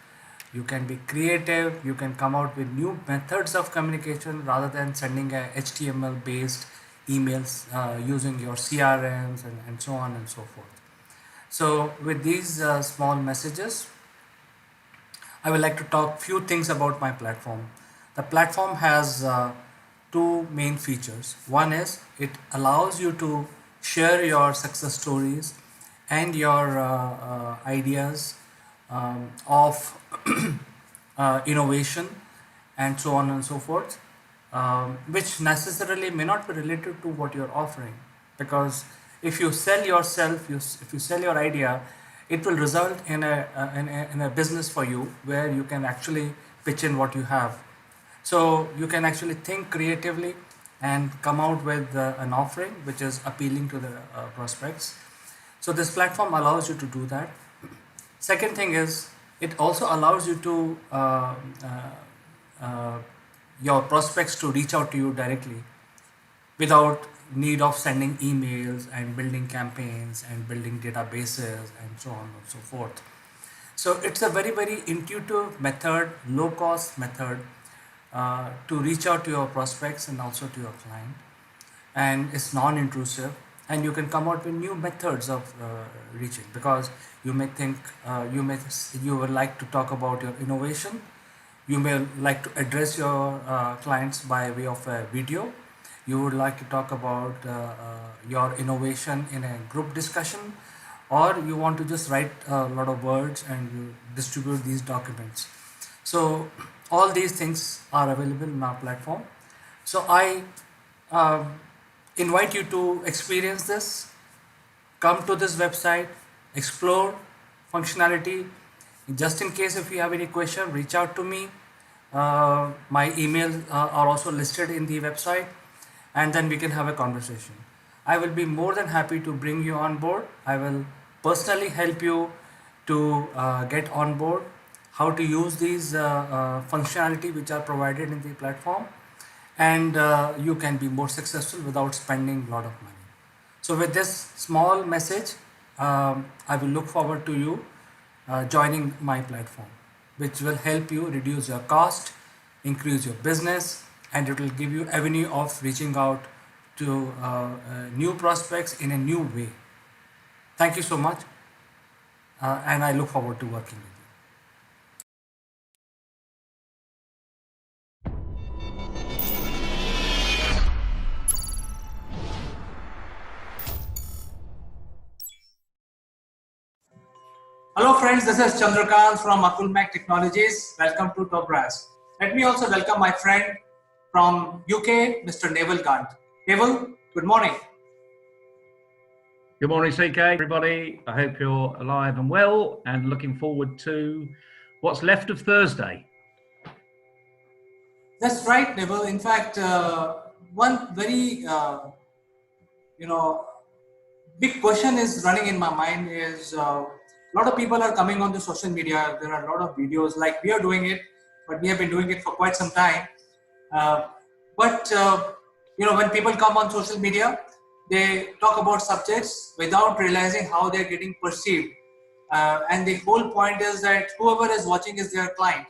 You can be creative. You can come out with new methods of communication rather than sending a HTML based emails using your CRMs and so on and so forth. So with these small messages, I would like to talk few things about my platform. The platform has two main features. One is it allows you to share your success stories and your ideas of innovation and so on and so forth, which necessarily may not be related to what you're offering. Because if you sell yourself, if you sell your idea, it will result in a business for you where you can actually pitch in what you have. So you can actually think creatively and come out with an offering which is appealing to the prospects. So this platform allows you to do that. Second thing is, it also allows you to uh, your prospects to reach out to you directly without need of sending emails and building campaigns and building databases and so on and so forth. So it's a very intuitive method, low cost method to reach out to your prospects and also to your client, and it's non-intrusive, and you can come out with new methods of reaching, because you may think you would like to talk about your innovation. You may like to address your clients by way of a video. You would like to talk about your innovation in a group discussion, or you want to just write a lot of words and you distribute these documents. So all these things are available in our platform. So I invite you to experience this. Come to this website, explore functionality. Just in case if you have any question, reach out to me. My emails are also listed in the website, and then we can have a conversation. I will be more than happy to bring you on board. I will personally help you to get on board, how to use these functionality which are provided in the platform, and you can be more successful without spending a lot of money. So with this small message, I will look forward to you joining my platform, which will help you reduce your cost, increase your business, and it will give you avenue of reaching out to new prospects in a new way. Thank you so much, and I look forward to working with you. Hello friends, this is Chandrakant from Akulmach Technologies. Welcome to Top Brass. Let me also welcome my friend from UK, Mr. Naval Gant. Naval, good morning. Good morning, CK, everybody. I hope you're alive and well and looking forward to what's left of Thursday. That's right, Naval. In fact, one very, big question is running in my mind is a lot of people are coming on the social media. There are a lot of videos like we are doing it, but we have been doing it for quite some time. But when people come on social media, they talk about subjects without realizing how they're getting perceived. And the whole point is that whoever is watching is their client.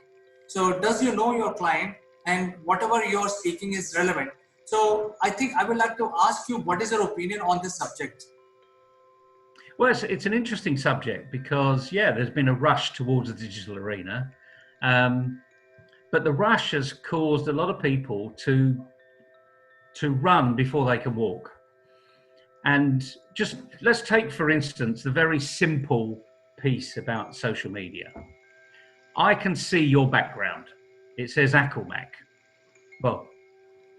So does you know your client, and whatever you're speaking is relevant. So I think I would like to ask you, what is your opinion on this subject? Well, it's an interesting subject because, yeah, there's been a rush towards the digital arena. But the rush has caused a lot of people to run before they can walk. And just let's take, for instance, the very simple piece about social media. I can see your background. It says Akulmach. Well,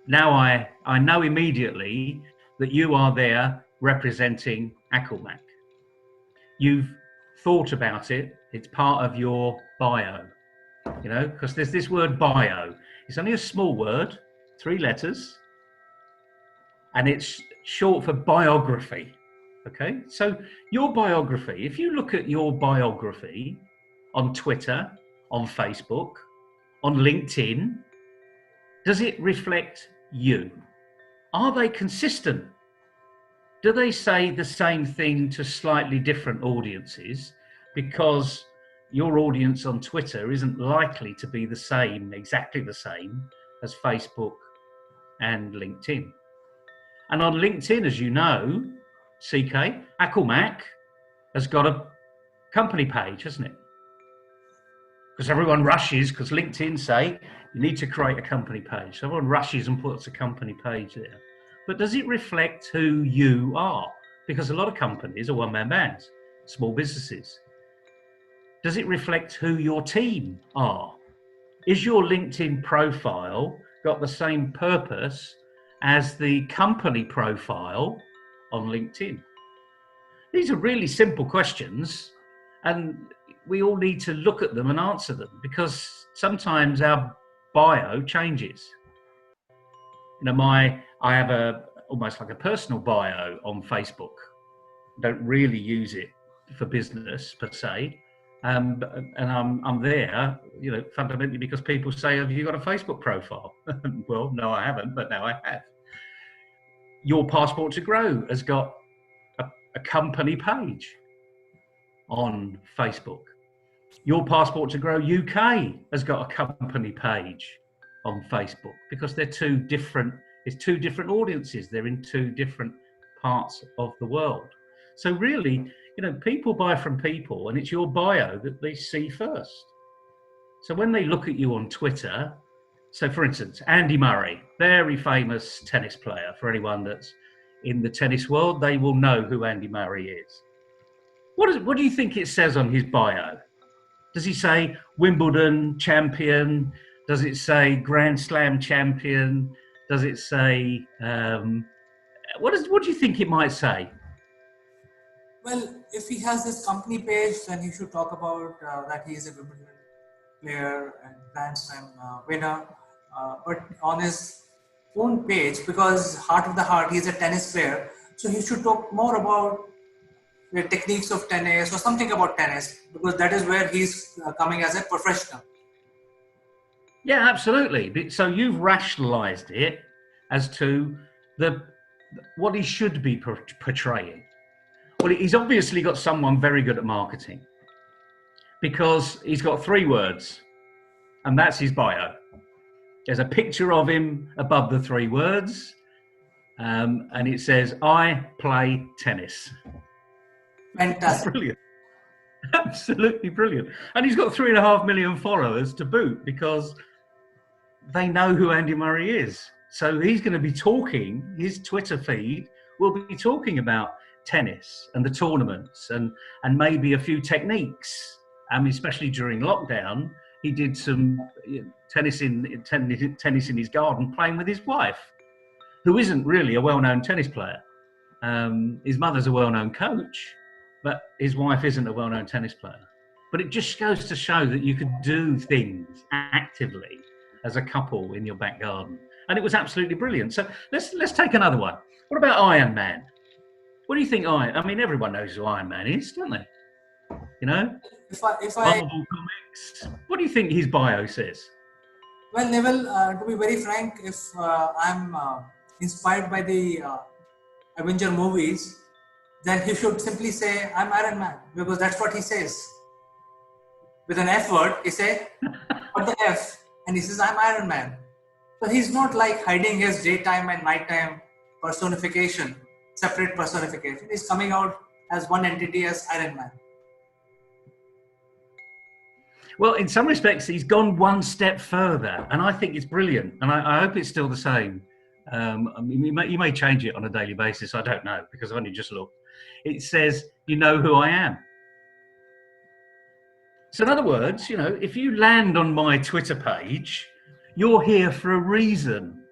now I know immediately that you are there representing Akulmach. You've thought about it. It's part of your bio, because there's this word bio. It's only a small word, 3 letters, and it's short for biography. Okay, so your biography, if you look at your biography on Twitter, on Facebook, on LinkedIn, does it reflect you? Are they consistent? Do they say the same thing to slightly different audiences? Because your audience on Twitter isn't likely to be the same, exactly the same, as Facebook and LinkedIn. And on LinkedIn, as you know, CK, Akulmach has got a company page, hasn't it? Because everyone rushes, because LinkedIn say you need to create a company page. So everyone rushes and puts a company page there. But does it reflect who you are? Because a lot of companies are one-man bands, small businesses. Does it reflect who your team are? Is your LinkedIn profile got the same purpose as the company profile on LinkedIn? These are really simple questions, And we all need to look at them and answer them, because sometimes our bio changes. You know, I have almost like a personal bio on Facebook. Don't really use it for business per se, and I'm there, you know, fundamentally because people say, "Have you got a Facebook profile?" Well, no, I haven't, but now I have. Your Passport to Grow has got a company page on Facebook. Your Passport to Grow UK has got a company page on Facebook, because they're two different. It's two different audiences. They're in two different parts of the world. So really, you know, people buy from people, and it's your bio that they see first. So when they look at you on Twitter, so for instance, Andy Murray, very famous tennis player. For anyone that's in the tennis world, they will know who Andy Murray is. What do you think it says on his bio? Does he say Wimbledon champion? Does it say Grand Slam champion? Does it say, what do you think it might say? Well, if he has this company page, then he should talk about that he is a Wimbledon player and Grand Slam winner. But on his own page, because heart of the heart, he is a tennis player, so he should talk more about the techniques of tennis or something about tennis, because that is where he's coming as a professional. Yeah, absolutely. So you've rationalized it as to what he should be portraying. Well, he's obviously got someone very good at marketing, because he's got 3 words, and that's his bio. There's a picture of him above the 3 words, and it says, "I play tennis." Fantastic. Brilliant. Absolutely brilliant. And he's got 3.5 million followers to boot, because they know who Andy Murray is. So he's going to be talking, his Twitter feed will be talking about tennis and the tournaments and maybe a few techniques. Especially during lockdown, he did some tennis in his garden, playing with his wife, who isn't really a well-known tennis player. His mother's a well-known coach, but his wife isn't a well-known tennis player. But it just goes to show that you could do things actively as a couple in your back garden. And it was absolutely brilliant. So let's take another one. What about Iron Man? What do you think? I mean, everyone knows who Iron Man is, don't they? You know? If I Marvel Comics. What do you think his bio says? Well, Neville, to be very frank, if I'm inspired by the Avenger movies, then he should simply say, "I'm Iron Man," because that's what he says. With an F word, he says, "What the F?" And he says, "I'm Iron Man." So he's not like hiding his daytime and nighttime personification, separate personification. He's coming out as one entity, as Iron Man. Well, in some respects, he's gone one step further, and I think it's brilliant. And I hope it's still the same. I mean, you may change it on a daily basis. I don't know, because I've only just looked. It says, "You know who I am." So in other words, you know, if you land on my Twitter page, you're here for a reason,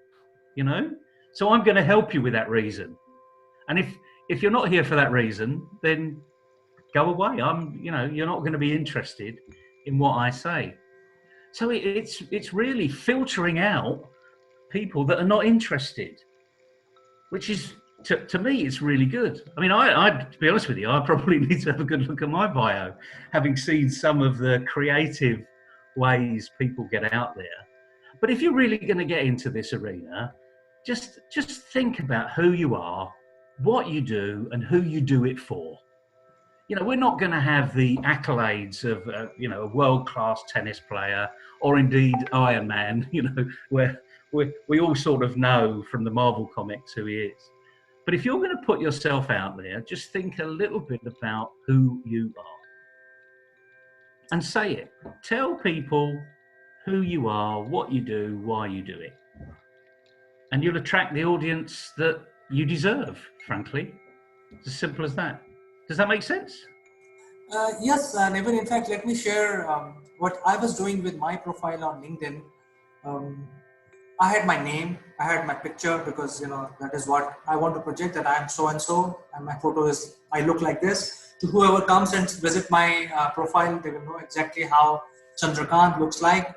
you know? So I'm going to help you with that reason. And if you're not here for that reason, then go away. You're not going to be interested in what I say. So it's really filtering out people that are not interested, which is, to me, it's really good. I mean, I to be honest with you, I probably need to have a good look at my bio, having seen some of the creative ways people get out there. But if you're really going to get into this arena, just think about who you are, what you do, and who you do it for. You know, we're not going to have the accolades of, a world-class tennis player, or indeed Iron Man, where we all sort of know from the Marvel comics who he is. But if you're going to put yourself out there, just think a little bit about who you are. And say it. Tell people who you are, what you do, why you do it. And you'll attract the audience that you deserve, frankly. It's as simple as that. Does that make sense? Yes, Neville, in fact, let me share what I was doing with my profile on LinkedIn. I had my name, I had my picture, because that is what I want to project, that I am so and so, and my photo is, I look like this. to whoever comes and visit my profile, they will know exactly how Chandrakant looks like.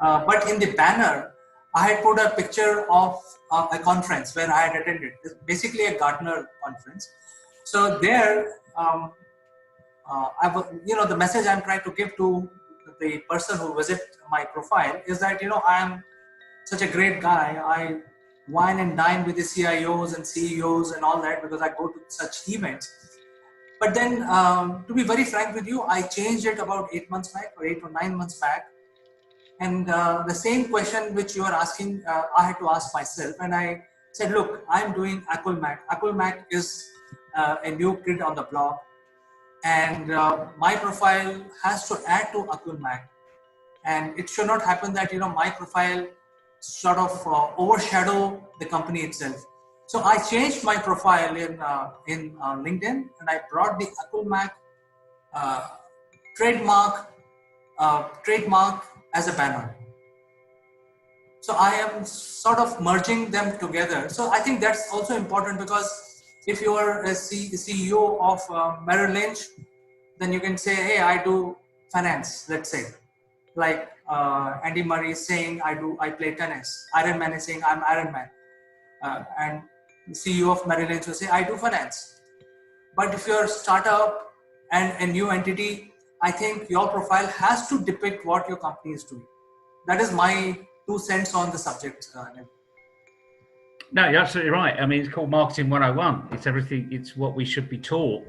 But in the banner, I had put a picture of a conference where I had attended. It's basically a Gartner conference. So there, the message I'm trying to give to the person who visit my profile is that, I am such a great guy. I wine and dine with the CIOs and CEOs and all that because I go to such events. But then, to be very frank with you, I changed it about 8 months back or 8 or 9 months back. And the same question which you are asking, I had to ask myself. And I said, look, I'm doing Akulmach. Akulmach is a new kid on the block. And my profile has to add to Akulmach. And it should not happen that, my profile sort of overshadow the company itself. So I changed my profile in LinkedIn, and I brought the Akulmach trademark as a banner. So I am sort of merging them together. So I think that's also important, because if you are a CEO of Merrill Lynch, then you can say, hey, I do finance, let's say. Like Andy Murray is saying, I play tennis. Iron Man is saying, I'm Iron Man. And the CEO of Merrill Lynch will say, I do finance. But if you're a startup and a new entity, I think your profile has to depict what your company is doing. That is my 2 cents on the subject. No, you're absolutely right. I mean, it's called Marketing 101. It's everything. It's what we should be taught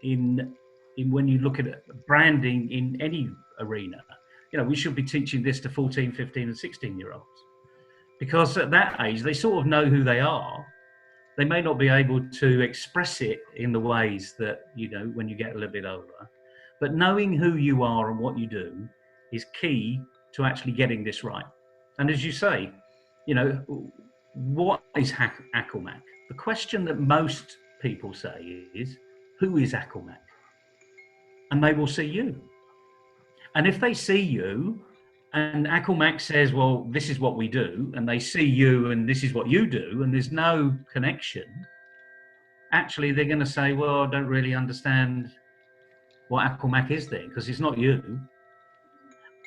in when you look at branding in any arena. We should be teaching this to 14, 15 and 16-year-olds, because at that age, they sort of know who they are. They may not be able to express it in the ways that, when you get a little bit older, but knowing who you are and what you do is key to actually getting this right. And as you say, what is Akulmach? The question that most people say is, who is Akulmach? And they will see you. And if they see you and Akulmach says, well, this is what we do, and they see you and this is what you do, and there's no connection, actually they're going to say, well, I don't really understand what Akulmach is then, because it's not you.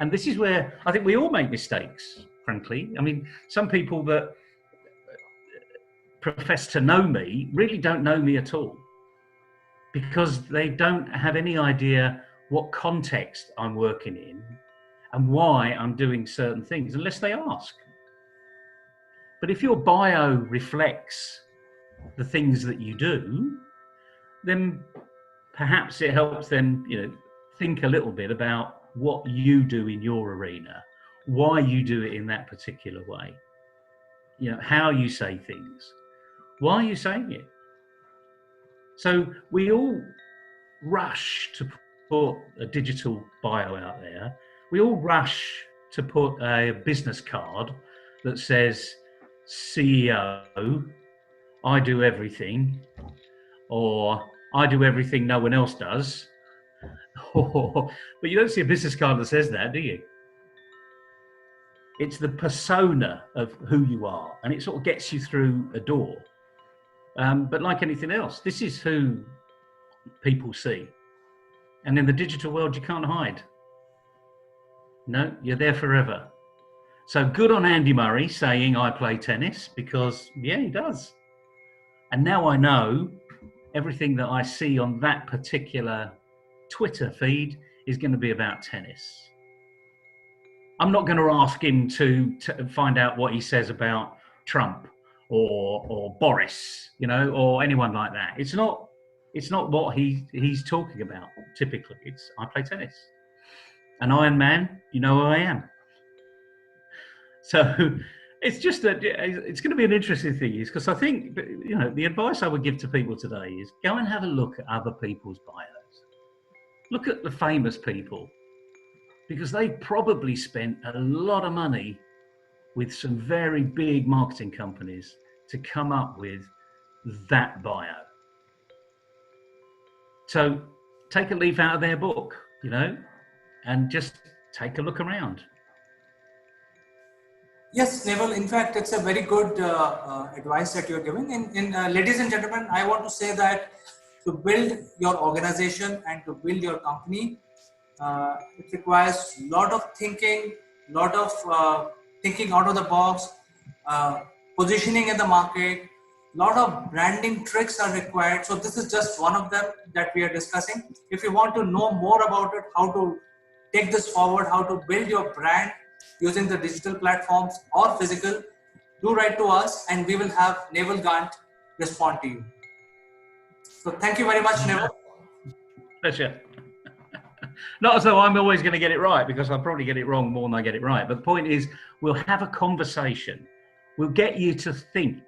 And this is where I think we all make mistakes, frankly. I mean, some people that profess to know me really don't know me at all, because they don't have any idea what context I'm working in and why I'm doing certain things, unless they ask. But if your bio reflects the things that you do, then perhaps it helps them, think a little bit about what you do in your arena, why you do it in that particular way, how you say things, why are you saying it. So we all rush to put a digital bio out there. We all rush to put a business card that says, CEO, I do everything, or I do everything no one else does. But you don't see a business card that says that, do you? It's the persona of who you are, and it sort of gets you through a door. But like anything else, this is who people see. And in the digital world, you can't hide. No, you're there forever. So good on Andy Murray saying I play tennis, because yeah, he does. And now I know everything that I see on that particular Twitter feed is going to be about tennis. I'm not going to ask him to find out what he says about Trump or Boris, or anyone like that. It's not what he's talking about typically. It's I play tennis. An Iron Man, you know who I am. So it's just that it's going to be an interesting thing, is because I think, the advice I would give to people today is go and have a look at other people's bios. Look at the famous people, because they probably spent a lot of money with some very big marketing companies to come up with that bio. So take a leaf out of their book, and just take a look around. Yes, Neville, in fact, it's a very good advice that you're giving. And ladies and gentlemen, I want to say that To build your organization and to build your company, it requires a lot of thinking, lot of thinking out of the box, positioning in the market, lot of branding tricks are required. So this is just one of them that we are discussing. If you want to know more about it, how to take this forward, how to build your brand using the digital platforms or physical, do write to us and we will have Naval Gant respond to you. So thank you very much, Naval. Pleasure. Not as though I'm always going to get it right, because I'll probably get it wrong more than I get it right. But the point is, we'll have a conversation. We'll get you to think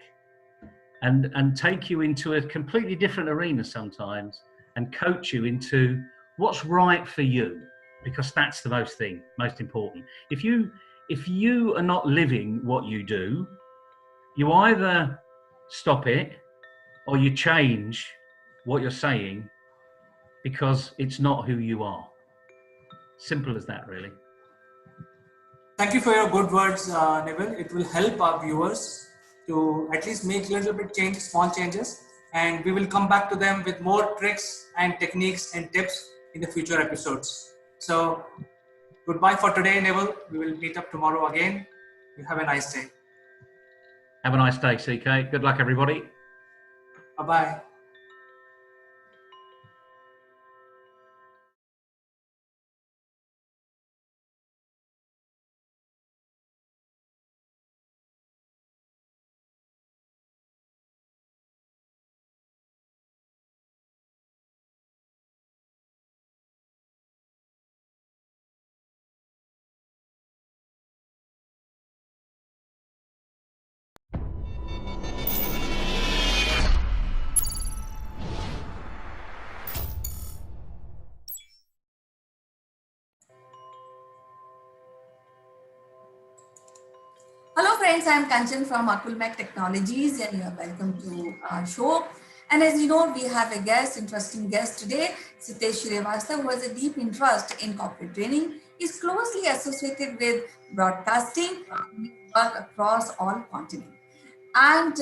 and take you into a completely different arena sometimes and coach you into what's right for you, because that's the most important. If you are not living what you do, you either stop it or you change what you're saying, because it's not who you are. Simple as that, really. Thank you for your good words, Neville. It will help our viewers to at least make a little bit small changes, and we will come back to them with more tricks and techniques and tips in the future episodes. So, goodbye for today, Neville. We will meet up tomorrow again. You have a nice day. Have a nice day, CK. Good luck, everybody. Bye-bye. Hello friends, I am Kanchan from Akulmach Technologies and you are welcome to our show. And as you know, we have a interesting guest today, Sitesh Shrivastava, who has a deep interest in corporate training. He's closely associated with broadcasting and work across all continents. And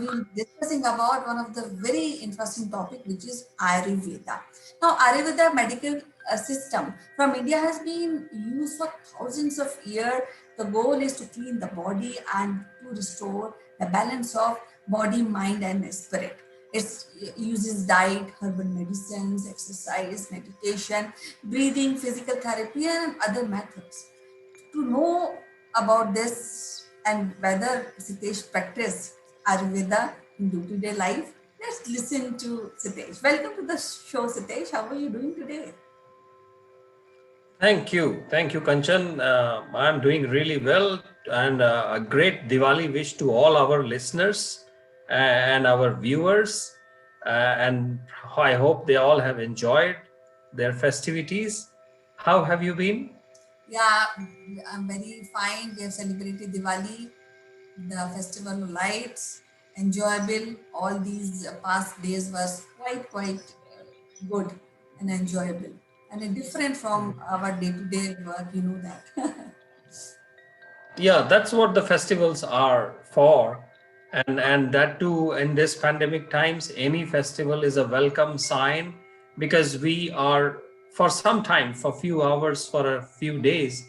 we'll be discussing about one of the very interesting topic, which is Ayurveda. Now, Ayurveda medical system from India has been used for thousands of years. The goal is to clean the body and to restore the balance of body, mind, and spirit. It uses diet, herbal medicines, exercise, meditation, breathing, physical therapy, and other methods. To know about this and whether Sitesh practice Ayurveda in day-to-day life, let's listen to Sitesh. Welcome to the show, Sitesh. How are you doing today? Thank you, Kanchan. I'm doing really well, and a great Diwali wish to all our listeners and our viewers. And I hope they all have enjoyed their festivities. How have you been? Yeah, I'm very fine. We have celebrated Diwali, the festival of lights, enjoyable. All these past days was quite good and enjoyable and different from our day-to-day work. You know that. Yeah, that's what the festivals are for. And that too, in this pandemic times, any festival is a welcome sign, because we are, for some time, for few hours, for a few days,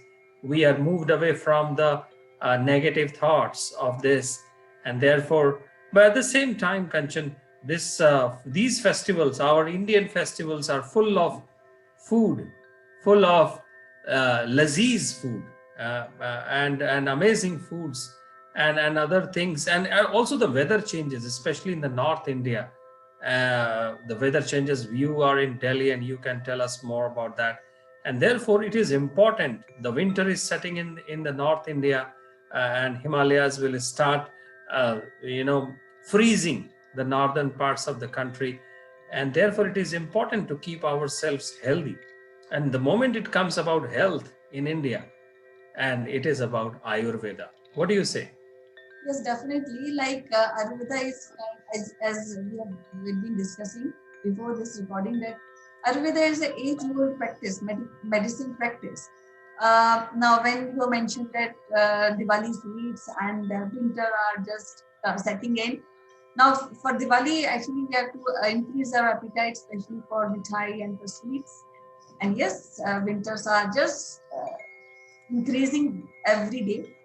we are moved away from the negative thoughts of this. And therefore, but at the same time, Kanchan, these festivals, our Indian festivals, are full of food, full of laziz food, and amazing foods, and other things. And also the weather changes, especially in the North India. The weather changes. You are in Delhi and you can tell us more about that. And therefore it is important. The winter is setting in the North India, and Himalayas will start freezing the northern parts of the country. And therefore it is important to keep ourselves healthy. And the moment it comes about health in India, and it is about Ayurveda. What do you say? Yes, definitely. Like Ayurveda is, as we've been discussing before this recording, that Ayurveda is an age-old practice, medicine practice. Now, when you mentioned that Diwali sweets and winter are just setting in, Now for Diwali, actually we have to increase our appetite, especially for mithai and for sweets. And yes, winters are just increasing every day.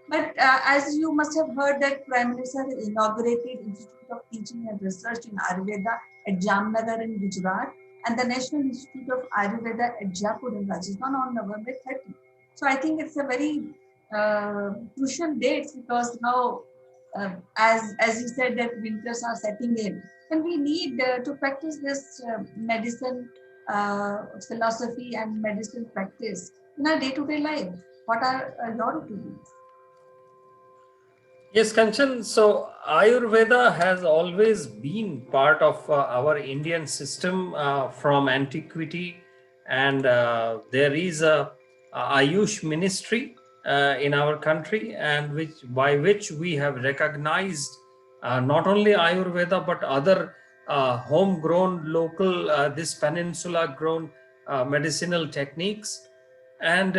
But as you must have heard that Prime Minister inaugurated Institute of Teaching and Research in Ayurveda at Jamnagar in Gujarat and the National Institute of Ayurveda at Jaipur in Rajasthan on November 30. So I think it's a very crucial date because now, as you said, that winters are setting in, and we need to practice this medicine philosophy and medicine practice in our day-to-day life. What are your opinions? Yes, Kanchan. So Ayurveda has always been part of our Indian system from antiquity, and there is a Ayush ministry in our country, and which we have recognized not only Ayurveda but other homegrown, local, this peninsula-grown medicinal techniques, and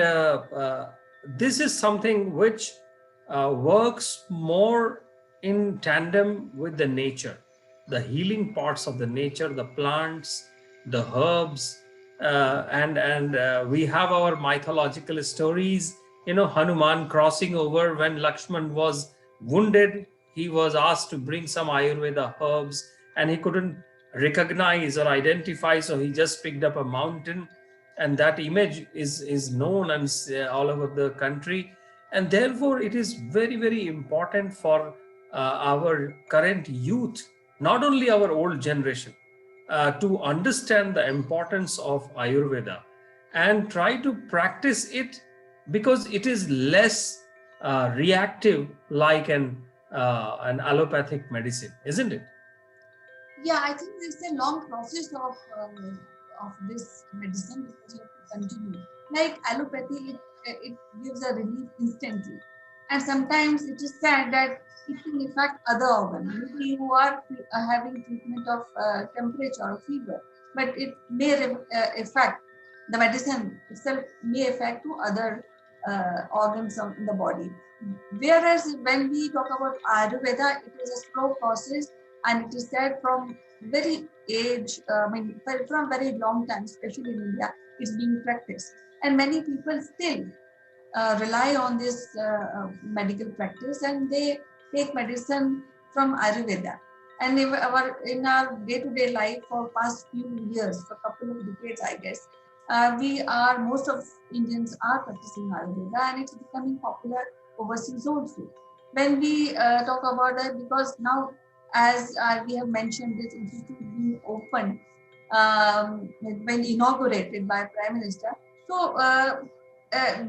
this is something which works more in tandem with the nature, the healing parts of the nature, the plants, the herbs, and we have our mythological stories. Hanuman crossing over when Lakshman was wounded. He was asked to bring some Ayurveda herbs, and he couldn't recognize or identify, so he just picked up a mountain, and that image is known and all over the country. And therefore it is very, very important for our current youth, not only our old generation, to understand the importance of Ayurveda and try to practice it, because it is less reactive like an allopathic medicine, isn't it? Yeah, I think it's a long process of this medicine because you have to continue. Like allopathy, it gives a relief instantly, and sometimes it is said that it can affect other organs. Maybe you are having treatment of temperature or fever, but it may affect the medicine itself may affect to other organs of the body. Whereas when we talk about Ayurveda, it is a slow process and it is said from very age, from very long time, especially in India, it's being practiced. And many people still rely on this medical practice and they take medicine from Ayurveda. And in our day-to-day life for past few years, for a couple of decades, I guess, most of Indians are practicing Ayurveda and it's becoming popular overseas also. When we talk about that, because now, as we have mentioned, this institute being opened, when inaugurated by Prime Minister. So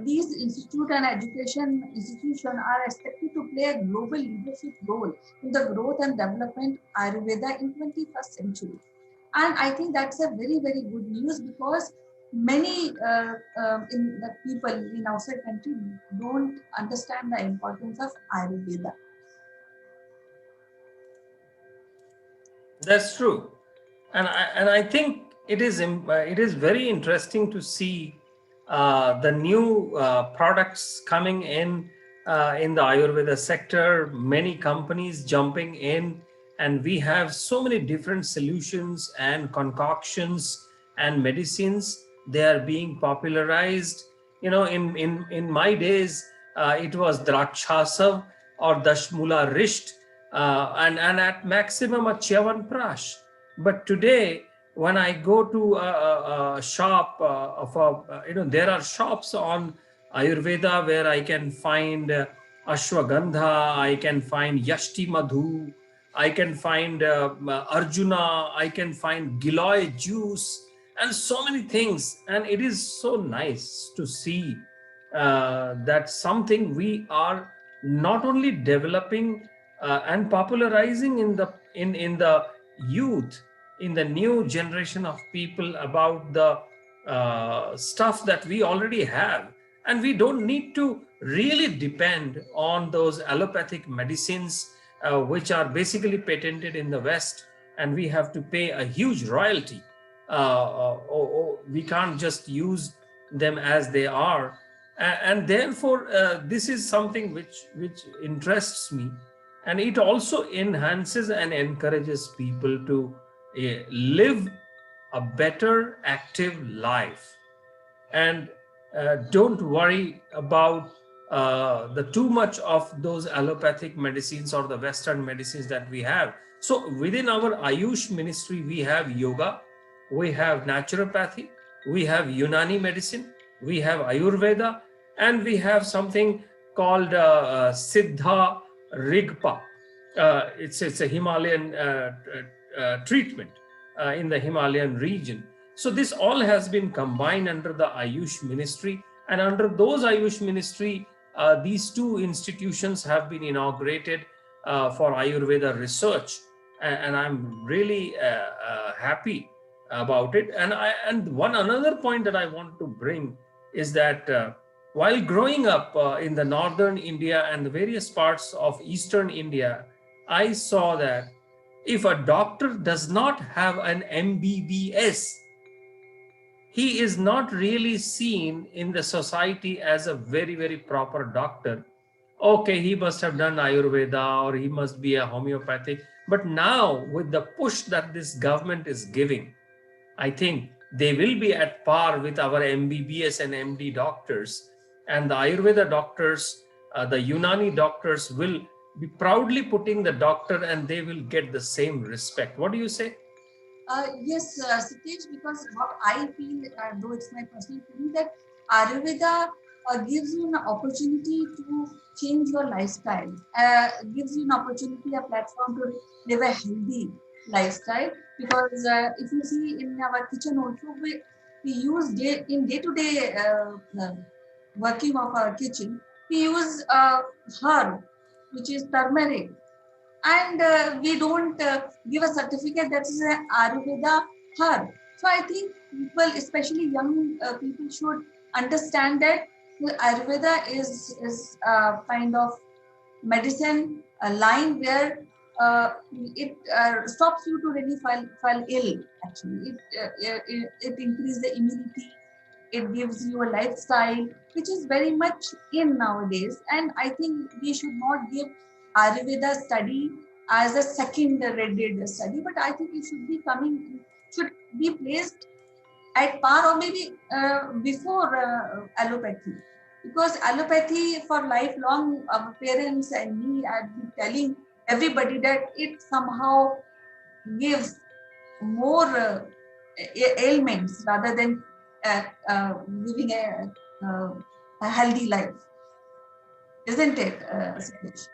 these institute and education institutions are expected to play a global leadership role in the growth and development of Ayurveda in 21st century. And I think that's a very, very good news because many in the people in outside country don't understand the importance of Ayurveda. That's true, and I think it is very interesting to see the new products coming in the Ayurveda sector. Many companies jumping in, and we have so many different solutions and concoctions and medicines. They are being popularized. In my days, it was Drakshasam or Dashmula Risht, and at maximum a Chyavan Prash. But today, when I go to a shop there are shops on Ayurveda where I can find Ashwagandha, I can find Yashti Madhu, I can find Arjuna, I can find Giloy juice, and so many things. And it is so nice to see that something we are not only developing and popularizing in the youth, in the new generation of people, about the stuff that we already have, and we don't need to really depend on those allopathic medicines which are basically patented in the West, and we have to pay a huge royalty. We can't just use them as they are, and therefore this is something which interests me. and it also enhances and encourages people to live a better active life. And don't worry about the too much of those allopathic medicines or the Western medicines that we have. So within our Ayush ministry, we have yoga, we have naturopathy, we have Unani medicine, we have Ayurveda, and we have something called Siddha Rigpa. It's a Himalayan treatment in the Himalayan region. So this all has been combined under the Ayush ministry, and under those Ayush ministry, these two institutions have been inaugurated for Ayurveda research, and I'm really happy about it. And one another point that I want to bring is that while growing up in the northern India and the various parts of eastern India, I saw that if a doctor does not have an MBBS, he is not really seen in the society as a very, very proper doctor. Okay, he must have done Ayurveda or he must be a homeopathic. But now, with the push that this government is giving, I think they will be at par with our MBBS and MD doctors. And the Ayurveda doctors, the Unani doctors will be proudly putting the doctor, and they will get the same respect. What do you say? Yes, Satish, because what I feel, though it's my personal feeling, that Ayurveda gives you an opportunity to change your lifestyle, gives you an opportunity, a platform to live a healthy lifestyle. Because if you see in our kitchen also, we use in day-to-day working of our kitchen, we use herb, which is turmeric, and we don't give a certificate that is an Ayurveda herb. So I think people, especially young people, should understand that the Ayurveda is a kind of medicine, a line where it stops you to really fall ill. Actually, it increases the immunity. It gives you a lifestyle which is very much in nowadays, and I think we should not give Ayurveda study as a second rated study, but I think it should be placed at par or maybe before allopathy, because allopathy for lifelong, our parents and me, I've been telling everybody that it somehow gives more ailments rather than living a healthy life, isn't it, Satish?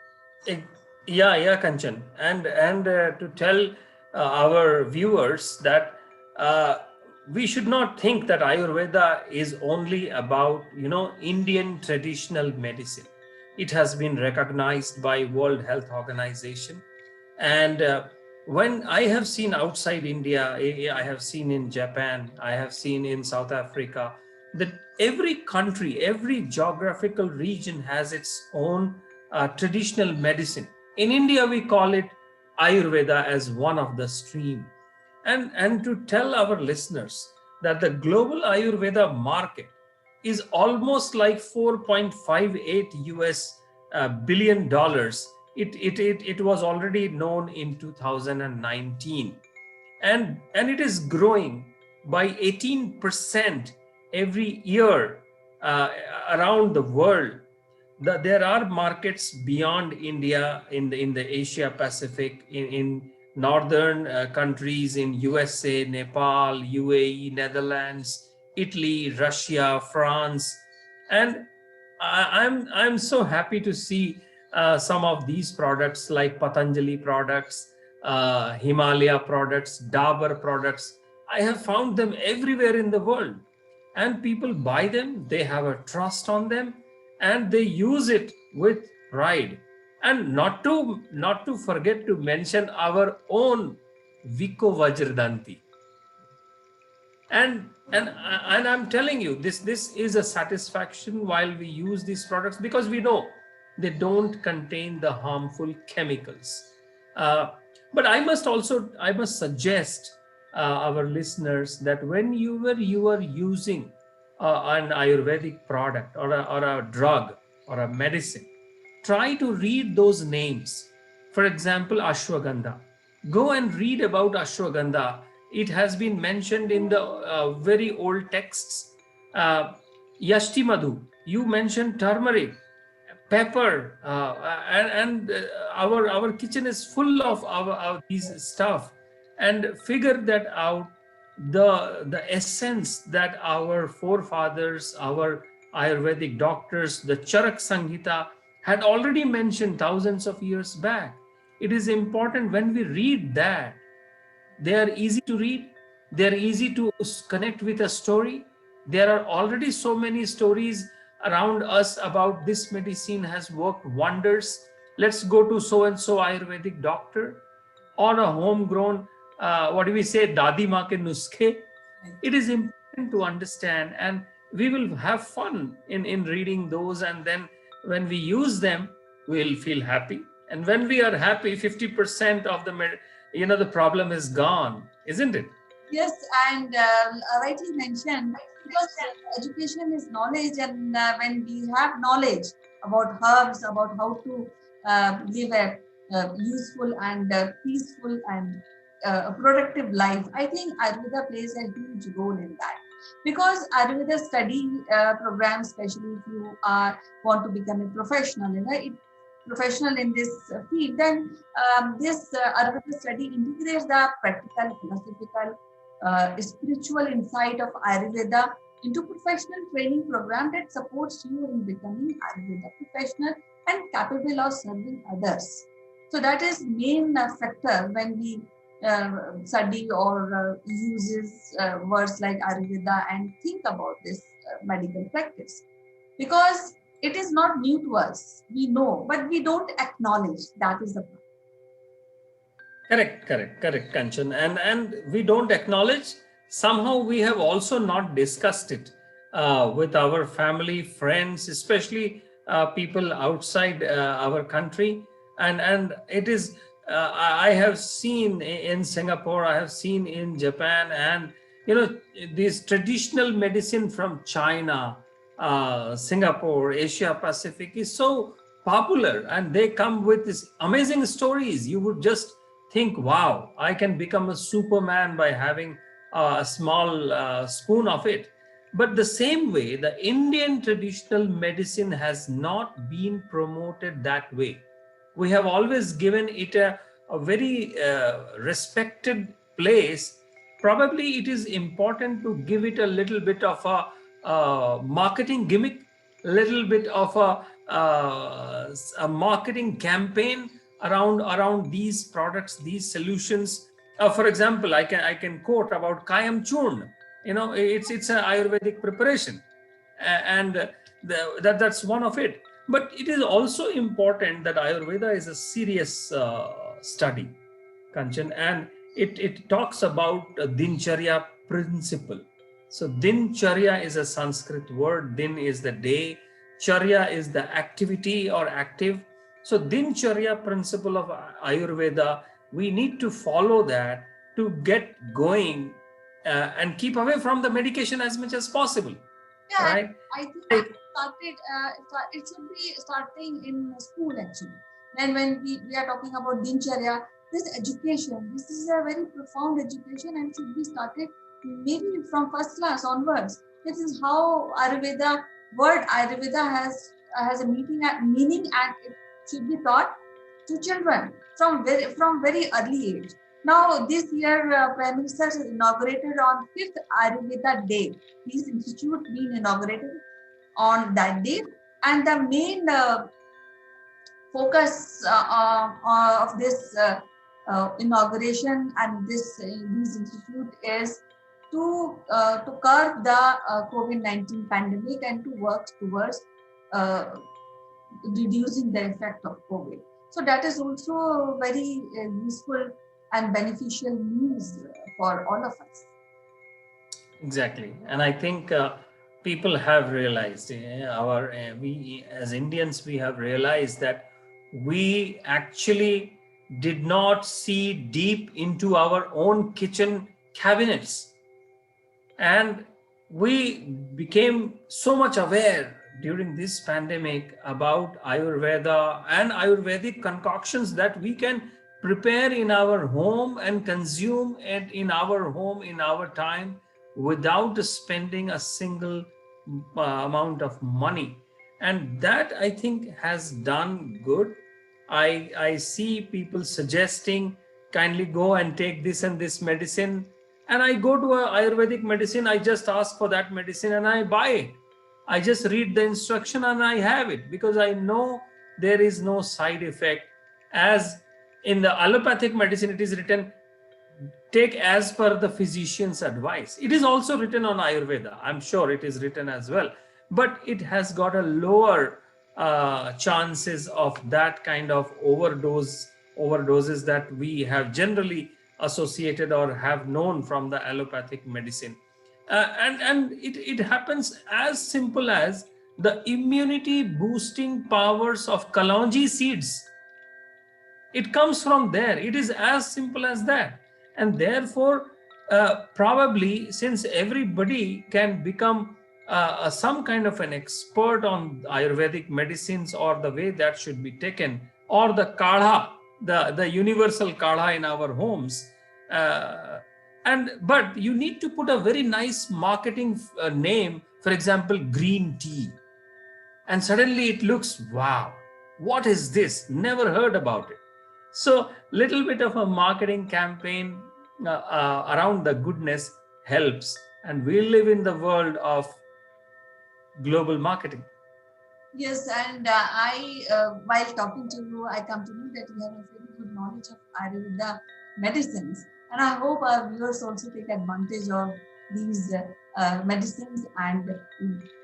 Eh, yeah, Kanchan, and to tell our viewers that uh, we should not think that Ayurveda is only about Indian traditional medicine. It has been recognized by World Health Organization, and when I have seen outside India, I have seen in Japan, I have seen in South Africa, that every country, every geographical region has its own traditional medicine. In India, we call it Ayurveda as one of the stream. And to tell our listeners that the global Ayurveda market is almost like 4.58 US billion dollars. It was already known in 2019, and it is growing by 18% every year uh, around the world. There are markets beyond India in the Asia Pacific, in northern countries in USA, Nepal, UAE, Netherlands, Italy, Russia, France, and I'm so happy to see some of these products like Patanjali products, Himalaya products, Dabur products. I have found them everywhere in the world, and people buy them. They have a trust on them, and they use it with pride. And not to forget to mention our own Vico Vajradanti. And I'm telling you, this is a satisfaction while we use these products, because we know they don't contain the harmful chemicals. uh, but I must suggest our listeners that when you are using an Ayurvedic product or a drug or a medicine, try to read those names For example, ashwagandha. Go and read about ashwagandha. It has been mentioned in the very old texts. Uh, Yashti Madhu, you mentioned turmeric, pepper, and our kitchen is full of our these stuff. And figure that out, the essence that our forefathers, our Ayurvedic doctors, the Charak Samhita had already mentioned thousands of years back. It is important when we read that. They are easy to read, they are easy to connect with a story. There are already so many stories around us about this medicine has worked wonders. Let's go to so and so Ayurvedic doctor, or a homegrown, what do we say, dadi maa ke nuske. It is important to understand, and we will have fun in reading those, and then when we use them, we'll feel happy. And when we are happy, 50% of the problem is gone, isn't it? Yes, and rightly mentioned, because education is knowledge, and when we have knowledge about herbs, about how to live a useful and peaceful and productive life, I think Ayurveda plays a huge role in that. Because Ayurveda study programs, especially if you want to become a professional, professional in this field, then this Ayurveda study integrates the practical, philosophical, spiritual insight of Ayurveda into professional training program that supports you in becoming Ayurveda professional and capable of serving others. So that is main factor when we study or uses words like Ayurveda and think about this medical practice, because it is not new to us. We know, but we don't acknowledge. That is the problem. Correct, Kanchan. And we don't acknowledge. Somehow we have also not discussed it with our family, friends, especially people outside our country. And it is. I have seen in Singapore. I have seen in Japan, and this traditional medicine from China, Singapore, Asia Pacific is so popular, and they come with these amazing stories. You would just think, wow, I can become a superman by having a small spoon of it. But the same way, the Indian traditional medicine has not been promoted that way. We have always given it a very respected place. Probably it is important to give it a little bit of a marketing gimmick, a little bit of a marketing campaign around these products, these solutions. For example, I can quote about Kayam Churn. It's an Ayurvedic preparation, and that's one of it. But it is also important that Ayurveda is a serious study, Kanchan, and it talks about a Dincharya principle. So Dincharya is a Sanskrit word. Din is the day, Charya is the activity or active. So Dincharya principle of Ayurveda, we need to follow that to get going and keep away from the medication as much as possible. Yeah, right? I think it should be starting in school actually. And when we are talking about Dincharya, this education, this is a very profound education and should be started maybe from first class onwards. This is how word Ayurveda has a meaning, and it should be taught to children from very early age. Now, this year, Prime Minister has inaugurated on 5th Ayurveda Day. This institute being inaugurated on that day, and the main focus of this inauguration and this institute is to curb the COVID-19 pandemic and to work towards reducing the effect of COVID. So that is also very useful and beneficial news for all of us. Exactly, and I think people have realized, we as Indians, we have realized that we actually did not see deep into our own kitchen cabinets, and we became so much aware during this pandemic about Ayurveda and Ayurvedic concoctions that we can prepare in our home and consume it in our home in our time without spending a single amount of money. And that, I think, has done good. I see people suggesting kindly go and take this and this medicine, and I go to a Ayurvedic medicine, I just ask for that medicine and I buy it. I just read the instruction and I have it, because I know there is no side effect. As in the allopathic medicine, it is written, take as per the physician's advice. It is also written on Ayurveda. I'm sure it is written as well, but it has got a lower chances of that kind of overdoses that we have generally associated or have known from the allopathic medicine. And it happens as simple as the immunity boosting powers of kalonji seeds. It comes from there. It is as simple as that. And therefore, probably, since everybody can become some kind of an expert on Ayurvedic medicines or the way that should be taken, or the kadha, the universal kadha in our homes, but you need to put a very nice marketing name, for example, green tea, and suddenly it looks, wow, what is this? Never heard about it. So little bit of a marketing campaign around the goodness helps, and we live in the world of global marketing. Yes, and while talking to you, I come to know that you have a very good knowledge of Ayurveda medicines, and I hope our viewers also take advantage of these medicines and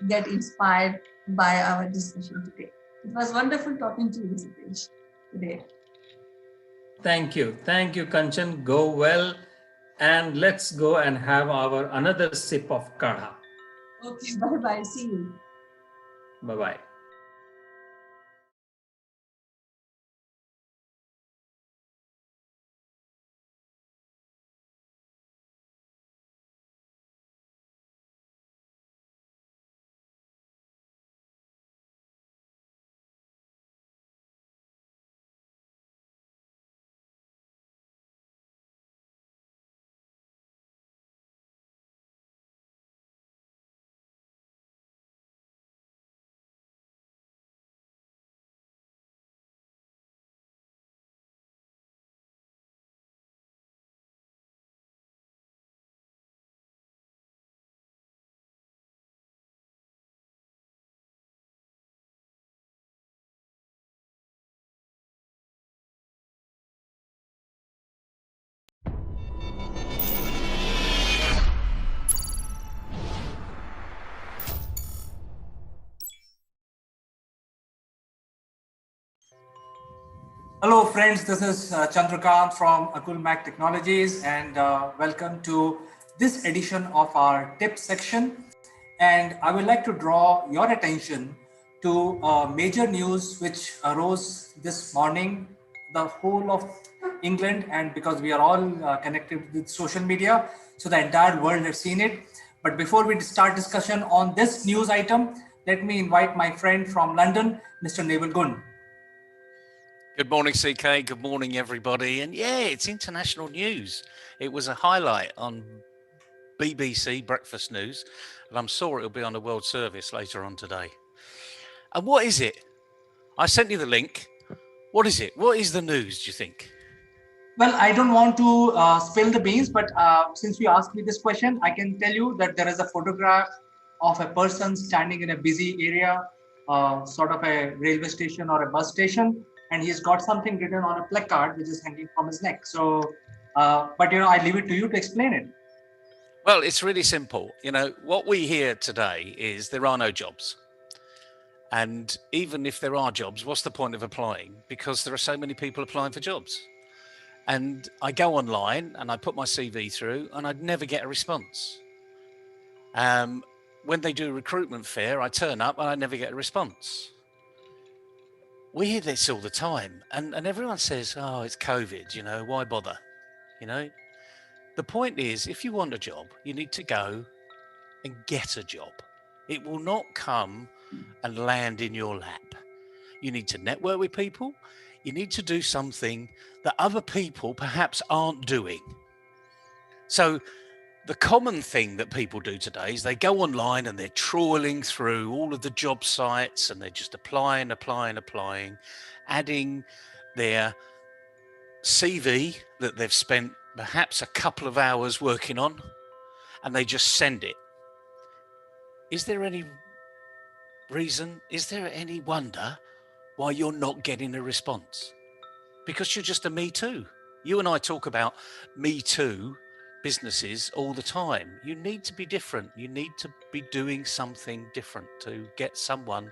get inspired by our discussion today. It was wonderful talking to you, Sitesh, today. Thank you, Kanchan. Go well, and let's go and have our another sip of kadha. Okay, bye bye. See you. Bye bye. Hello, friends. This is Chandrakant from Akulmach Technologies, and welcome to this edition of our tips section. And I would like to draw your attention to major news which arose this morning. The whole of England, and because we are all connected with social media, so the entire world has seen it. But before we start discussion on this news item, let me invite my friend from London, Mr. Naval Gun. Good morning, CK. Good morning, everybody. And yeah, it's international news. It was a highlight on BBC Breakfast News, and I'm sure it'll be on the World Service later on today. And what is it? I sent you the link. What is it? What is the news, do you think? Well, I don't want to spill the beans, but since you asked me this question, I can tell you that there is a photograph of a person standing in a busy area, sort of a railway station or a bus station, and he's got something written on a placard which is hanging from his neck. So, but I leave it to you to explain it. Well, it's really simple. What we hear today is there are no jobs. And even if there are jobs, what's the point of applying? Because there are so many people applying for jobs. And I go online and I put my CV through and I'd never get a response. When they do a recruitment fair, I turn up and I never get a response. We hear this all the time, and everyone says, oh, it's COVID, why bother? The point is, if you want a job, you need to go and get a job. It will not come and land in your lap. You need to network with people. You need to do something that other people perhaps aren't doing. So the common thing that people do today is they go online and they're trawling through all of the job sites and they're just applying, adding their CV that they've spent perhaps a couple of hours working on, and they just send it. Is there any reason, is there any wonder why you're not getting a response? Because you're just a me too. You and I talk about me too businesses all the time. You need to be different. You need to be doing something different to get someone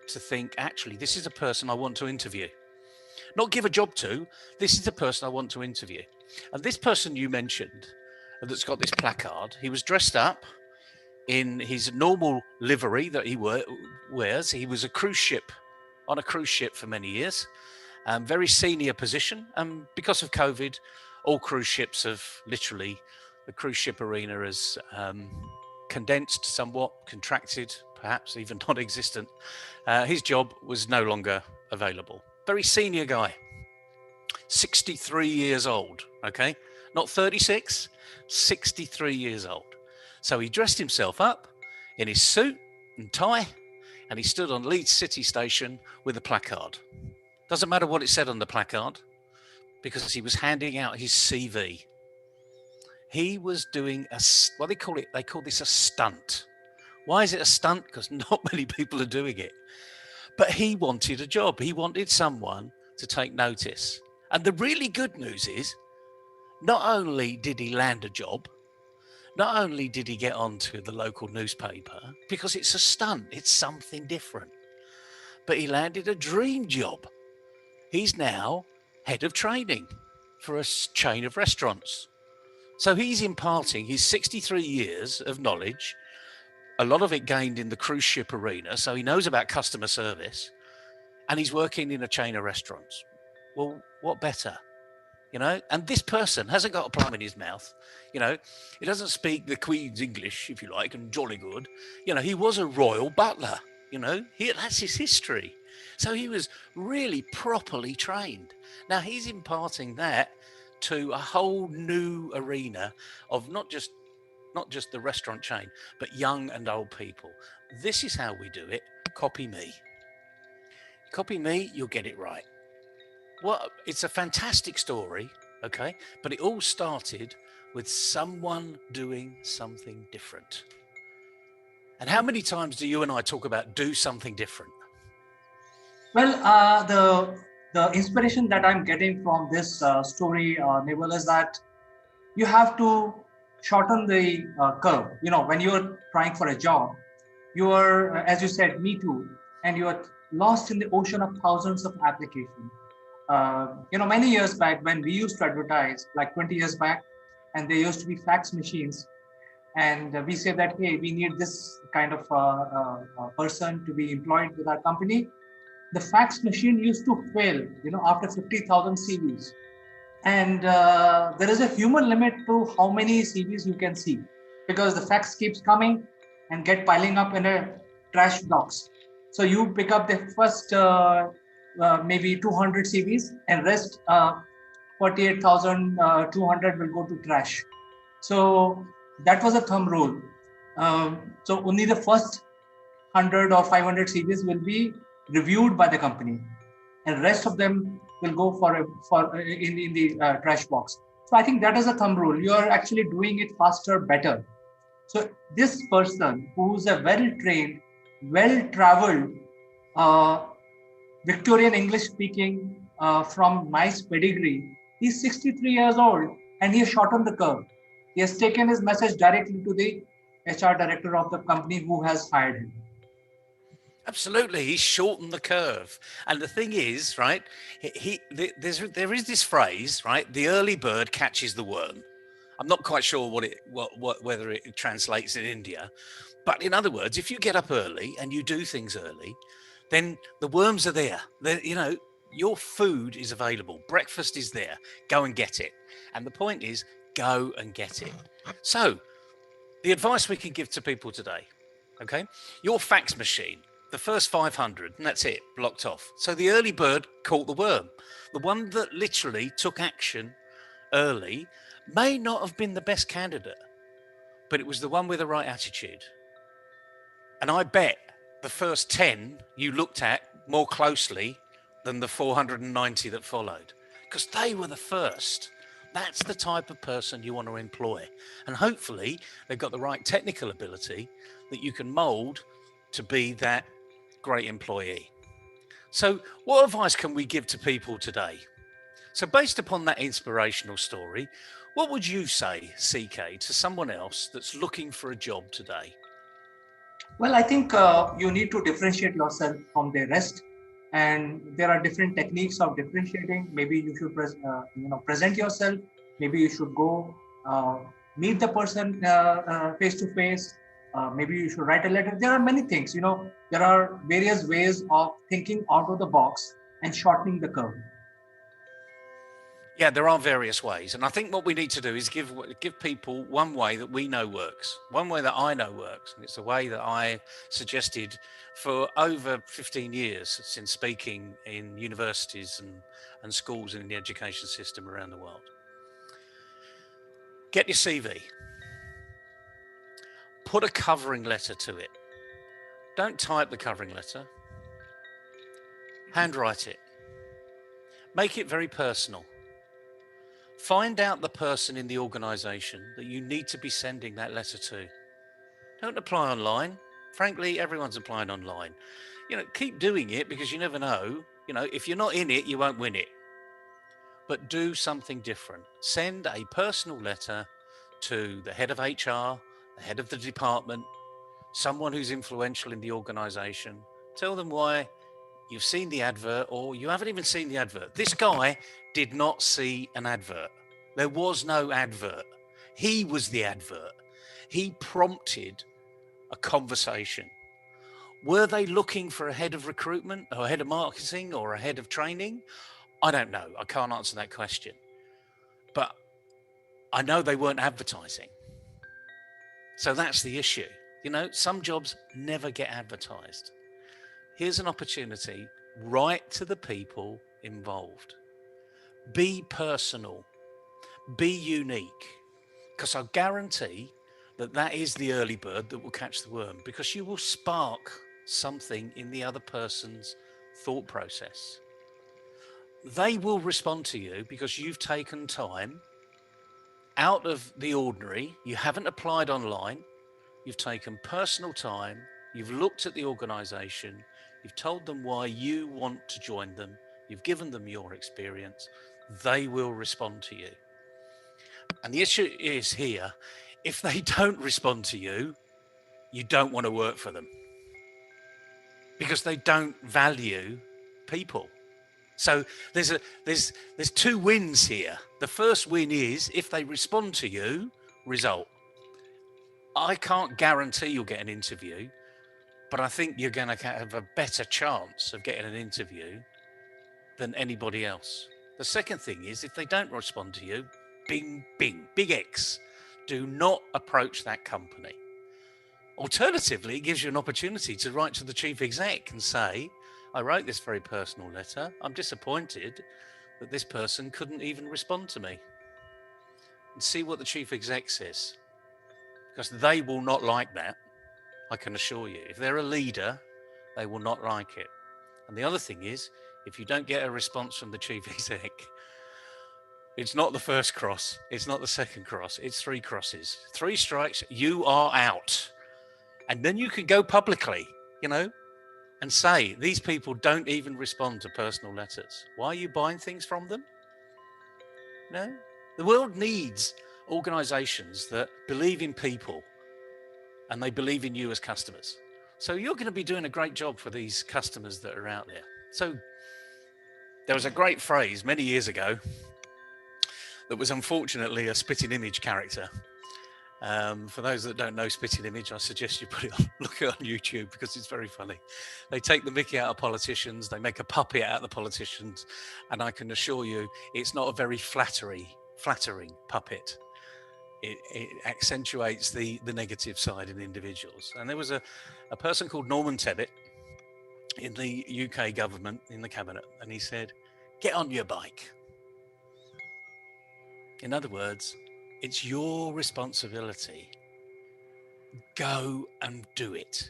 to think, actually, this is a person I want to interview. Not give a job to, this is the person I want to interview. And this person you mentioned that's got this placard, he was dressed up in his normal livery that he wears. He was on a cruise ship for many years. Very senior position. Because of COVID, all cruise ships have literally, the cruise ship arena has condensed somewhat, contracted, perhaps even non-existent. His job was no longer available. Very senior guy, 63 years old, okay? Not 36, 63 years old. So he dressed himself up in his suit and tie, and he stood on Leeds City Station with a placard. Doesn't matter what it said on the placard, because he was handing out his CV. He was doing what they call this a stunt. Why is it a stunt? Because not many people are doing it. But he wanted a job. He wanted someone to take notice. And the really good news is, not only did he land a job, not only did he get onto the local newspaper, because it's a stunt, it's something different, but he landed a dream job. He's now head of training for a chain of restaurants. So he's imparting his 63 years of knowledge, a lot of it gained in the cruise ship arena, so he knows about customer service, and he's working in a chain of restaurants. Well, what better? You know, and this person hasn't got a plum in his mouth. You know, he doesn't speak the Queen's English, if you like, and jolly good. You know, he was a royal butler. You know, that's his history. So he was really properly trained. Now he's imparting that to a whole new arena of not just the restaurant chain, but young and old people. This is how we do it. Copy me. Copy me, you'll get it right. Well, it's a fantastic story, okay? But it all started with someone doing something different. And how many times do you and I talk about do something different? Well, the inspiration that I'm getting from this story, Naval, is that you have to shorten the curve. You know, when you're trying for a job, you are, as you said, me too, and you are lost in the ocean of thousands of applications. You know, many years back when we used to advertise, like 20 years back, and there used to be fax machines, and we say that, hey, we need this kind of person to be employed with our company. The fax machine used to fail, you know, after 50,000 CVs. And there is a human limit to how many CVs you can see, because the fax keeps coming and get piling up in a trash box. So you pick up the first maybe 200 CVs, and rest 48,200 will go to trash. So that was a thumb rule. So only the first 100 or 500 CVs will be reviewed by the company, and rest of them will go in the trash box. So I think that is a thumb rule. You are actually doing it faster, better. So this person, who's a well-trained, well-traveled, Victorian English speaking, from nice pedigree, he's 63 years old, and he has shortened the curve. He has taken his message directly to the HR director of the company who has hired him. Absolutely, he's shortened the curve. And the thing is, right, there is this phrase, right, the early bird catches the worm. I'm not quite sure whether it translates in India, but in other words, if you get up early and you do things early, then the worms are there. You know, your food is available. Breakfast is there. Go and get it. And the point is, go and get it. So the advice we can give to people today, okay, your fax machine, The first 500, and that's it, blocked off. So the early bird caught the worm. The one that literally took action early may not have been the best candidate, but it was the one with the right attitude. And I bet the first 10 you looked at more closely than the 490 that followed, because they were the first. That's the type of person you want to employ. And hopefully they've got the right technical ability that you can mold to be that great employee. So what advice can we give to people today? So based upon that inspirational story, what would you say, CK, to someone else that's looking for a job today? Well, I think you need to differentiate yourself from the rest, and there are different techniques of differentiating. Maybe you should present yourself. Maybe you should go meet the person face to face. Maybe you should write a letter. There are many things. There are various ways of thinking out of the box and shortening the curve. Yeah, there are various ways. And I think what we need to do is give people one way that we know works, one way that I know works. And it's a way that I suggested for over 15 years since speaking in universities and schools and in the education system around the world. Get your CV. Put a covering letter to it. Don't type the covering letter. Handwrite it. Make it very personal. Find out the person in the organization that you need to be sending that letter to. Don't apply online. Frankly, everyone's applying online. Keep doing it because you never know. If you're not in it, you won't win it. But do something different. Send a personal letter to the head of HR, the head of the department, someone who's influential in the organization. Tell them why you've seen the advert or you haven't even seen the advert. This guy did not see an advert. There was no advert. He was the advert. He prompted a conversation. Were they looking for a head of recruitment or a head of marketing or a head of training? I don't know. I can't answer that question. But I know they weren't advertising. So that's the issue. Some jobs never get advertised. Here's an opportunity. Write to the people involved. Be personal. Be unique. Because I guarantee that is the early bird that will catch the worm, because you will spark something in the other person's thought process. They will respond to you because you've taken time out of the ordinary. You haven't applied online. You've taken personal time. You've looked at the organization. You've told them why you want to join them. You've given them your experience. They will respond to you. And the issue is here, if they don't respond to you, you don't want to work for them because they don't value people. So there's two wins here. The first win is if they respond to you, result. I can't guarantee you'll get an interview, but I think you're going to have a better chance of getting an interview than anybody else. The second thing is if they don't respond to you, bing, bing, big X. Do not approach that company. Alternatively, it gives you an opportunity to write to the chief exec and say, I wrote this very personal letter. I'm disappointed that this person couldn't even respond to me. And see what the chief exec says. Because they will not like that, I can assure you. If they're a leader, they will not like it. And the other thing is, if you don't get a response from the chief exec, it's not the first cross, it's not the second cross, it's 3 crosses. 3 strikes, you are out. And then you can go publicly, and say, these people don't even respond to personal letters. Why are you buying things from them? No. The world needs organizations that believe in people and they believe in you as customers. So you're going to be doing a great job for these customers that are out there. So there was a great phrase many years ago that was unfortunately a spitting image character. For those that don't know spitting image, I suggest you look it on YouTube because it's very funny. They take the mickey out of politicians, they make a puppet out of the politicians, and I can assure you it's not a very flattering puppet. It accentuates the negative side in individuals. And there was a person called Norman Tebbit in the UK government, in the cabinet, and he said, "Get on your bike." In other words, it's your responsibility. Go and do it.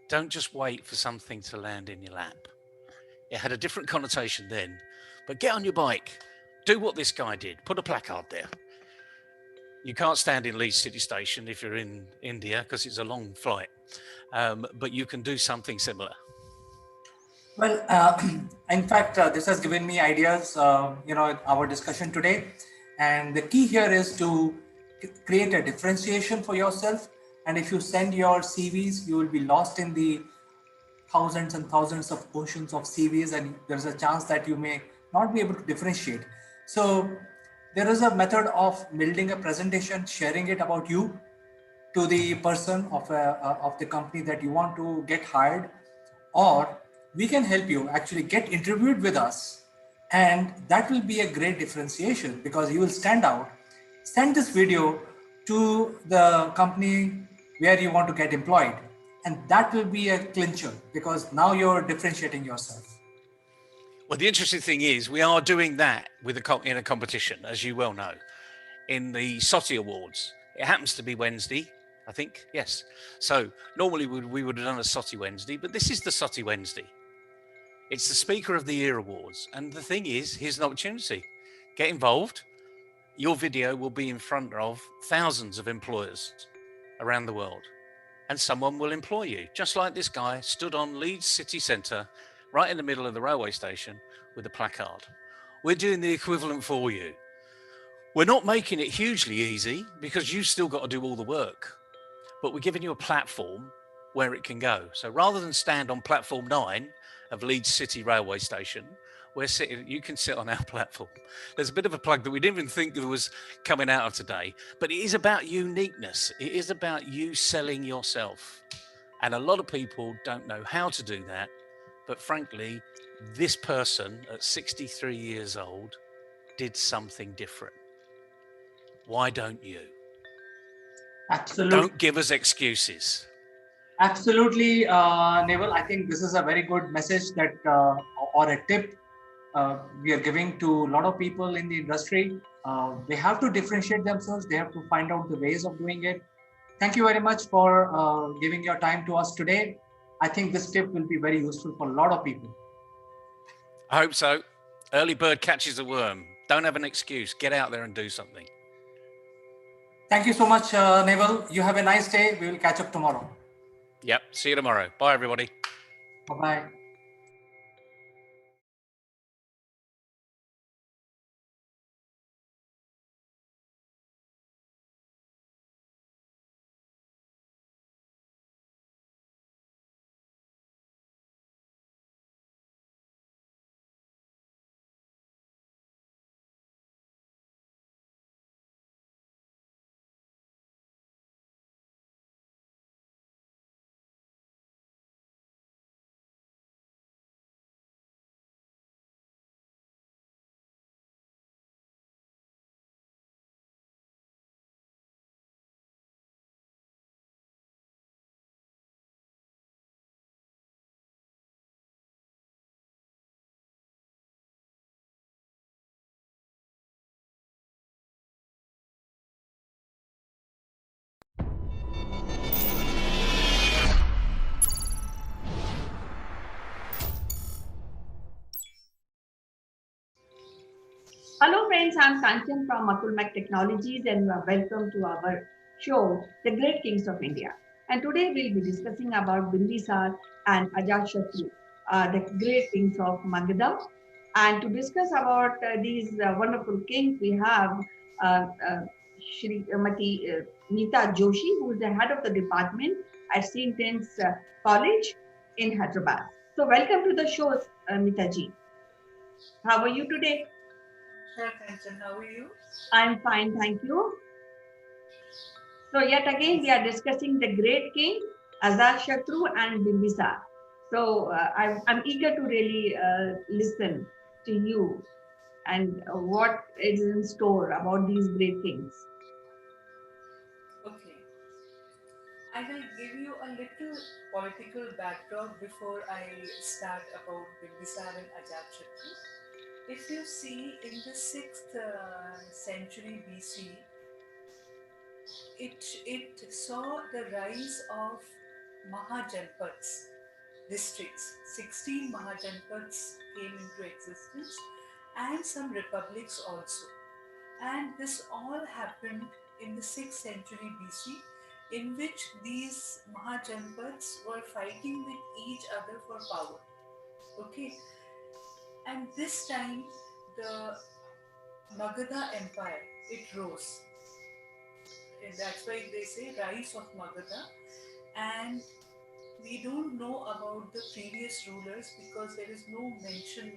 Don't just wait for something to land in your lap. It had a different connotation then, but get on your bike. Do what this guy did. Put a placard there. You can't stand in Leeds City Station if you're in India because it's a long flight, but you can do something similar. Well, in fact, this has given me ideas, our discussion today. And the key here is to create a differentiation for yourself. And if you send your CVs, you will be lost in the thousands and thousands of oceans of CVs, and there's a chance that you may not be able to differentiate. So there is a method of building a presentation, sharing it about you to the person of the company that you want to get hired, or we can help you actually get interviewed with us, and that will be a great differentiation because you will stand out. Send this video to the company where you want to get employed, and that will be a clincher because now you're differentiating yourself. Well, the interesting thing is we are doing that with in a competition, as you well know, in the SOTI Awards. It happens to be Wednesday, I think. Yes. So normally we would have done a SOTI Wednesday, but this is the SOTI Wednesday. It's the Speaker of the Year Awards. And the thing is, here's an opportunity. Get involved. Your video will be in front of thousands of employers around the world. And someone will employ you, just like this guy stood on Leeds city centre, right in the middle of the railway station with a placard. We're doing the equivalent for you. We're not making it hugely easy because you've still got to do all the work, but we're giving you a platform where it can go. So rather than stand on platform 9 of Leeds City Railway Station, you can sit on our platform. There's a bit of a plug that we didn't even think there was coming out of today, but it is about uniqueness. It is about you selling yourself. And a lot of people don't know how to do that. But frankly, this person at 63 years old did something different. Why don't you? Absolutely. Don't give us excuses. Absolutely, Naval. I think this is a very good message that, or a tip we are giving to a lot of people in the industry. They have to differentiate themselves. They have to find out the ways of doing it. Thank you very much for giving your time to us today. I think this tip will be very useful for a lot of people. I hope so. Early bird catches a worm. Don't have an excuse. Get out there and do something. Thank you so much, Naval. You have a nice day. We will catch up tomorrow. Yep. See you tomorrow. Bye, everybody. Bye-bye. Hello friends, I'm Kanchan from Akulmach Technologies and you are welcome to our show, The Great Kings of India. And today we'll be discussing about Bindisar and Ajatashatru, the great kings of Magadha. And to discuss about these wonderful kings, we have uh, uh, Shrimati Neeta Joshi, who is the head of the department at St. Anne's College in Hyderabad. So welcome to the show, Neeta ji. How are you today? Sure, Kanchan, how are you? I'm fine, thank you. So yet again, we are discussing the great king, Ajatashatru and Bimbisar. So I'm eager to really listen to you and what is in store about these great kings. Okay. I I will give you a little political backdrop before I start about Bimbisar and Ajatashatru. If you see in the 6th century BC, it saw the rise of Mahajanpads, districts. 16 Mahajanpads came into existence and some republics also. And this all happened in the 6th century BC, in which these Mahajanpads were fighting with each other for power. Okay, and this time the Magadha Empire, it rose. And that's why they say rise of Magadha. And we don't know about the previous rulers because there is no mention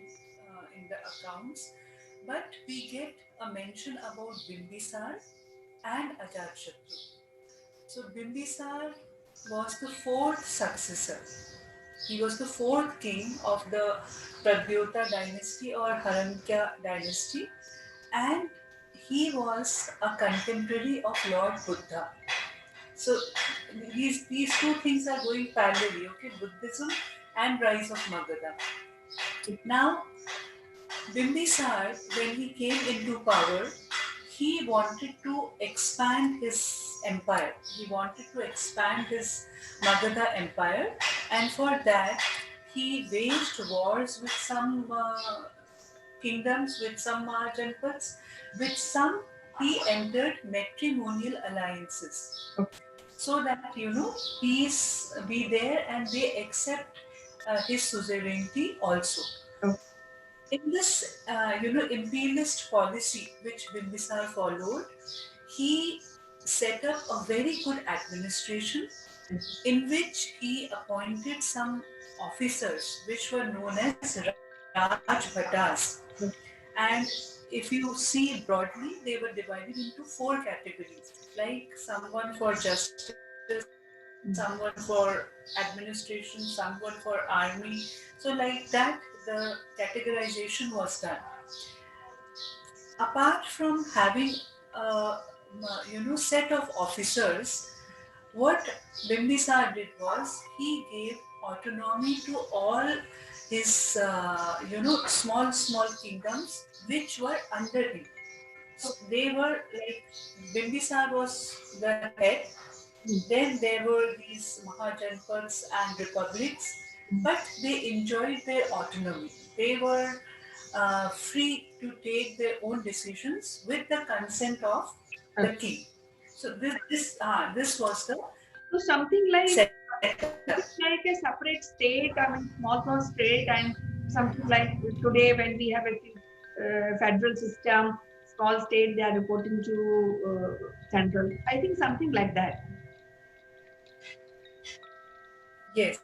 in the accounts. But we get a mention about Bimbisar and Ajatashatru. So Bimbisar was the fourth successor. He was the fourth king of the Pradyota dynasty or Haramkya dynasty, and he was a contemporary of Lord Buddha. So these two things are going parallelly, okay? Buddhism and rise of Magadha. Now, Bimbisar, when he came into power, he wanted to expand his empire. He wanted to expand his Magadha empire, and for that, he waged wars with some kingdoms, with some Mahajanpads, with some he entered matrimonial alliances. So that peace be there and they accept his suzerainty also. In this, imperialist policy which Bimbisar followed, he set up a very good administration in which he appointed some officers which were known as Rajbhatas. And if you see broadly, they were divided into four categories, like someone for justice, someone for administration, someone for army. So like that, the categorization was done. Apart from having a set of officers, what Bimbisar did was he gave autonomy to all his small kingdoms which were under him. So they were like Bimbisar was the head. Then there were these Mahajanpads and republics, but they enjoyed their autonomy. They were free to take their own decisions with the consent of the king. So this was the So something like setup. it's like a separate state, I mean, small state, and something like today when we have a federal system, small state, they are reporting to central. I think something like that. Yes.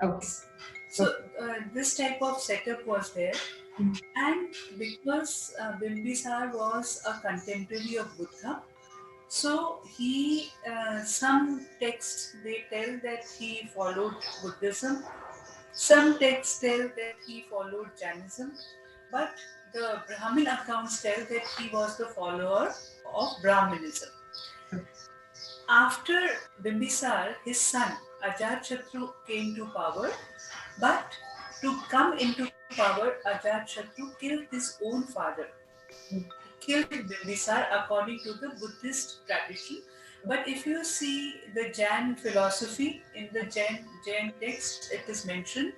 Okay. So this type of setup was there, and because Bimbisar was a contemporary of Buddha, so he some texts they tell that he followed Buddhism. Some texts tell that he followed Jainism, but the Brahmin accounts tell that he was the follower of Brahmanism. After Bimbisar, his son Ajatashatru came to power, but to come into power, Ajatashatru killed his own father. He killed Bimbisar according to the Buddhist tradition. But if you see the Jain philosophy, in the Jain text, it is mentioned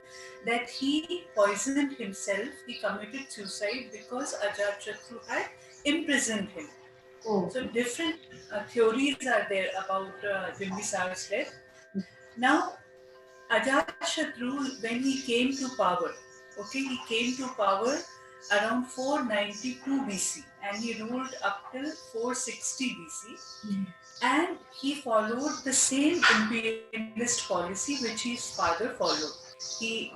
that he poisoned himself, he committed suicide because Ajatashatru had imprisoned him. So different theories are there about Bimbisar's death. Now, Ajatashatru, when he came to power, he came to power around 492 BC and he ruled up till 460 BC. And he followed the same imperialist policy which his father followed. He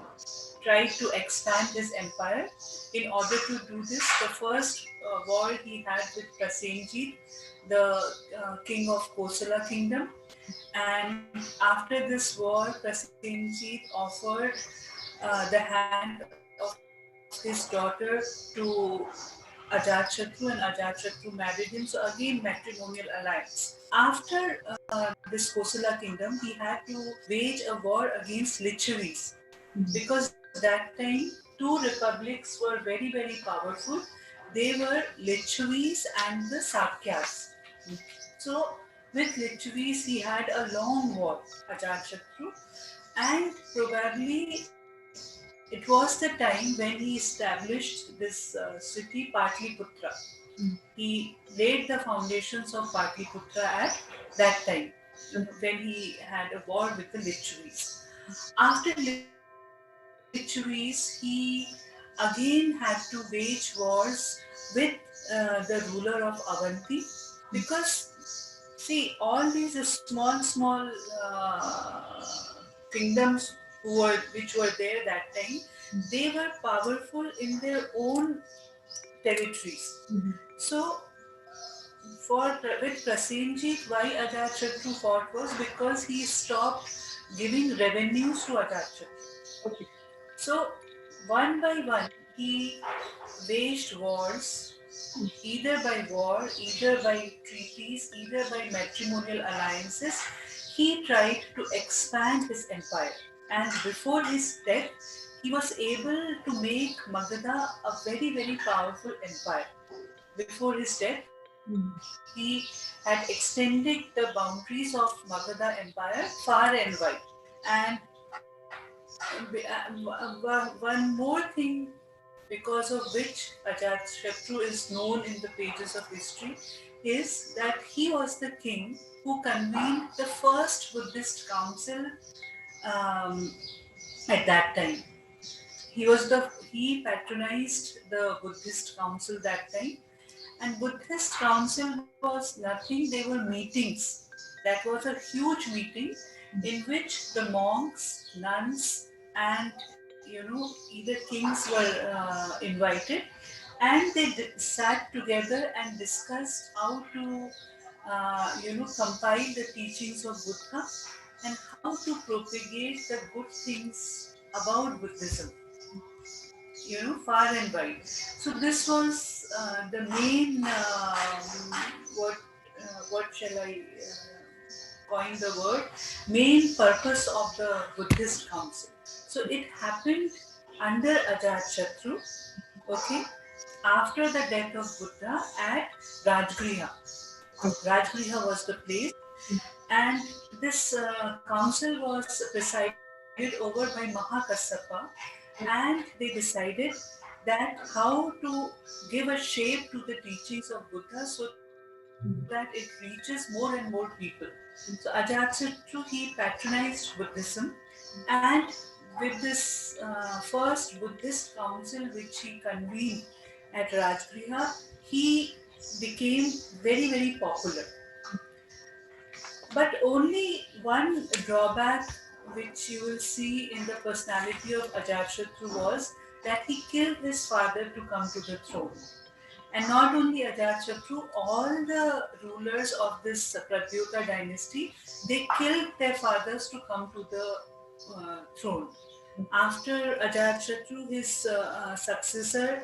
tried to expand his empire. In order to do this, the first war he had with Prasenjit, the king of Kosala kingdom. And after this war, Prasenjit offered the hand of his daughter to Ajatashatru, Ajatashatru, and Ajatashatru married him. So again, matrimonial alliance. After this Kosala kingdom, he had to wage a war against Lichavis because that time two republics were very, very powerful. They were Lichavis and the Sakyas. So with Lichavis, he had a long war, Ajatashatru, and probably it was the time when he established this city Patliputra. He laid the foundations of Patliputra at that time when he had a war with the Lichavis. After Lichavis, he again had to wage wars with the ruler of Avanti because see all these small kingdoms which were there that time, they were powerful in their own territories. So with Prasenjit, why Ajatashatru fought was because he stopped giving revenues to Ajatashatru. Okay. So one by one, he waged wars, either by war, either by treaties, either by matrimonial alliances. He tried to expand his empire, and before his death, he was able to make Magadha a very, very powerful empire. Before his death, he had extended the boundaries of Magadha Empire far and wide. And one more thing because of which Ajatashatru is known in the pages of history is that he was the king who convened the first Buddhist council um, at that time. He patronized the Buddhist council that time, and Buddhist council was nothing, they were meetings. That was a huge meeting in which the monks, nuns, and either kings were invited, and they sat together and discussed how to compile the teachings of Buddha and how to propagate the good things about Buddhism, far and wide. So this was the main what shall I coin the word, main purpose of the Buddhist council. So it happened under Ajatashatru, okay, after the death of Buddha at Rajgriha. Rajgriha was the place, and this council was presided over by Mahakassapa, and they decided that how to give a shape to the teachings of Buddha so that it reaches more and more people. So Ajatashatru, he patronized Buddhism, and with this first Buddhist council which he convened at Rajgriha, he became very, very popular. But only one drawback which you will see in the personality of Ajatashatru was that he killed his father to come to the throne. And not only Ajatashatru, all the rulers of this Pradyuta dynasty, they killed their fathers to come to the throne. After Ajatashatru, his successor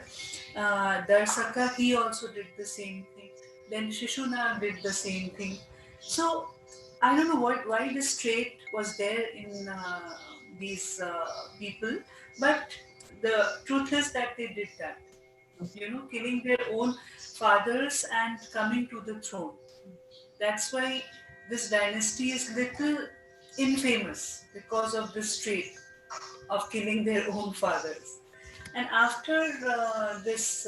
Darsaka, he also did the same thing. Then Shishuna did the same thing. So I don't know why this trait was there in these people, but the truth is that they did that. Killing their own fathers and coming to the throne. That's why this dynasty is little infamous because of this trait of killing their own fathers. And after this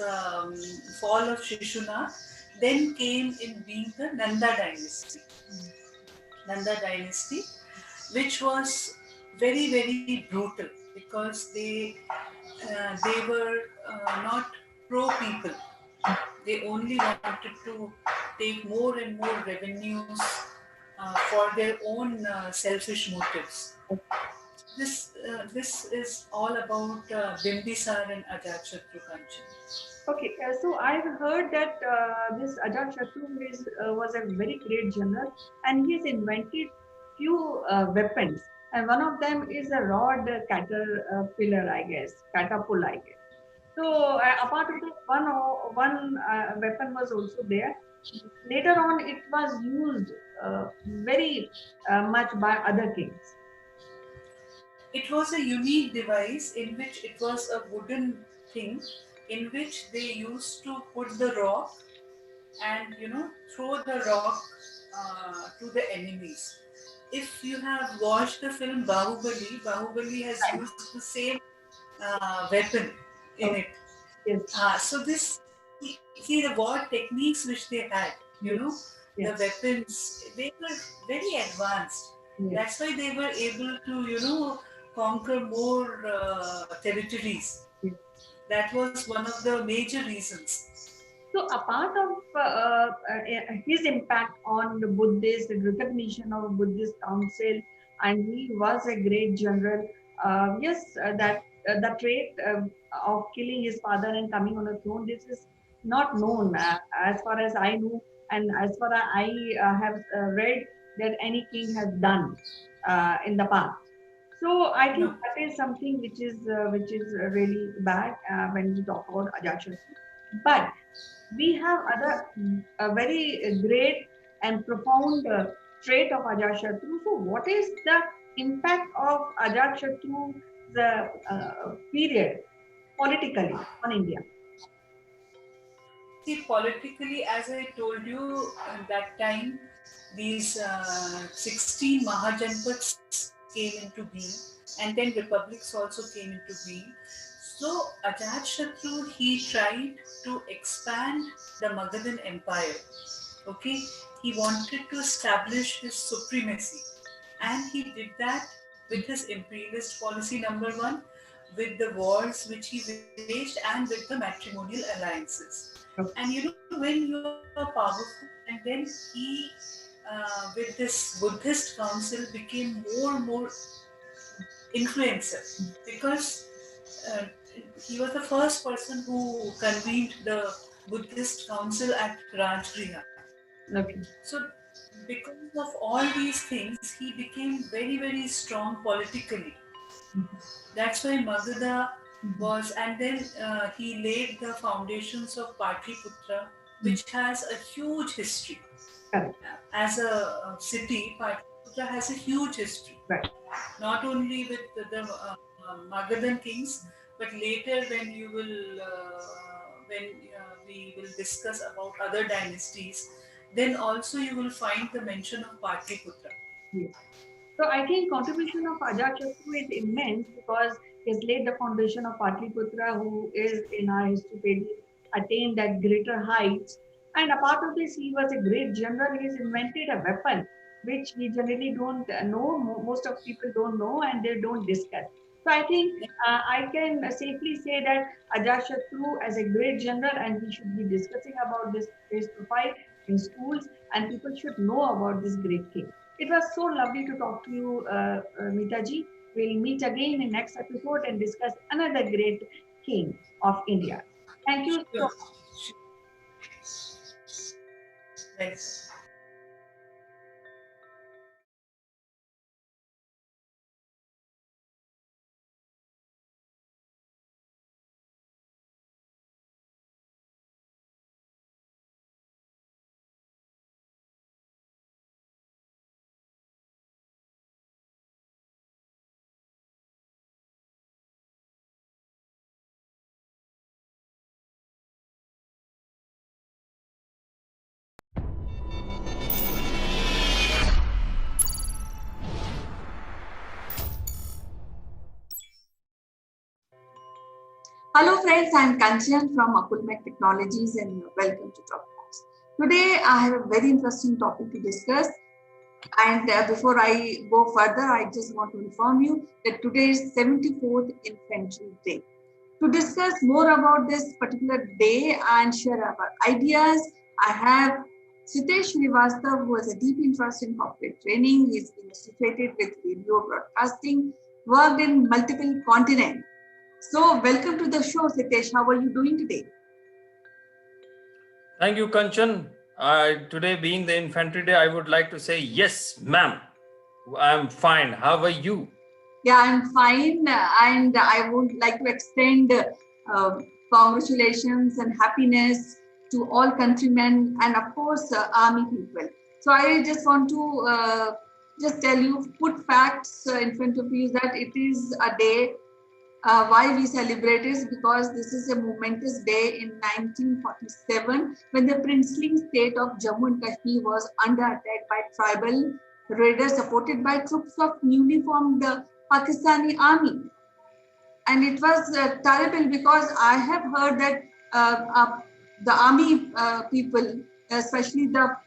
fall of Shishuna, then came in being the Nanda dynasty. Nanda dynasty, which was very, very brutal because they were not pro people. They only wanted to take more and more revenues for their own selfish motives. This is all about Bimbisar and Ajatashatru Kanchan. Okay, so I've heard that this Ajatashatru was a very great general, and he's invented few weapons, and one of them is a rod caterpillar, I guess, catapult, I guess. So apart of this, one weapon was also there. Later on, it was used very much by other kings. It was a unique device in which it was a wooden thing in which they used to put the rock and throw the rock to the enemies. If you have watched the film Bahubali has used the same weapon in Okay. it. Yes, So this, see the war techniques which they had, yes, the yes, weapons, they were very advanced. yes. That's why they were able to, conquer more territories. Yes. That was one of the major reasons. So, apart of his impact on the Buddhist, the recognition of Buddhist council, and he was a great general. Yes, that the trait of killing his father and coming on the throne, this is not known as far as I know, and as far as I have read that any king has done in the past. So I think No. that is something which is really bad when we talk about Ajatashatru. But we have other a very great and profound trait of Ajatashatru. So, what is the impact of Ajatashatru the period politically on India? See, politically, as I told you, at that time, these 16 Mahajanpads came into being, and then republics also came into being. So, Ajatashatru, he tried to expand the Magadhan Empire. Okay, he wanted to establish his supremacy, and he did that with his imperialist policy number one, with the wars which he waged, and with the matrimonial alliances. And when you are powerful, and then he with this Buddhist council became more influential, because uh, he was the first person who convened the Buddhist council at Rajgriha. Okay. So, because of all these things, he became very strong politically. That's why Magadha was, and then he laid the foundations of Patliputra, which has a huge history. Correct. As a city, Patliputra has a huge history. Right. Not only with the Magadhan kings, but later when you will, we will discuss about other dynasties, then also you will find the mention of Patliputra. Yes. So I think contribution of Ajatashatru is immense because he has laid the foundation of Patliputra, who is in our history page attained at greater heights. And apart of this, he was a great general. He has invented a weapon which we generally don't know. Most of people don't know and they don't discuss. So I think I can safely say that Ajatashatru as a great general, and we should be discussing about this his profile in schools, and people should know about this great king. It was so lovely to talk to you, Mitaji. We'll meet again in next episode and discuss another great king of India. Thank you so Sure. much. Right. Hello friends, I am Kanchan from Akulmach Technologies and welcome to Top Class. Today I have a very interesting topic to discuss, and before I go further, I just want to inform you that today is 74th Infantry Day. To discuss more about this particular day and share our ideas, I have Sitesh Srivastav, who has a deep interest in corporate training. He's been associated with radio broadcasting, worked in multiple continents. So, welcome to the show, Sitesh. How are you doing today? Thank you, Kanchan. Today being the Infantry Day, I would like to say yes, ma'am. I'm fine. How are you? Yeah, I'm fine. And I would like to extend congratulations and happiness to all countrymen and of course army people. So I just want to just tell you, put facts in front of you that it is a day. Why we celebrate is because this is a momentous day in 1947 when the princely state of Jammu and Kashmir was under attack by tribal raiders supported by troops of newly formed Pakistani army. And it was terrible because I have heard that the army people, especially the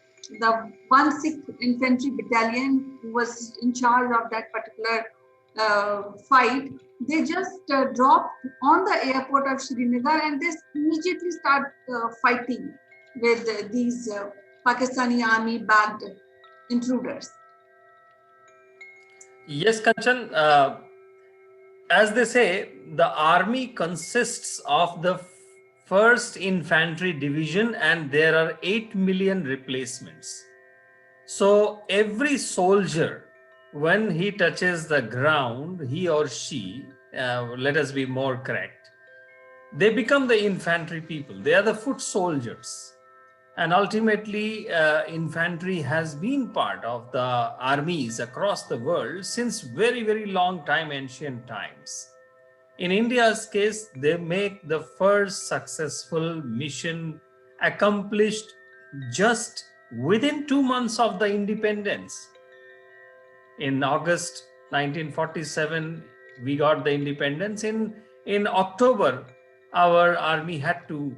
1/6 Infantry Battalion who was in charge of that particular fight, they just dropped on the airport of Srinagar and they immediately start fighting with these Pakistani army backed intruders. Yes, Kanchan. As they say, the army consists of the first infantry division and there are 8 million replacements. So every soldier, when he touches the ground, he or she, let us be more correct, they become the infantry people. They are the foot soldiers. And ultimately, infantry has been part of the armies across the world since very, very long time, ancient times. In India's case, they make the first successful mission accomplished just within 2 months of the independence. In August 1947, we got the independence. In October, our army had to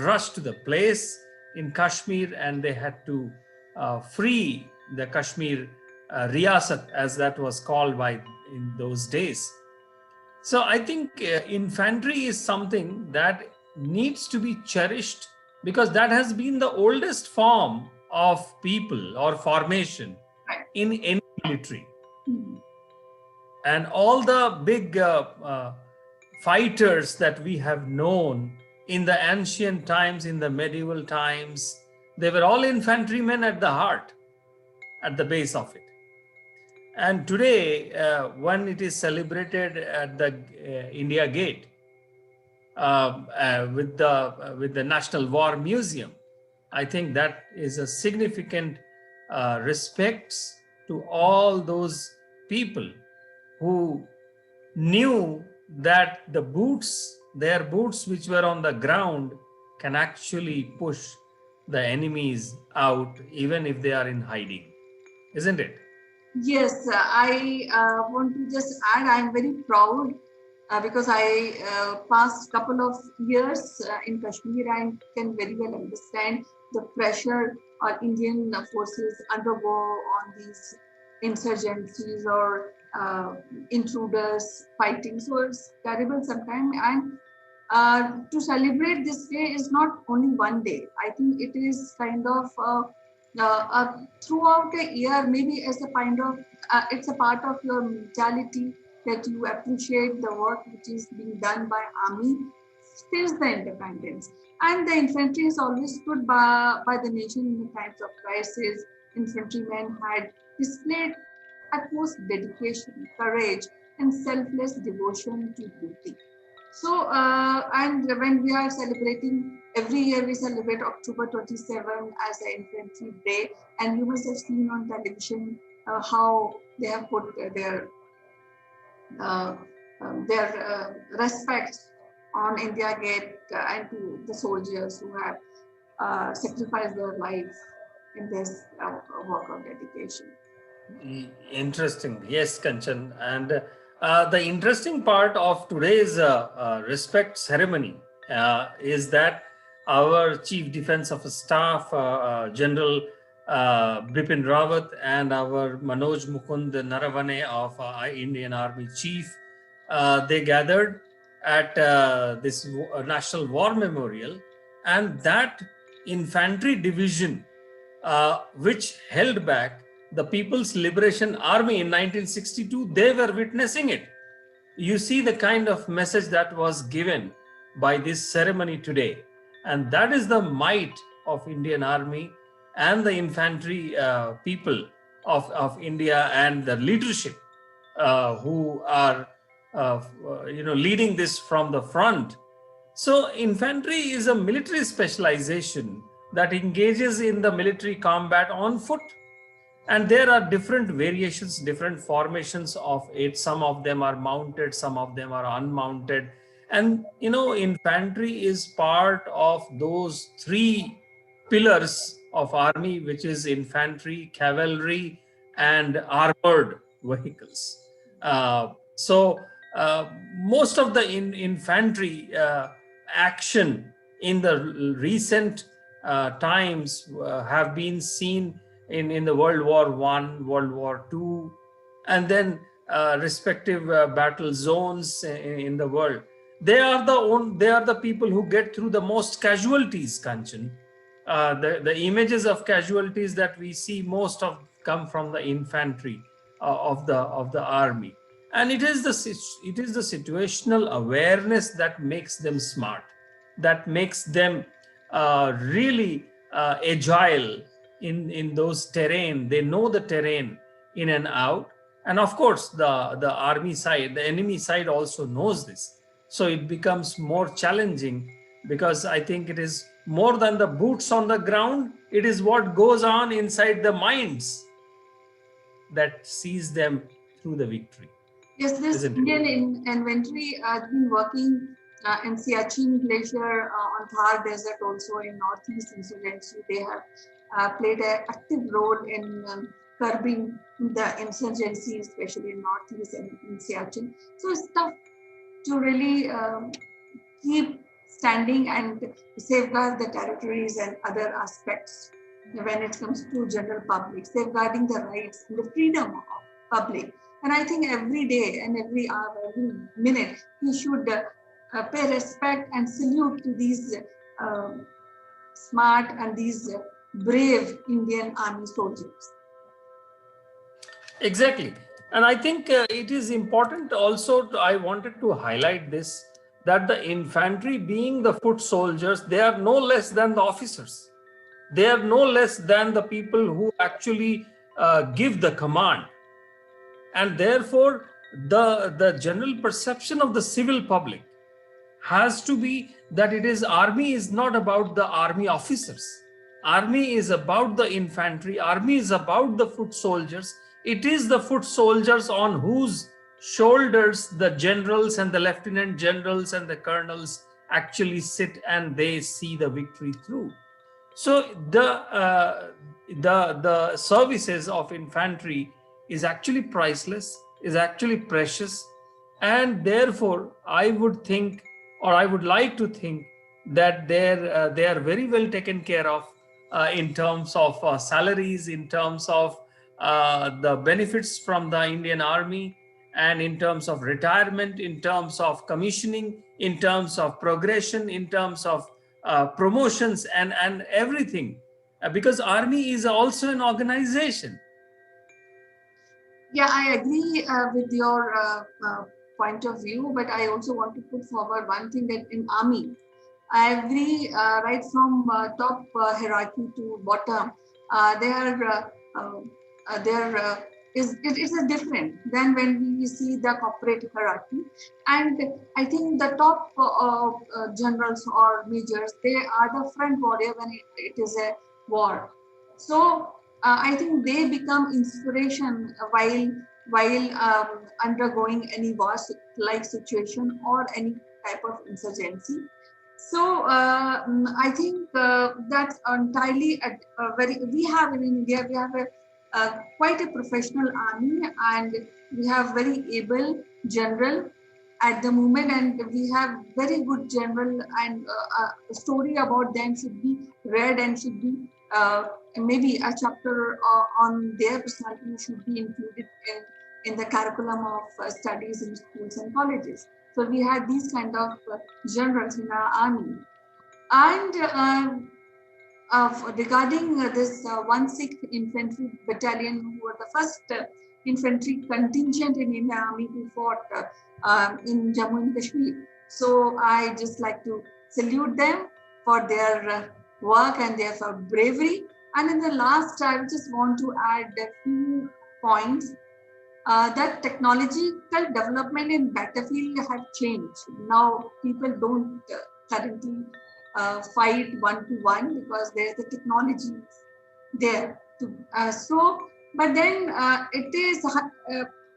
rush to the place in Kashmir and they had to free the Kashmir Riyasat, as that was called by in those days. So I think infantry is something that needs to be cherished because that has been the oldest form of people or formation in any military. And all the big fighters that we have known in the ancient times, in the medieval times, they were all infantrymen at the heart, at the base of it. And today, when it is celebrated at the India Gate with the National War Museum, I think that is a significant respects to all those people who knew that the boots, their boots which were on the ground, can actually push the enemies out even if they are in hiding, isn't it? Yes, I want to just add, I'm very proud because I passed couple of years in Kashmir and can very well understand the pressure Indian forces undergo on these insurgencies or intruders fighting. So it's terrible sometimes. And to celebrate this day is not only one day. I think it is kind of throughout the year, maybe as a kind of, it's a part of your mentality that you appreciate the work which is being done by army since the independence. And the infantry has always stood by the nation in the times of crisis. Infantrymen had displayed utmost dedication, courage, and selfless devotion to duty. So, and when we are celebrating, every year we celebrate October 27 as the Infantry Day, and you must have seen on television how they have put uh, respect on India Gate and to the soldiers who have sacrificed their lives in this work of dedication. Interesting. Yes, Kanchan. And the interesting part of today's respect ceremony is that our Chief Defense of Staff, General Bipin Rawat, and our Manoj Mukund Naravane of Indian Army Chief, they gathered at this National War Memorial, and that infantry division which held back the People's Liberation Army in 1962, they were witnessing it. You see the kind of message that was given by this ceremony today. And that is the might of Indian Army and the infantry people of India and the leadership who are leading this from the front So infantry is a military specialization that engages in the military combat on foot. And there are different variations, different formations of it. Some of them are mounted, some of them are unmounted. And infantry is part of those three pillars of army, which is infantry, cavalry, and armored vehicles. So most of the infantry action in the recent times have been seen in the World War One, World War Two, and then respective battle zones in the world. They are the people who get through the most casualties, Kanchan. The images of casualties that we see most of come from the infantry of the army, and it is the situational awareness that makes them smart, that makes them really agile in those terrain. They know the terrain in and out, and of course the army side, the enemy side also knows this. So it becomes more challenging, because I think it is more than the boots on the ground. It is what goes on inside the minds that sees them through the victory. Yes, this Isn't it? Indian inventory has been working in Siachen Glacier, on Thar Desert, also in Northeast insurgency. They have played an active role in curbing the insurgency, especially in Northeast and in Siachen. So it's tough to really keep standing and safeguard the territories and other aspects when it comes to general public, safeguarding the rights and the freedom of public. And I think every day and every hour, every minute, we should pay respect and salute to these smart and these brave Indian army soldiers. Exactly. And I think it is important also, I wanted to highlight this, that the infantry, being the foot soldiers, they are no less than the officers. They are no less than the people who actually give the command. And therefore, the general perception of the civil public has to be that it is army is not about the army officers. Army is about the infantry. Army is about the foot soldiers. It is the foot soldiers on whose shoulders the generals and the lieutenant generals and the colonels actually sit, and they see the victory through. So the services of infantry is actually priceless, is actually precious, and therefore I would think, or I would like to think, that they are very well taken care of in terms of salaries, in terms of the benefits from the Indian Army, and in terms of retirement, in terms of commissioning, in terms of progression, in terms of promotions, and everything, because army is also an organization. Yeah, I agree with your point of view, but I also want to put forward one thing, that in army, every right from top hierarchy to bottom, there is a different than when we see the corporate hierarchy. And I think the top generals or majors, they are the front warrior when it is a war. So I think they become inspiration while undergoing any war-like situation or any type of insurgency. So I think that's entirely very. We have in India, we have quite a professional army, and we have very able general at the moment, and we have very good general, and a story about them should be read and should be maybe a chapter on their personality should be included in the curriculum of studies in schools and colleges. So we had these kind of generals in our army. And regarding this 1/6th Infantry Battalion, who were the first infantry contingent in Indian Army who fought in Jammu and Kashmir. So I just like to salute them for their work and their bravery. And in the last, I just want to add a few points. That technological development in battlefield have changed. Now people don't currently fight one to one because there's the technology there. But then it is,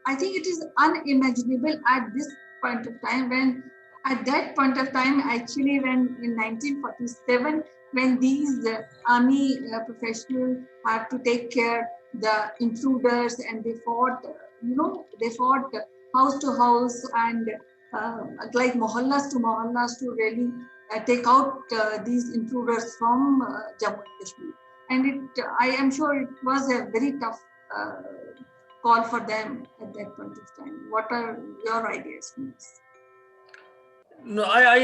I think it is unimaginable at this point of time when, at that point of time, actually, when in 1947, when these army professionals had to take care the intruders and they fought, they fought house to house and like mohallas to really take out these intruders from Jammu and Kashmir. And I am sure it was a very tough uh, call for them at that point of time. What are your ideas on this? No, I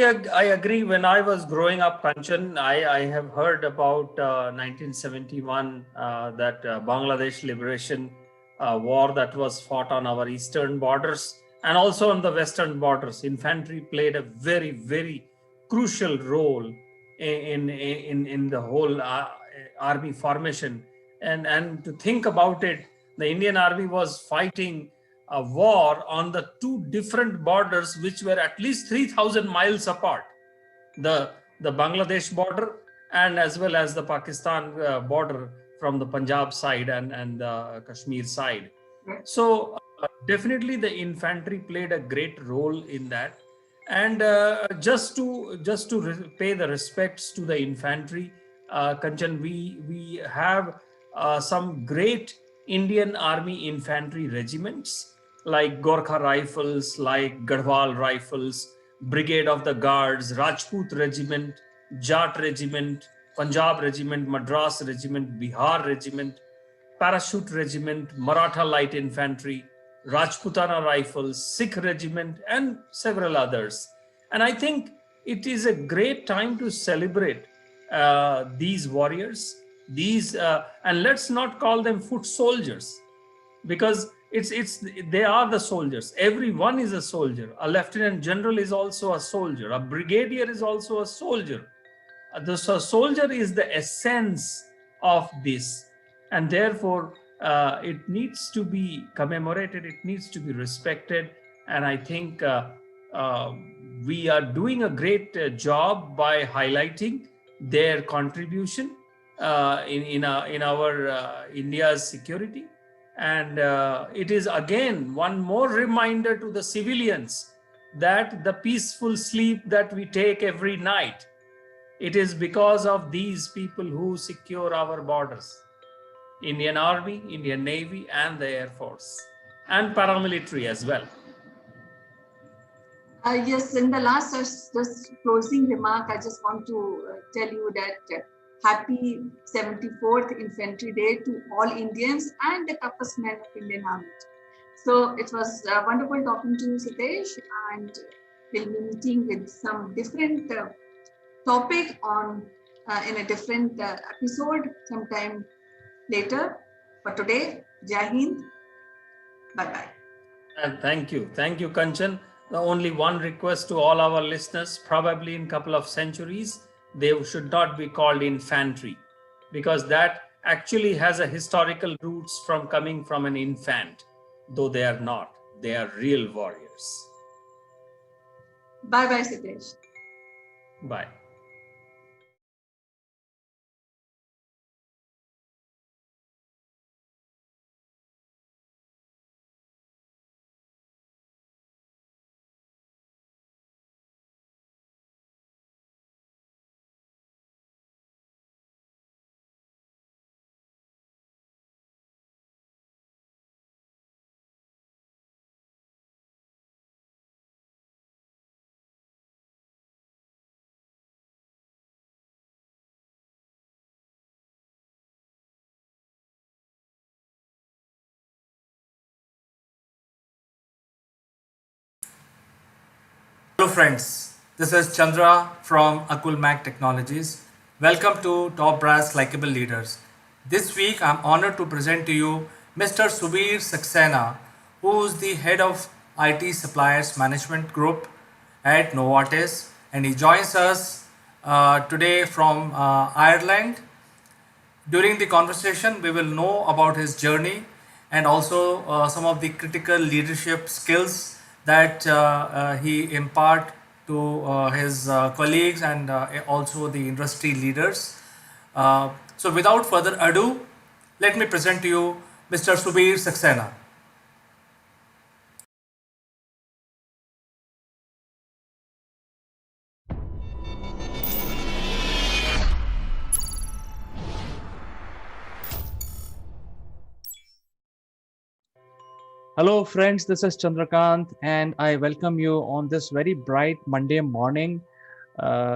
agree. When I was growing up, Kanchan, I have heard about 1971, that Bangladesh liberation war that was fought on our eastern borders and also on the western borders. Infantry played a very, very crucial role in the whole army formation. And to think about it, the Indian Army was fighting a war on the two different borders, which were at least 3,000 miles apart, the Bangladesh border and as well as the Pakistan border from the Punjab side and the Kashmir side. So definitely the infantry played a great role in that. And just to pay the respects to the infantry, Kanchan, we have some great Indian Army infantry regiments like Gorkha Rifles, like Garhwal Rifles, Brigade of the Guards, Rajput Regiment, Jat Regiment, Punjab Regiment, Madras Regiment, Bihar Regiment, Parachute Regiment, Maratha Light Infantry, Rajputana Rifles, Sikh Regiment, and several others. And I think it is a great time to celebrate these warriors, and let's not call them foot soldiers, because it's they are the soldiers. Everyone is a soldier. A lieutenant general is also a soldier. A brigadier is also a soldier. The soldier is the essence of this, and therefore it needs to be commemorated, it needs to be respected. And I think uh, we are doing a great job by highlighting their contribution in our India's security. And it is again one more reminder to the civilians that the peaceful sleep that we take every night, it is because of these people who secure our borders: Indian Army, Indian Navy, and the Air Force, and paramilitary as well. Yes, in the last just closing remark, I just want to tell you that happy 74th Infantry Day to all Indians and the toughest men of Indian Army. So it was wonderful talking to you, Sitesh, and we'll be meeting with some different topic on in a different episode sometime later. For today, Jai Hind. Bye bye. And thank you, Kanchan. The only one request to all our listeners: probably in a couple of centuries, they should not be called infantry, because that actually has a historical roots from coming from an infant, though they are not. They are real warriors. Bye bye, Sitesh. Bye. Hello friends, this is Chandra from Akulmach Technologies. Welcome to Top Brass Likeable Leaders. This week I'm honored to present to you Mr. Subir Saxena, who is the head of IT Suppliers Management Group at Novartis, and he joins us today from Ireland. During the conversation, we will know about his journey and also some of the critical leadership skills that he impart to his colleagues and also the industry leaders. So without further ado, let me present to you Mr. Subir Saxena. Hello, friends. This is Chandrakant, and I welcome you on this very bright Monday morning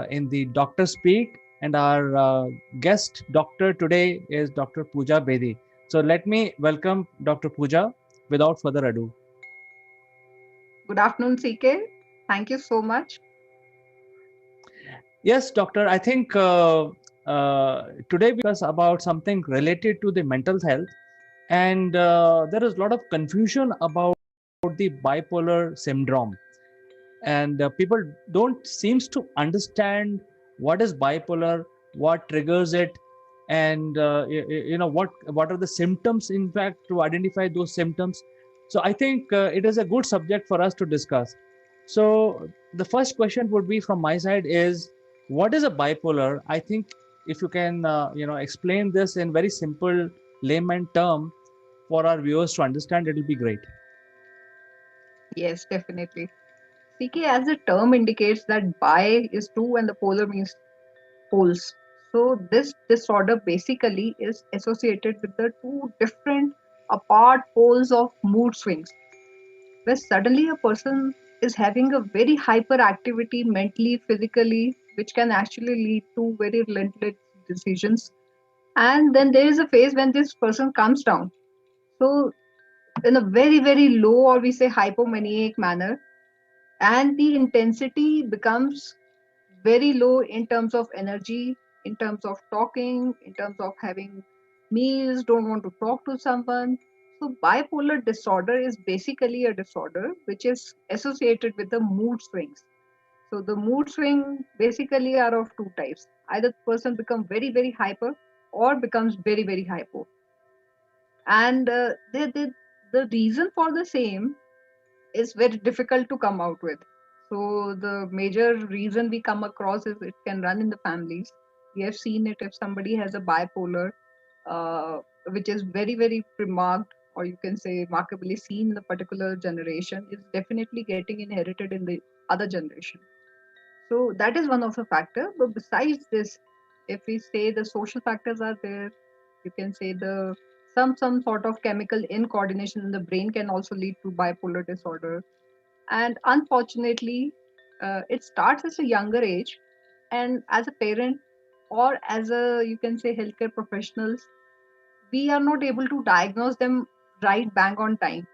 in the Doctor Speak. And our guest doctor today is Dr. Pooja Bedi. So let me welcome Dr. Pooja without further ado. Good afternoon, CK. Thank you so much. Yes, doctor. I think today we discuss about something related to the mental health, and there is a lot of confusion about the bipolar syndrome, and people don't seems to understand what is bipolar, what triggers it, and what are the symptoms. In fact, to identify those symptoms. So I think it is a good subject for us to discuss. So the first question would be from my side is, what is a bipolar? I think if you can explain this in very simple layman term for our viewers to understand, it will be great. Yes, definitely. CK, as the term indicates that bi is two and the polar means poles. So this disorder basically is associated with the two different apart poles of mood swings, where suddenly a person is having a very hyperactivity mentally, physically, which can actually lead to very relentless decisions. And then there is a phase when this person comes down. So in a very, very low or we say hypomaniac manner, and the intensity becomes very low in terms of energy, in terms of talking, in terms of having meals, don't want to talk to someone. So, bipolar disorder is basically a disorder which is associated with the mood swings. So, the mood swing basically are of two types. Either the person becomes very, very hyper or becomes very, very hypo. And the reason for the same is very difficult to come out with. So the major reason we come across is it can run in the families. We have seen it if somebody has a bipolar, which is very, very remarked, or you can say remarkably seen in the particular generation, is definitely getting inherited in the other generation. So that is one of the factor. But besides this, if we say the social factors are there, you can say the some sort of chemical incoordination in the brain can also lead to bipolar disorder. And unfortunately, it starts at a younger age, and as a parent or as a you can say healthcare professionals, we are not able to diagnose them right bang on time.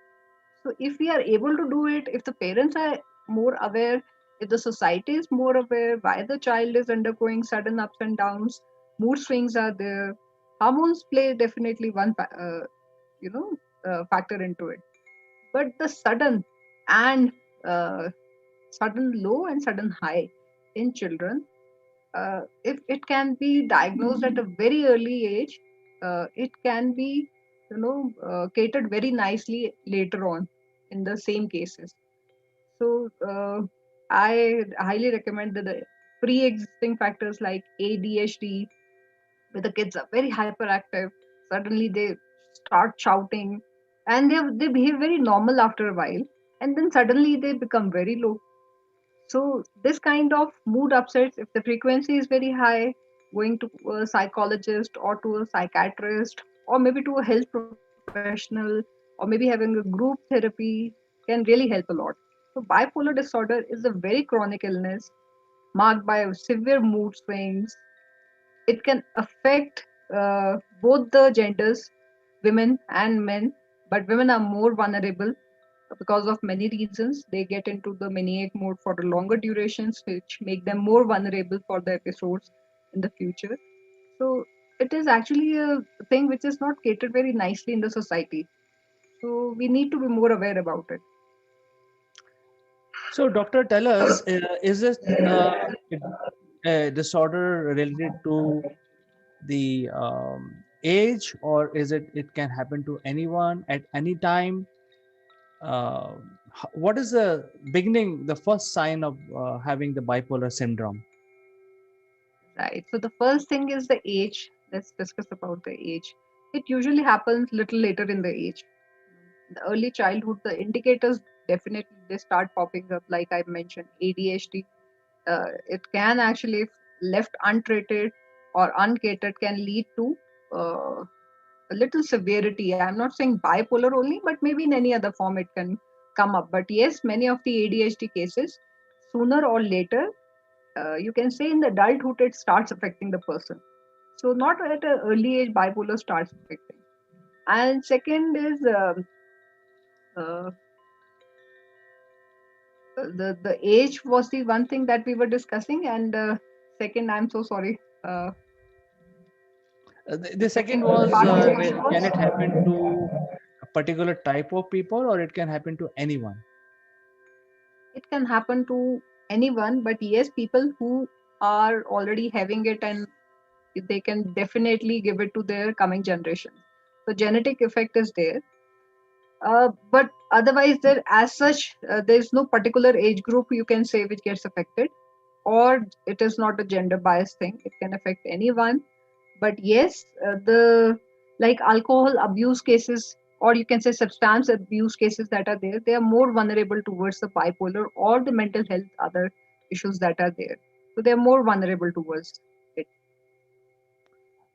So if we are able to do it, if the parents are more aware, if the society is more aware why the child is undergoing sudden ups and downs, mood swings are there, hormones play definitely one you know factor into it. But the and uh, sudden low and sudden high in children, if it can be diagnosed at a very early age, it can be catered very nicely later on in the same cases. So I highly recommend that the pre-existing factors like ADHD, where the kids are very hyperactive, suddenly they start shouting, and they behave very normal after a while, and then suddenly they become very low. So this kind of mood upsets, if the frequency is very high, going to a psychologist or to a psychiatrist or maybe to a health professional or maybe having a group therapy can really help a lot. So bipolar disorder is a very chronic illness marked by severe mood swings. It can affect both the genders, women and men, but women are more vulnerable because of many reasons. They get into the maniac mode for the longer durations, which make them more vulnerable for the episodes in the future. So it is actually a thing which is not catered very nicely in the society. So we need to be more aware about it. So, doctor, tell us, is this a disorder related to the age, or is it can happen to anyone at any time? Uh, what is the beginning, the first sign of having the bipolar syndrome? Right. So the first thing is the age. Let's discuss about the age. It usually happens little later in the age. The early childhood, the indicators definitely they start popping up. Like I mentioned, ADHD. It can actually, if left untreated or uncatered, can lead to a little severity. I'm not saying bipolar only, but maybe in any other form it can come up. But yes, many of the ADHD cases, sooner or later, you can say in the adulthood, it starts affecting the person. So not at an early age, bipolar starts affecting. And second is uh, the age was the one thing that we were discussing, and second, I'm so sorry. The second was, Part of the question can it was happen to a particular type of people, or it can happen to anyone? it can happen to anyone, but yes, people who are already having it and they can definitely give it to their coming generation. So genetic effect is there. But otherwise, there as such, there is no particular age group you can say which gets affected, or it is not a gender bias thing. It can affect anyone. But yes, the like alcohol abuse cases, or you can say substance abuse cases that are there, they are more vulnerable towards the bipolar or the mental health other issues that are there. So they are more vulnerable towards it.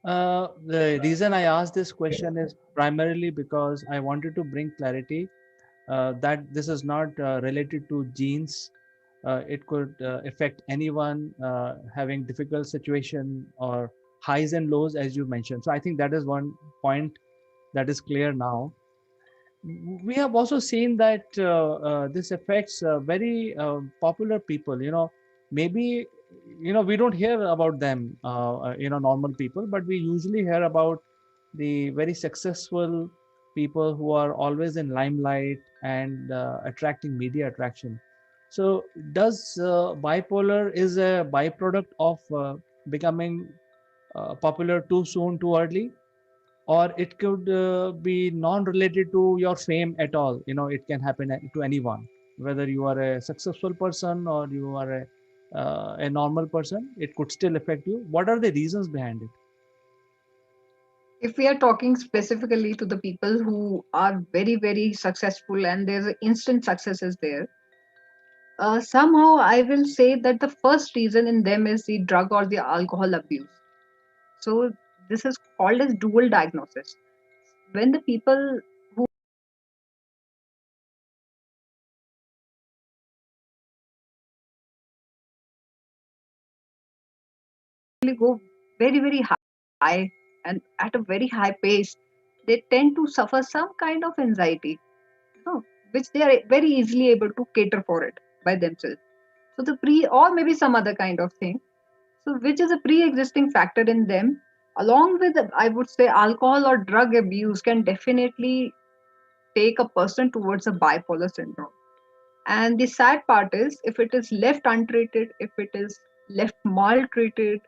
The reason I asked this question is primarily because I wanted to bring clarity that this is not related to genes. It could affect anyone having difficult situation or highs and lows, as you mentioned. So I think that is one point that is clear now. We have also seen that this affects very popular people. Maybe we don't hear about them, normal people, but we usually hear about the very successful people who are always in limelight and attracting media attraction. So does bipolar is a byproduct of becoming popular too soon, too early? Or it could be non-related to your fame at all. It can happen to anyone, whether you are a successful person or you are a normal person. It could still affect you. What are the reasons behind it? If we are talking specifically to the people who are very, very successful and there's an instant success is there, somehow I will say that the first reason in them is the drug or the alcohol abuse. So this is called as dual diagnosis. When the people who really go very, very high and at a very high pace, they tend to suffer some kind of anxiety, which they are very easily able to cater for it by themselves. So the or maybe some other kind of thing. So which is a pre-existing factor in them, along with I would say alcohol or drug abuse can definitely take a person towards a bipolar syndrome. And the sad part is if it is left untreated, if it is left maltreated,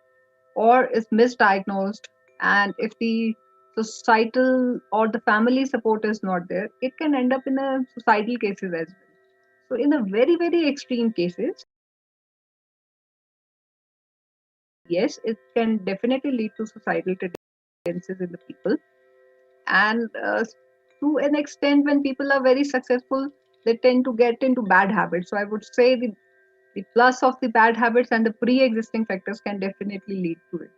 or is misdiagnosed, and if the societal or the family support is not there, it can end up in a suicidal cases as well. So in a very, very extreme cases, yes, it can definitely lead to suicidal tendencies in the people. And to an extent, when people are very successful, they tend to get into bad habits. So I would say the plus of the bad habits and the pre-existing factors can definitely lead to it.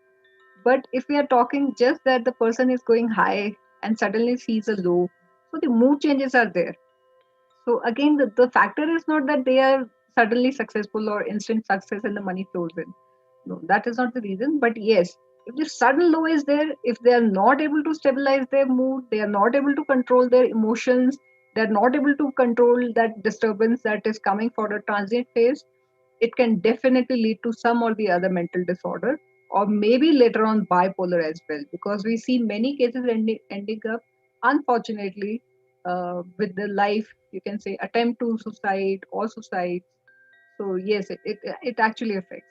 But if we are talking just that the person is going high and suddenly sees a low, so the mood changes are there. So again, the factor is not that they are suddenly successful or instant success and the money flows in. No, that is not the reason. But yes, if the sudden low is there, if they are not able to stabilize their mood, they are not able to control their emotions, they are not able to control that disturbance that is coming for a transient phase, it can definitely lead to some or the other mental disorder, or maybe later on bipolar as well, because we see many cases ending up, unfortunately, with the life, you can say, attempt to suicide or suicide. So yes, it actually affects.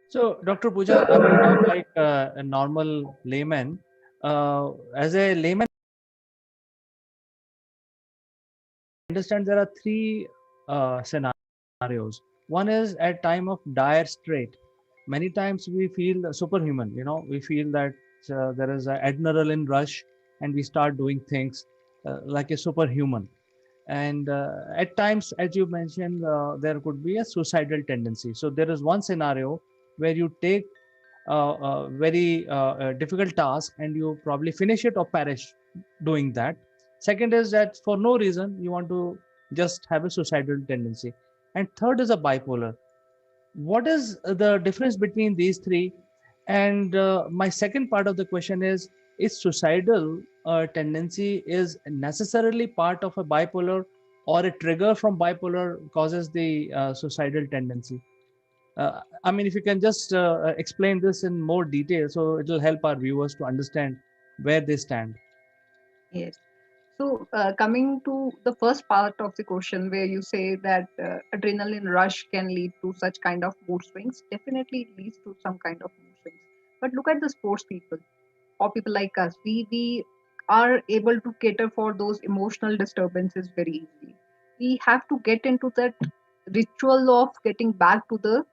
So, Dr. Pooja, I mean, I'm like a normal layman. As a layman, understand there are three scenarios. One is at time of dire strait. Many times we feel superhuman. We feel that there is an adrenaline rush, and we start doing things like a superhuman. And at times, as you mentioned, there could be a suicidal tendency. So there is one scenario where you take a very difficult task and you probably finish it or perish doing that. Second is that for no reason you want to just have a suicidal tendency. And third is a bipolar. What is the difference between these three? And my second part of the question is suicidal tendency is necessarily part of a bipolar, or a trigger from bipolar causes the suicidal tendency? I mean, if you can just explain this in more detail, so it will help our viewers to understand where they stand. Yes. So, coming to the first part of the question, where you say that adrenaline rush can lead to such kind of mood swings, definitely it leads to some kind of mood swings. But look at the sports people or people like us. We are able to cater for those emotional disturbances very easily. We have to get into that ritual of getting back to the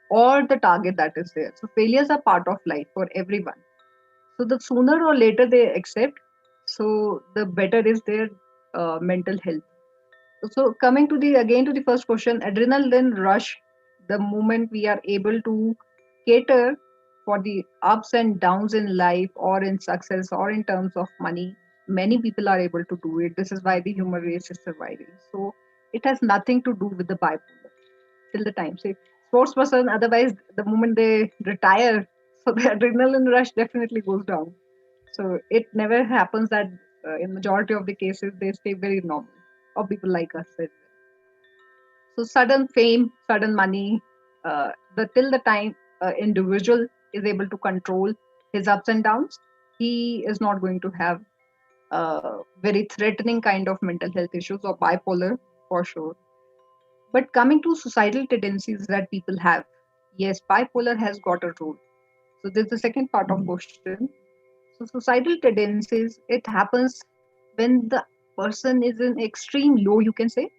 or the target that is there. So failures are part of life for everyone. So the sooner or later they accept, so the better is their mental health. So coming to the again to the first question, adrenaline rush, the moment we are able to cater for the ups and downs in life or in success or in terms of money, many people are able to do it. This is why the human race is surviving. So it has nothing to do with the bipolar till the time. Say sports person, otherwise the moment they retire, so the adrenaline rush definitely goes down. So it never happens that in majority of the cases they stay very normal, or people like us. So sudden fame, sudden money, the till the time individual is able to control his ups and downs, he is not going to have very threatening kind of mental health issues or bipolar for sure. But coming to societal tendencies that people have, yes, bipolar has got a role. So there's the second part of question. So societal tendencies, it happens when the person is in extreme low, you can say.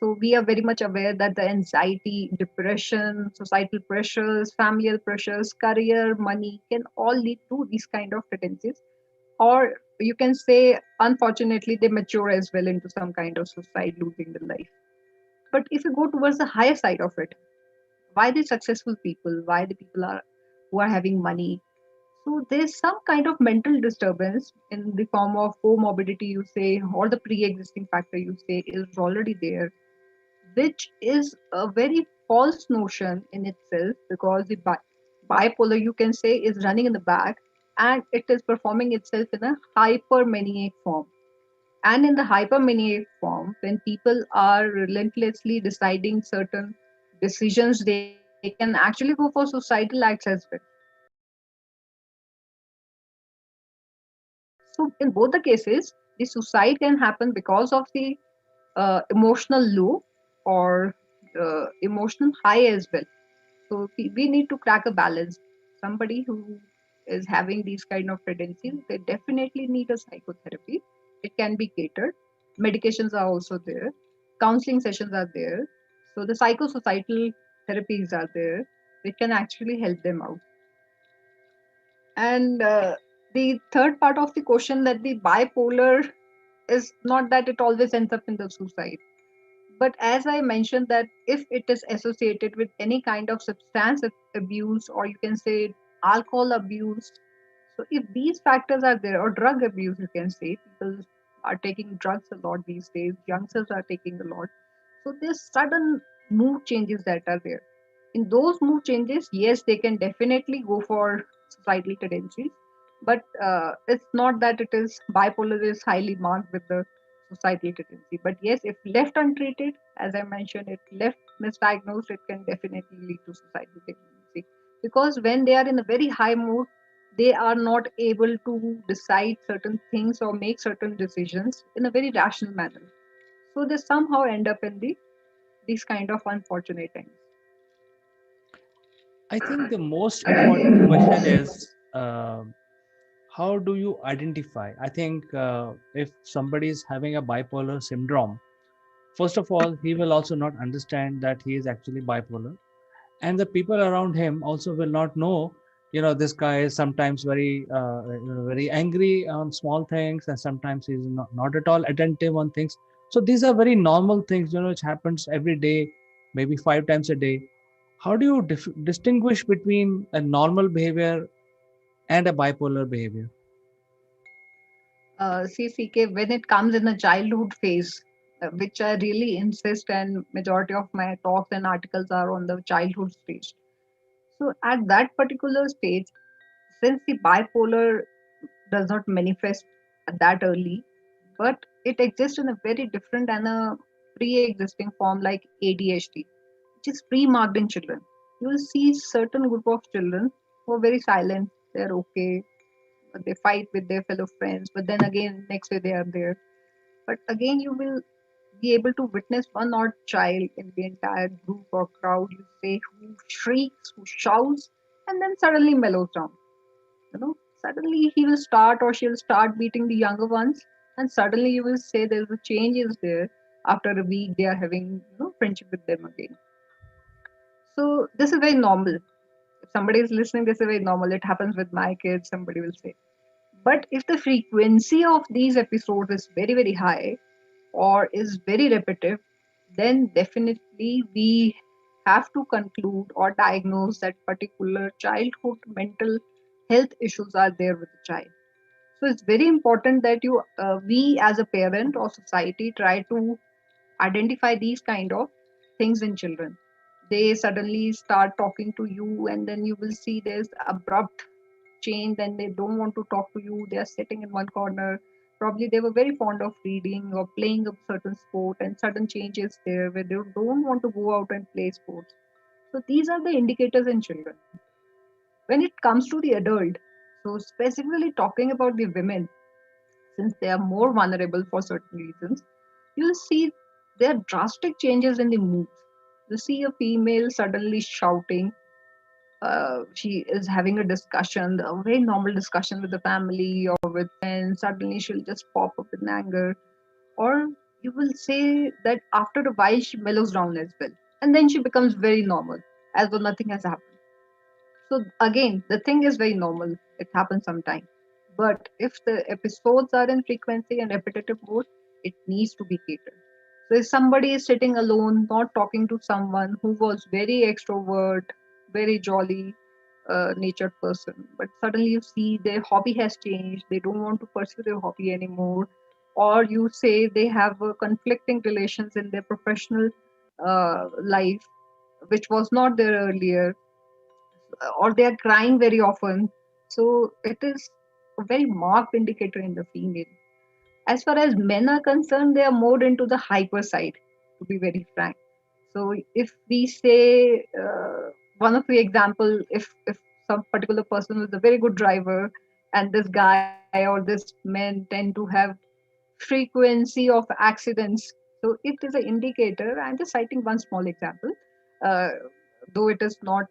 So we are very much aware that the anxiety, depression, societal pressures, familial pressures, career, money can all lead to these kind of tendencies. Or you can say, unfortunately, they mature as well into some kind of suicide, losing the life. But if you go towards the higher side of it, why the successful people, why the people are who are having money, so there's some kind of mental disturbance in the form of comorbidity, you say, or the pre-existing factor, you say, is already there, which is a very false notion in itself, because the bipolar, you can say, is running in the back, and it is performing itself in a hypermaniac form. And in the hypermaniac form, when people are relentlessly deciding certain decisions, they can actually go for suicidal acts as well. So in both the cases, the suicide can happen because of the emotional low or emotional high as well. So we need to crack a balance. Somebody who is having these kind of tendencies, they definitely need a psychotherapy. It can be catered. Medications are also there. Counseling sessions are there. So the psychosocial therapies are there. They can actually help them out. And the third part of the question, that the bipolar is not that it always ends up in the suicide. But as I mentioned, that if it is associated with any kind of substance abuse, or you can say alcohol abuse, so if these factors are there, or drug abuse, you can say, people are taking drugs a lot these days, youngsters are taking a lot. So there's sudden mood changes that are there. In those mood changes, yes, they can definitely go for suicidal tendencies, but it's not that it is bipolar is highly marked with the suicidal tendency. But yes, if left untreated, as I mentioned, if left misdiagnosed, it can definitely lead to suicidal tendency. Because when they are in a very high mood, they are not able to decide certain things or make certain decisions in a very rational manner. So they somehow end up in these kind of unfortunate things. I think the most important question is how do you identify? I think if somebody is having a bipolar syndrome, first of all, he will also not understand that he is actually bipolar, and the people around him also will not know, this guy is sometimes very very angry on small things, and sometimes he's not at all attentive on things. So these are very normal things, which happens every day, maybe 5 times a day. How do you distinguish between a normal behavior and a bipolar behavior? See, CK, when it comes in the childhood phase, which I really insist, and majority of my talks and articles are on the childhood stage. So at that particular stage, since the bipolar does not manifest that early, but it exists in a very different and a pre-existing form like ADHD, which is pre-marked in children. You will see certain group of children who are very silent, they're okay, they fight with their fellow friends, but then again next day they are there. But again you will be able to witness one odd child in the entire group or crowd, you say, who shrieks, who shouts, and then suddenly mellows down. Suddenly he will start or she will start beating the younger ones, and suddenly you will say there's a change is there. After a week they are having friendship with them again. So this is very normal. If somebody is listening, this is very normal. It happens with my kids, somebody will say. But if the frequency of these episodes is very, very high or is very repetitive, then definitely we have to conclude or diagnose that particular childhood mental health issues are there with the child. So it's very important that we as a parent or society try to identify these kind of things in children. They suddenly start talking to you, and then you will see there's abrupt change, then they don't want to talk to you, they are sitting in one corner. Probably they were very fond of reading or playing a certain sport, and sudden changes there where they don't want to go out and play sports. So these are the indicators in children. When it comes to the adult, so specifically talking about the women, since they are more vulnerable for certain reasons, you'll see there are drastic changes in the moods. You see a female suddenly shouting, she is having a discussion, a very normal discussion with the family or with friends, suddenly she'll just pop up in anger. Or you will say that after a while she mellows down as well. And then she becomes very normal, as though nothing has happened. So again, the thing is very normal. It happens sometime. But if the episodes are in frequency and repetitive mode, it needs to be catered. So if somebody is sitting alone, not talking to someone who was very extrovert, very jolly natured person, but suddenly you see their hobby has changed, they don't want to pursue their hobby anymore, or you say they have conflicting relations in their professional life, which was not there earlier, or they are crying very often. So it is a very marked indicator in the female. As far as men are concerned, they are more into the hyper side, to be very frank. So if we say one of the example, if some particular person is a very good driver, and this guy or this men tend to have frequency of accidents. So it is an indicator. I'm just citing one small example, uh, though it is not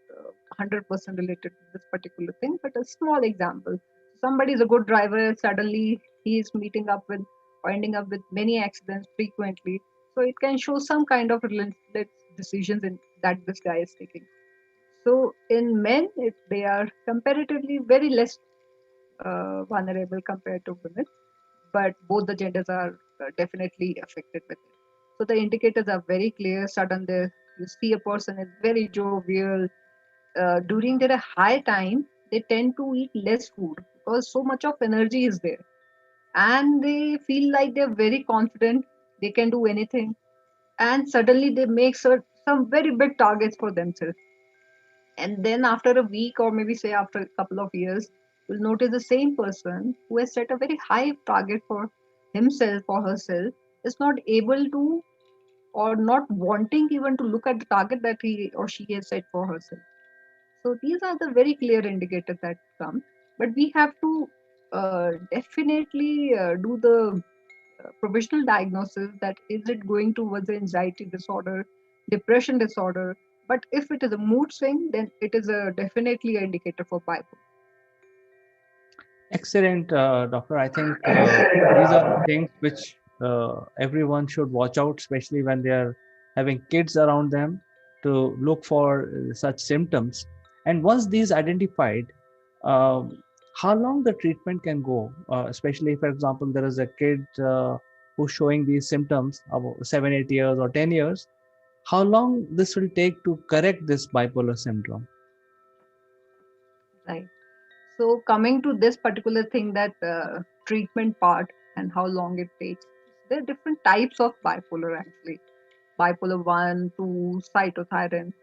100% related to this particular thing, but a small example. Somebody is a good driver, suddenly he is meeting up with or ending up with many accidents frequently. So it can show some kind of relentless decisions in, that this guy is taking. So in men, they are comparatively very less vulnerable compared to women, but both the genders are definitely affected with it. So the indicators are very clear. Sudden, you see a person is very jovial. During their high time, they tend to eat less food because so much of energy is there, and they feel like they're very confident. They can do anything, and suddenly they make some very big targets for themselves. And then after a week, or maybe say after a couple of years, you'll notice the same person who has set a very high target for himself or herself is not able to, or not wanting even to look at the target that he or she has set for herself. So these are the very clear indicators that come. But we have to definitely do the provisional diagnosis, that is it going towards the anxiety disorder, depression disorder. But if it is a mood swing, then it is a definitely an indicator for bipolar. Excellent, doctor. I think these are the things which everyone should watch out, especially when they are having kids around them, to look for such symptoms. And once these identified, um, how long the treatment can go, especially, for example, there is a kid who's showing these symptoms about 7, 8 years or 10 years. How long this will take to correct this bipolar syndrome? Right. So coming to this particular thing, that treatment part and how long it takes, there are different types of bipolar actually. Bipolar 1, 2, cytothyroid,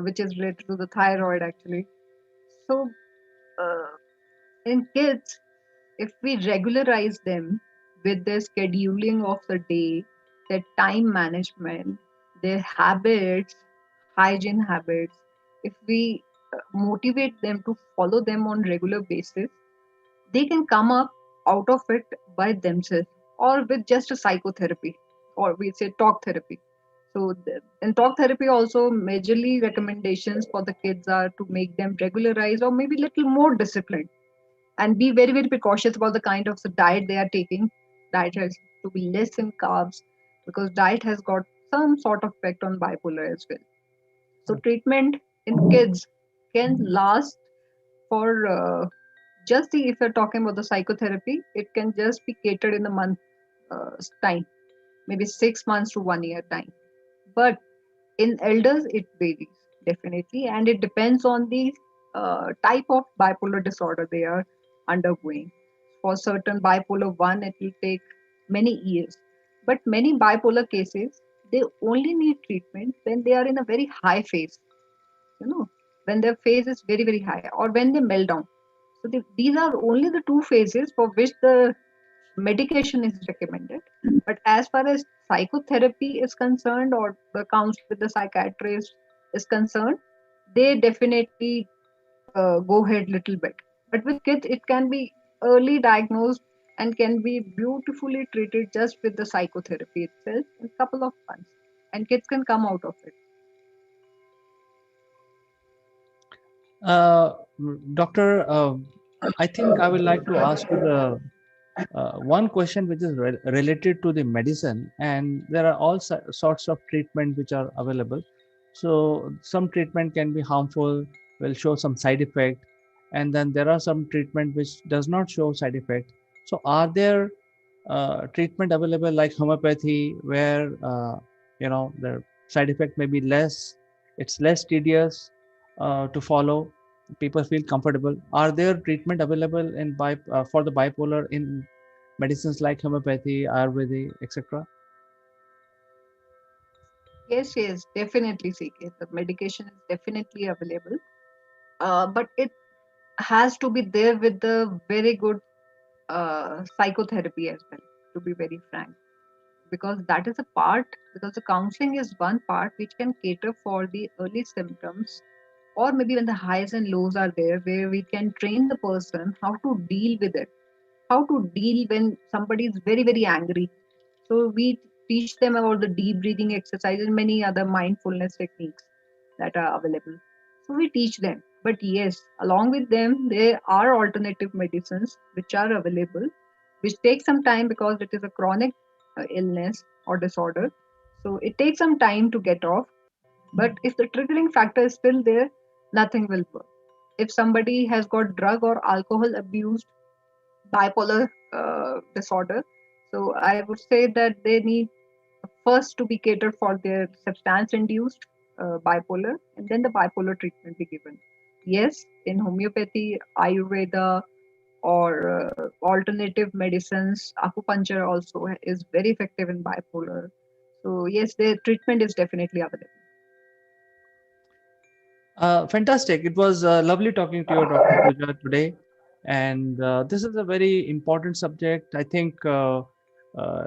which is related to the thyroid actually. So uh, in kids, if we regularize them with their scheduling of the day, their time management, their habits, hygiene habits, if we motivate them to follow them on regular basis, they can come up out of it by themselves or with just a psychotherapy, or we say talk therapy. So in talk therapy also, majorly recommendations for the kids are to make them regularize or maybe little more disciplined, and be very very precautious about the kind of the diet they are taking. Diet has to be less in carbs, because diet has got some sort of effect on bipolar as well. So treatment in kids can last for just the, if you're talking about the psychotherapy, it can just be catered in a month time, maybe 6 months to 1 year time. But in elders it varies definitely, and it depends on the type of bipolar disorder they are undergoing. For certain bipolar 1 it will take many years, but many bipolar cases, they only need treatment when they are in a very high phase, you know, when their phase is very very high or when they melt down. So these are only the two phases for which the medication is recommended. But as far as psychotherapy is concerned, or the counsel with the psychiatrist is concerned, they definitely go ahead little bit. But with kids, it can be early diagnosed and can be beautifully treated just with the psychotherapy itself in a couple of months, and kids can come out of it. Uh, Doctor, I think I would like to ask you the one question which is related to the medicine, and there are all sorts of treatment which are available. So some treatment can be harmful, will show some side effect, and then there are some treatment which does not show side effect. So are there treatment available like homeopathy, where the side effect may be less, it's less tedious to follow, people feel comfortable? Are there treatment available in for the bipolar in medicines like homeopathy, Ayurveda, etc.? Yes, yes, definitely, CK. The medication is definitely available, but it has to be there with the very good psychotherapy as well, to be very frank, because that is a part, because the counseling is one part which can cater for the early symptoms, or maybe when the highs and lows are there, where we can train the person how to deal with it, how to deal when somebody is very very angry. So we teach them about the deep breathing exercise and many other mindfulness techniques that are available. So we teach them. But yes, along with them, there are alternative medicines which are available, which take some time because it is a chronic illness or disorder. So it takes some time to get off. But if the triggering factor is still there, nothing will work. If somebody has got drug or alcohol abuse, bipolar disorder, so I would say that they need first to be catered for their substance induced bipolar, and then the bipolar treatment be given. Yes, in homeopathy, Ayurveda, or alternative medicines, acupuncture also is very effective in bipolar. So yes, the treatment is definitely available. Fantastic. It was lovely talking to you, Dr. Pooja, today. And this is a very important subject. I think,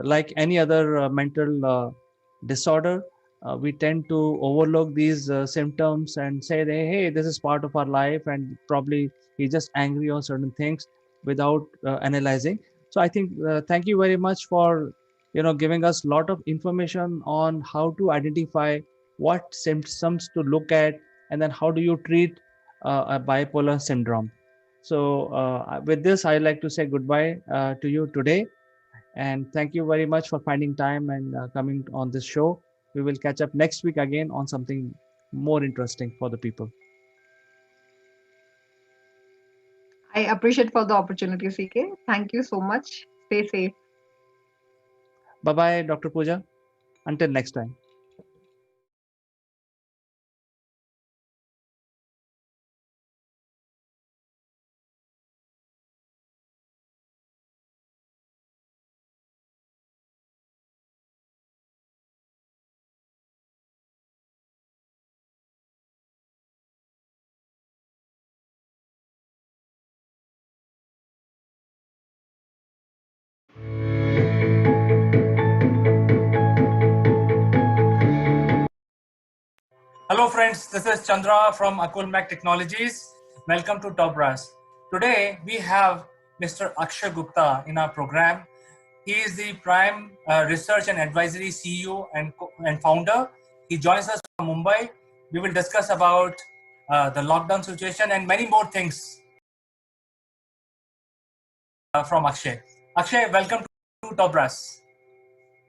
like any other mental disorder, we tend to overlook these symptoms and say, that, hey, this is part of our life, and probably he's just angry on certain things without analyzing. So I think, thank you very much for giving us a lot of information on how to identify what symptoms to look at, and then how do you treat a bipolar syndrome. So with this, I'd like to say goodbye to you today. And thank you very much for finding time and coming on this show. We will catch up next week again on something more interesting for the people. I appreciate for the opportunity, CK. Thank you so much. Stay safe. Bye bye, Dr. Pooja. Until next time. Hello friends, this is Chandra from Akulmach Technologies. Welcome to Top Brass. Today we have Mr. Akshay Gupta in our program. He is the Prime Research and Advisory CEO and founder. He joins us from Mumbai. We will discuss about the lockdown situation and many more things from Akshay. Akshay, welcome to Top Brass.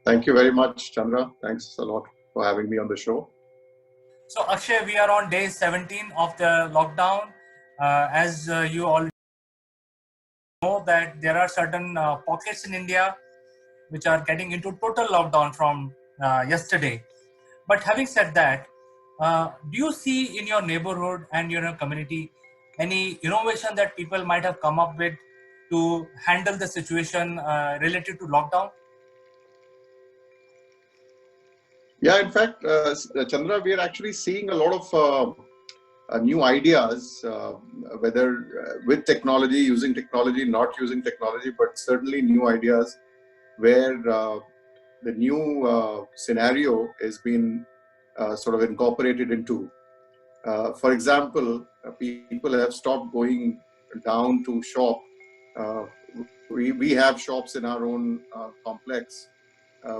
Thank you very much, Chandra. Thanks a lot for having me on the show. So Akshay, we are on day 17 of the lockdown. As you all know that there are certain pockets in India which are getting into total lockdown from yesterday. But having said that, do you see in your neighborhood and your community any innovation that people might have come up with to handle the situation related to lockdown? Yeah, in fact, Chandra, we are actually seeing a lot of new ideas, whether with technology, using technology, not using technology, but certainly new ideas where the new scenario has been sort of incorporated into. For example, people have stopped going down to shop. Uh, we have shops in our own complex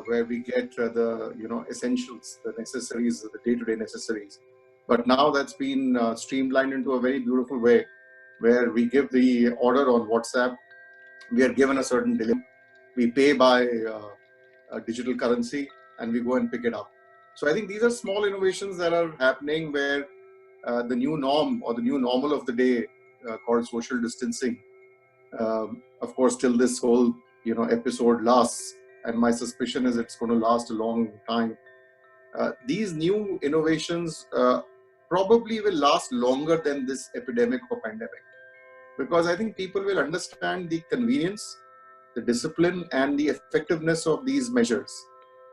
where we get the essentials, the necessaries, the day-to-day necessaries. But now that's been streamlined into a very beautiful way, where we give the order on WhatsApp. We are given a certain delivery. We pay by a digital currency, and we go and pick it up. So I think these are small innovations that are happening where the new norm or the new normal of the day called social distancing. Of course, till this whole episode lasts, and my suspicion is it's going to last a long time. These new innovations probably will last longer than this epidemic or pandemic, because I think people will understand the convenience, the discipline, and the effectiveness of these measures.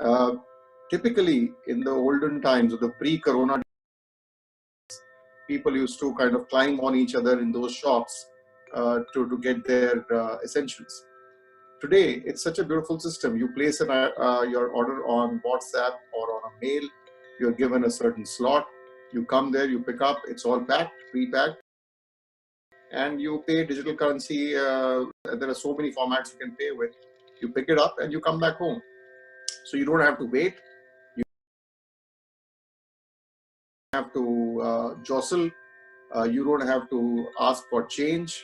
Uh, Typically, in the olden times of the pre-corona, people used to kind of climb on each other in those shops to get their essentials. Today, it's such a beautiful system. You place your order on WhatsApp or on a mail. You're given a certain slot. You come there, you pick up. It's all packed, pre-packed, and you pay digital currency. There are so many formats you can pay with. You pick it up and you come back home. So you don't have to wait. You don't have to jostle. You don't have to ask for change.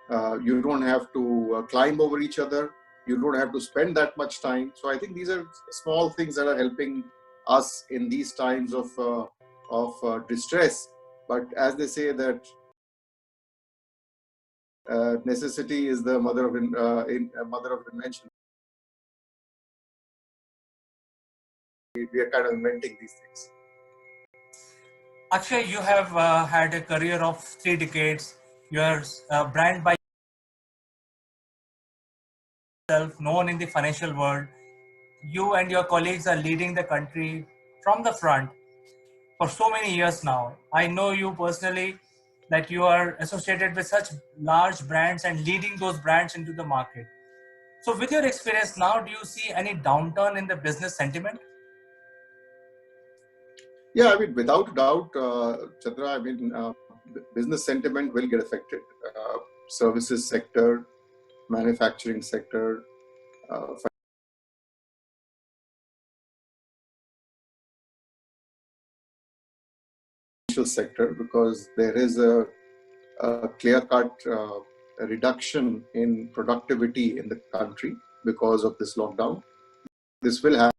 You don't have to climb over each other. You don't have to spend that much time. So I think these are small things that are helping us in these times of distress. But as they say that necessity is the mother of invention. We are kind of inventing these things. Akshay, you have had a career of 3 decades. Your brand by yourself, known in the financial world. You and your colleagues are leading the country from the front for so many years now. I know you personally that you are associated with such large brands and leading those brands into the market. So, with your experience now, do you see any downturn in the business sentiment? Yeah, I mean, without doubt, Chandra, I mean, business sentiment will get affected. Services sector, manufacturing sector, financial sector, because there is a a clear-cut reduction in productivity in the country because of this lockdown. This will have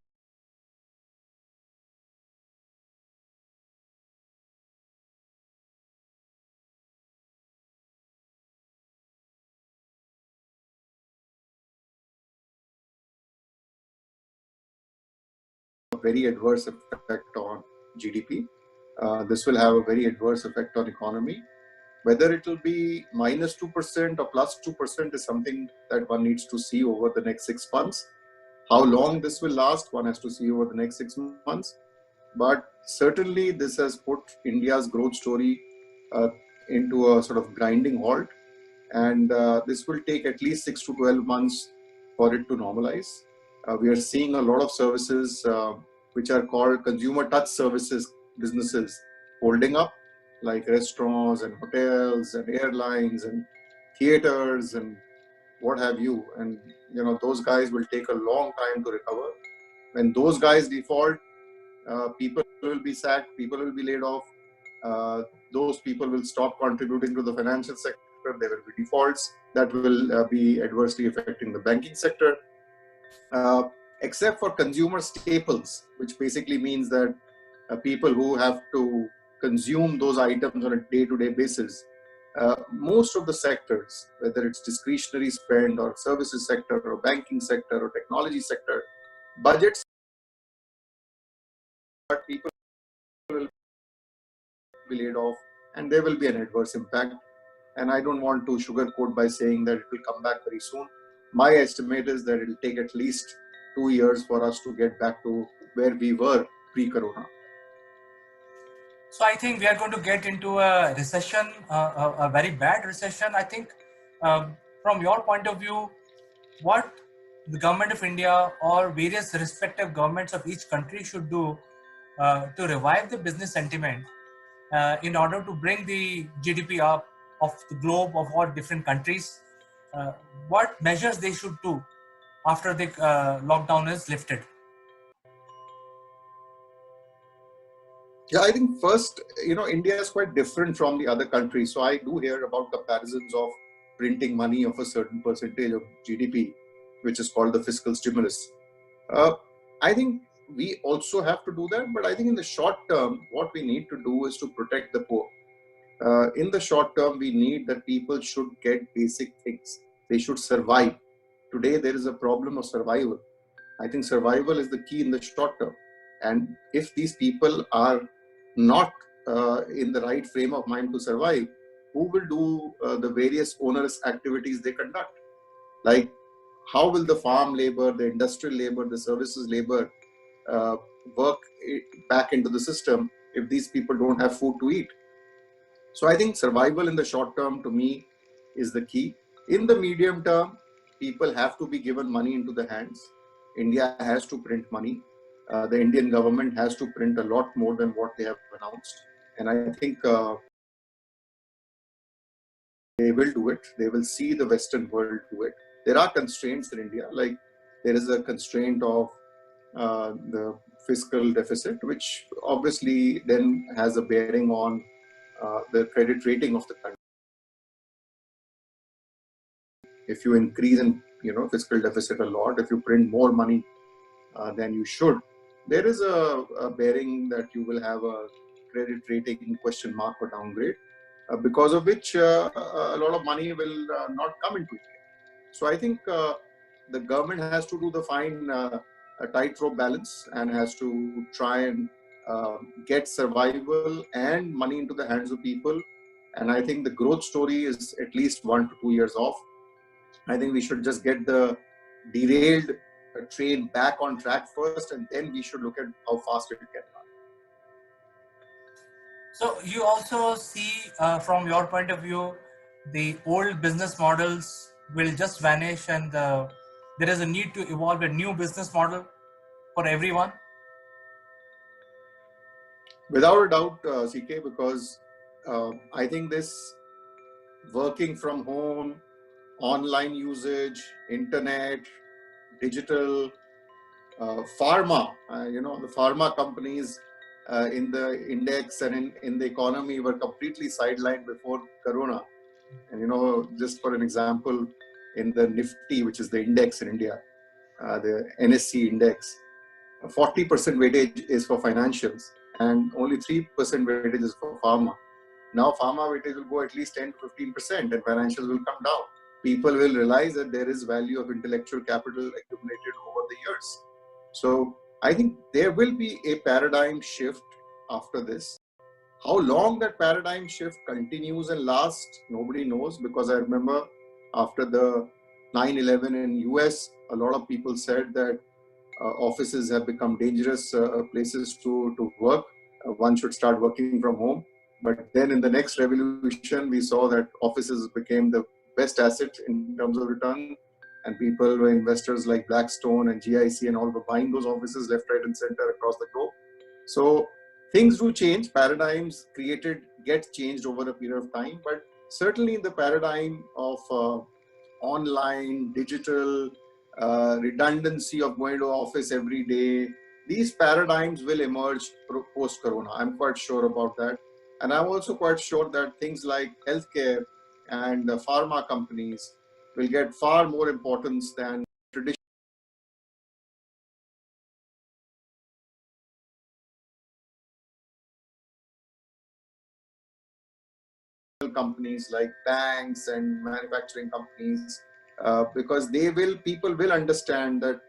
a very adverse effect on GDP. This will have a very adverse effect on economy. Whether it will be -2% or +2% is something that one needs to see over the next 6 months. How long this will last, one has to see over the next 6 months. But certainly, this has put India's growth story into a sort of grinding halt, and this will take at least 6 to 12 months for it to normalize. We are seeing a lot of services which are called consumer touch services businesses holding up, like restaurants and hotels and airlines and theaters and what have you. And those guys will take a long time to recover. When those guys default, people will be sacked, people will be laid off. Those people will stop contributing to the financial sector. There will be defaults that will be adversely affecting the banking sector. Except for consumer staples, which basically means that people who have to consume those items on a day-to-day basis, most of the sectors, whether it's discretionary spend or services sector or banking sector or technology sector, budgets, but people will be laid off and there will be an adverse impact. And I don't want to sugarcoat by saying that it will come back very soon. My estimate is that it will take at least 2 years for us to get back to where we were pre-corona. So I think we are going to get into a recession, a very bad recession. I think from your point of view, what the government of India or various respective governments of each country should do to revive the business sentiment in order to bring the GDP up of the globe of all different countries, what measures they should do after the lockdown is lifted? Yeah, I think first, India is quite different from the other countries. So I do hear about comparisons of printing money of a certain percentage of GDP, which is called the fiscal stimulus. I think we also have to do that, but I think in the short term, what we need to do is to protect the poor. In the short term, we need that people should get basic things. They should survive. Today, there is a problem of survival. I think survival is the key in the short term. And if these people are not in the right frame of mind to survive, who will do the various onerous activities they conduct? Like, how will the farm labor, the industrial labor, the services labor work back into the system if these people don't have food to eat? So I think survival in the short term, to me, is the key. In the medium term, people have to be given money into the hands. India has to print money. The Indian government has to print a lot more than what they have announced. And I think they will do it. They will see the Western world do it. There are constraints in India, like there is a constraint of the fiscal deficit, which obviously then has a bearing on the credit rating of the country. If you increase in fiscal deficit a lot, if you print more money than you should, there is a bearing that you will have a credit rating question mark or downgrade, because of which a lot of money will not come into India. So I think the government has to do the fine tightrope balance and has to try and get survival and money into the hands of people. And I think the growth story is at least 1 to 2 years off. I think we should just get the derailed train back on track first, and then we should look at how fast it can run. So you also see, from your point of view, the old business models will just vanish, and there is a need to evolve a new business model for everyone. Without a doubt, CK, because I think this working from home, online usage, internet, digital, pharma, the pharma companies in the index and in the economy were completely sidelined before Corona. And just for an example, in the Nifty, which is the index in India, the NSE index, 40% weightage is for financials and only 3% weightage is for pharma. Now pharma weightage will go at least 10 to 15% and financials will come down. People will realize that there is value of intellectual capital accumulated over the years. So I think there will be a paradigm shift after this. How long that paradigm shift continues and lasts, nobody knows, because I remember after the 9/11 in US, a lot of people said that offices have become dangerous places to work. One should start working from home. But then in the next revolution, we saw that offices became the best asset in terms of return. And people were investors like Blackstone and GIC and all were buying those offices left, right, and center across the globe. So things do change. Paradigms get changed over a period of time. But certainly in the paradigm of online, digital, redundancy of going to office every day, these paradigms will emerge post-corona. I'm quite sure about that. And I'm also quite sure that things like healthcare and pharma companies will get far more importance than traditional companies like banks and manufacturing companies, because people will understand that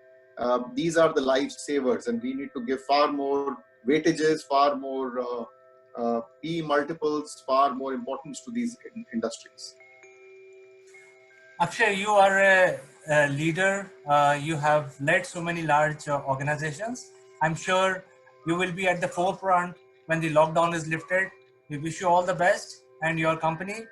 these are the lifesavers and we need to give far more weightages, far more P multiples, far more importance to these industries. Akshay, you are a leader. You have led so many large organizations. I'm sure you will be at the forefront when the lockdown is lifted. We wish you all the best and your company.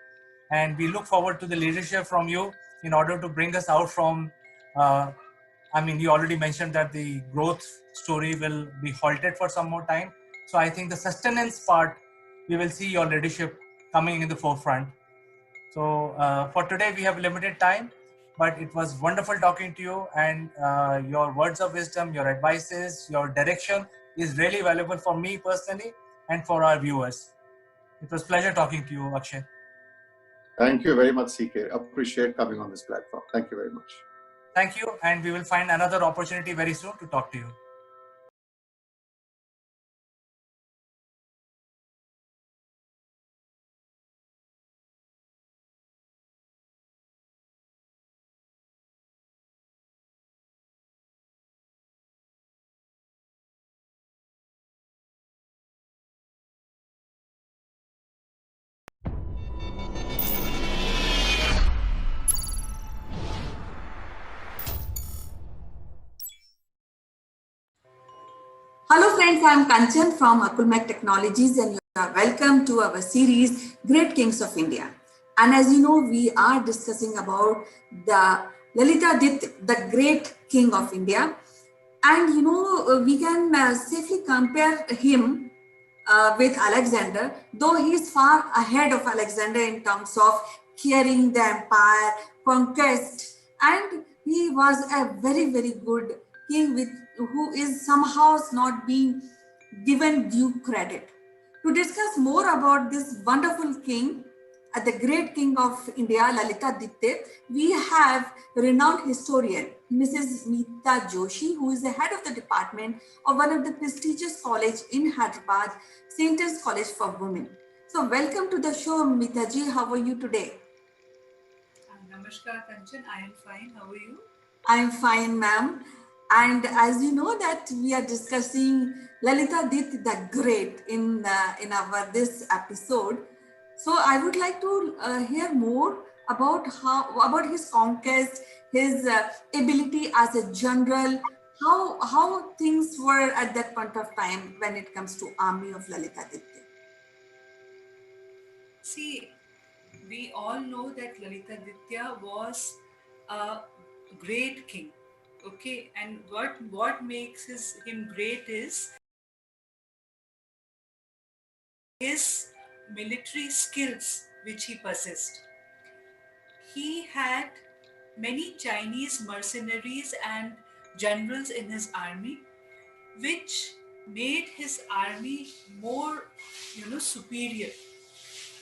And we look forward to the leadership from you in order to bring us out from. You already mentioned that the growth story will be halted for some more time. So I think the sustenance part, we will see your leadership coming in the forefront. So for today, we have limited time, but it was wonderful talking to you, and your words of wisdom, your advices, your direction is really valuable for me personally and for our viewers. It was pleasure talking to you, Akshay. Thank you very much, CK. Appreciate coming on this platform. Thank you very much. Thank you, and we will find another opportunity very soon to talk to you. Hello friends, I am Kanchan from Akulmach Technologies and you are welcome to our series Great Kings of India. And as you know, we are discussing about the Lalitaditya, the great king of India. And we can safely compare him with Alexander, though he is far ahead of Alexander in terms of carrying the empire, conquest, and he was a very, very good king who is somehow not being given due credit. To discuss more about this wonderful king, the great king of India, Lalitaditya, we have renowned historian Mrs. Meeta Joshi, who is the head of the department of one of the prestigious college in Hyderabad, St. Anne's College for Women. So welcome to the show, Meeta ji. How are you today? Namaskar, Kanchan. I am fine. How are you? I am fine, ma'am. And as you know that we are discussing Lalitaditya the Great in our this episode. So I would like to hear more about his conquest, his ability as a general, how things were at that point of time when it comes to army of Lalitaditya. See, we all know that Lalitaditya was a great king. Okay, and what makes him great is his military skills which he possessed. He had many Chinese mercenaries and generals in his army, which made his army more, superior.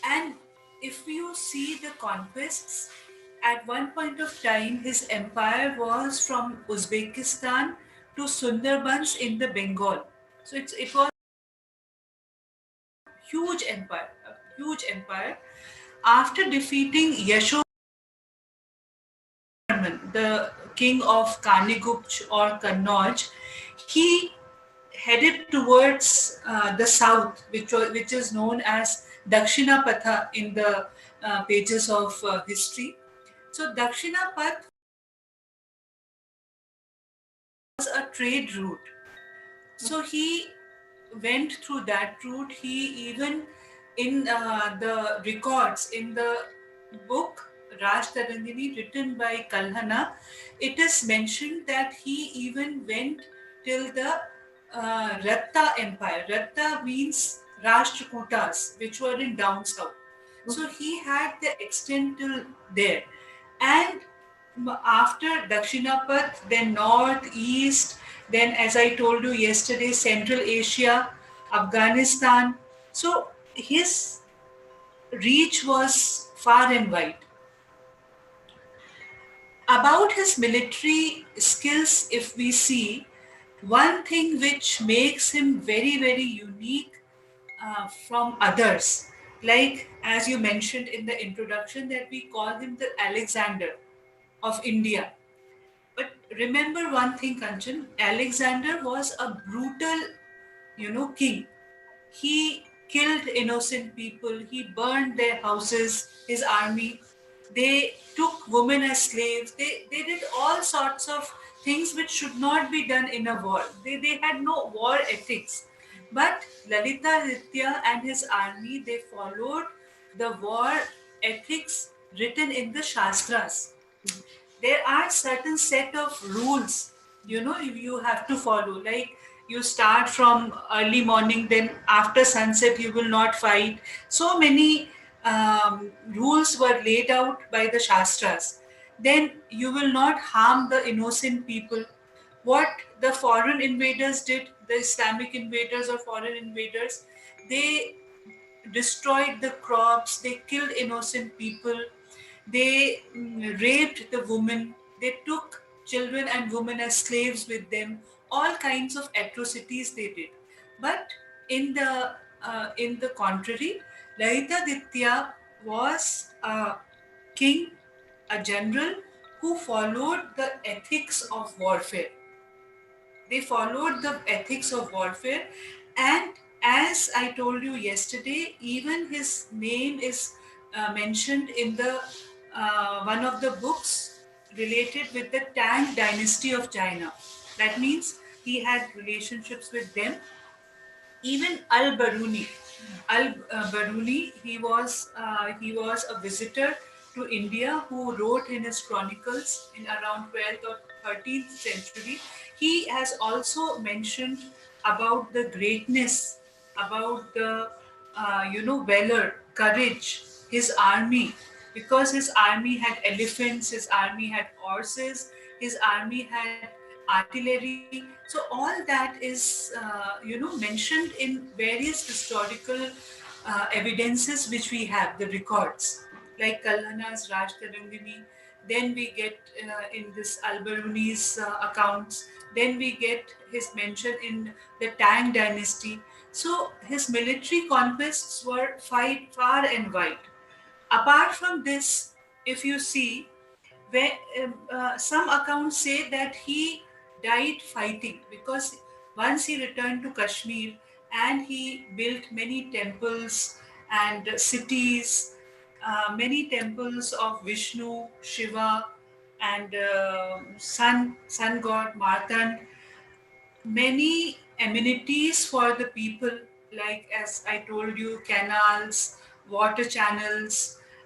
And if you see the conquests, at one point of time, his empire was from Uzbekistan to Sundarbans in the Bengal. So it was huge empire, a huge empire. After defeating Yashovarman, the king of Kanigupt or Kannauj, he headed towards the south, which is known as Dakshinapatha in the pages of history. So Dakshinapath was a trade route. So he went through that route. He even, in the records in the book Raj Tarangini written by Kalhana, it is mentioned that he even went till the Ratta Empire. Ratta means Rashtrakutas, which were in down south. So he had the extent till there. And after Dakshinapath, then North, East, then as I told you yesterday, Central Asia, Afghanistan. So his reach was far and wide. About his military skills, if we see, one thing which makes him very, very unique from others, like as you mentioned in the introduction, that we call him the Alexander of India. But remember one thing, Kanchan, Alexander was a brutal, king. He killed innocent people, he burned their houses, his army. They took women as slaves, they did all sorts of things which should not be done in a war. They had no war ethics. But Lalita Aditya and his army, they followed the war ethics written in the Shastras. There are certain set of rules, you have to follow, like you start from early morning, then after sunset you will not fight. So many rules were laid out by the Shastras. Then you will not harm the innocent people. What the foreign invaders did, the Islamic invaders or foreign invaders, they destroyed the crops, they killed innocent people, they raped the women, they took children and women as slaves with them. All kinds of atrocities they did. But in the contrary, Lalitaditya was a king, a general who followed the ethics of warfare. They followed the ethics of warfare, and as I told you yesterday, even his name is mentioned in the one of the books related with the Tang dynasty of China. That means he had relationships with them. Even Al-Baruni, Al-Baruni, he was a visitor to India who wrote in his chronicles in around 12th or 13th century. He has also mentioned about the greatness, about the valor, courage, his army, because his army had elephants, his army had horses, his army had artillery. So all that is mentioned in various historical evidences which we have, the records, like Kalhana's Raj Tarangini. Then we get in this Alberuni's accounts. Then we get his mention in the Tang dynasty. So his military conquests were far and wide. Apart from this, if you see, where some accounts say that he died fighting, because once he returned to Kashmir and he built many temples and cities, many temples of Vishnu, Shiva, and sun god Martand, many amenities for the people, like as I told you, canals, water channels,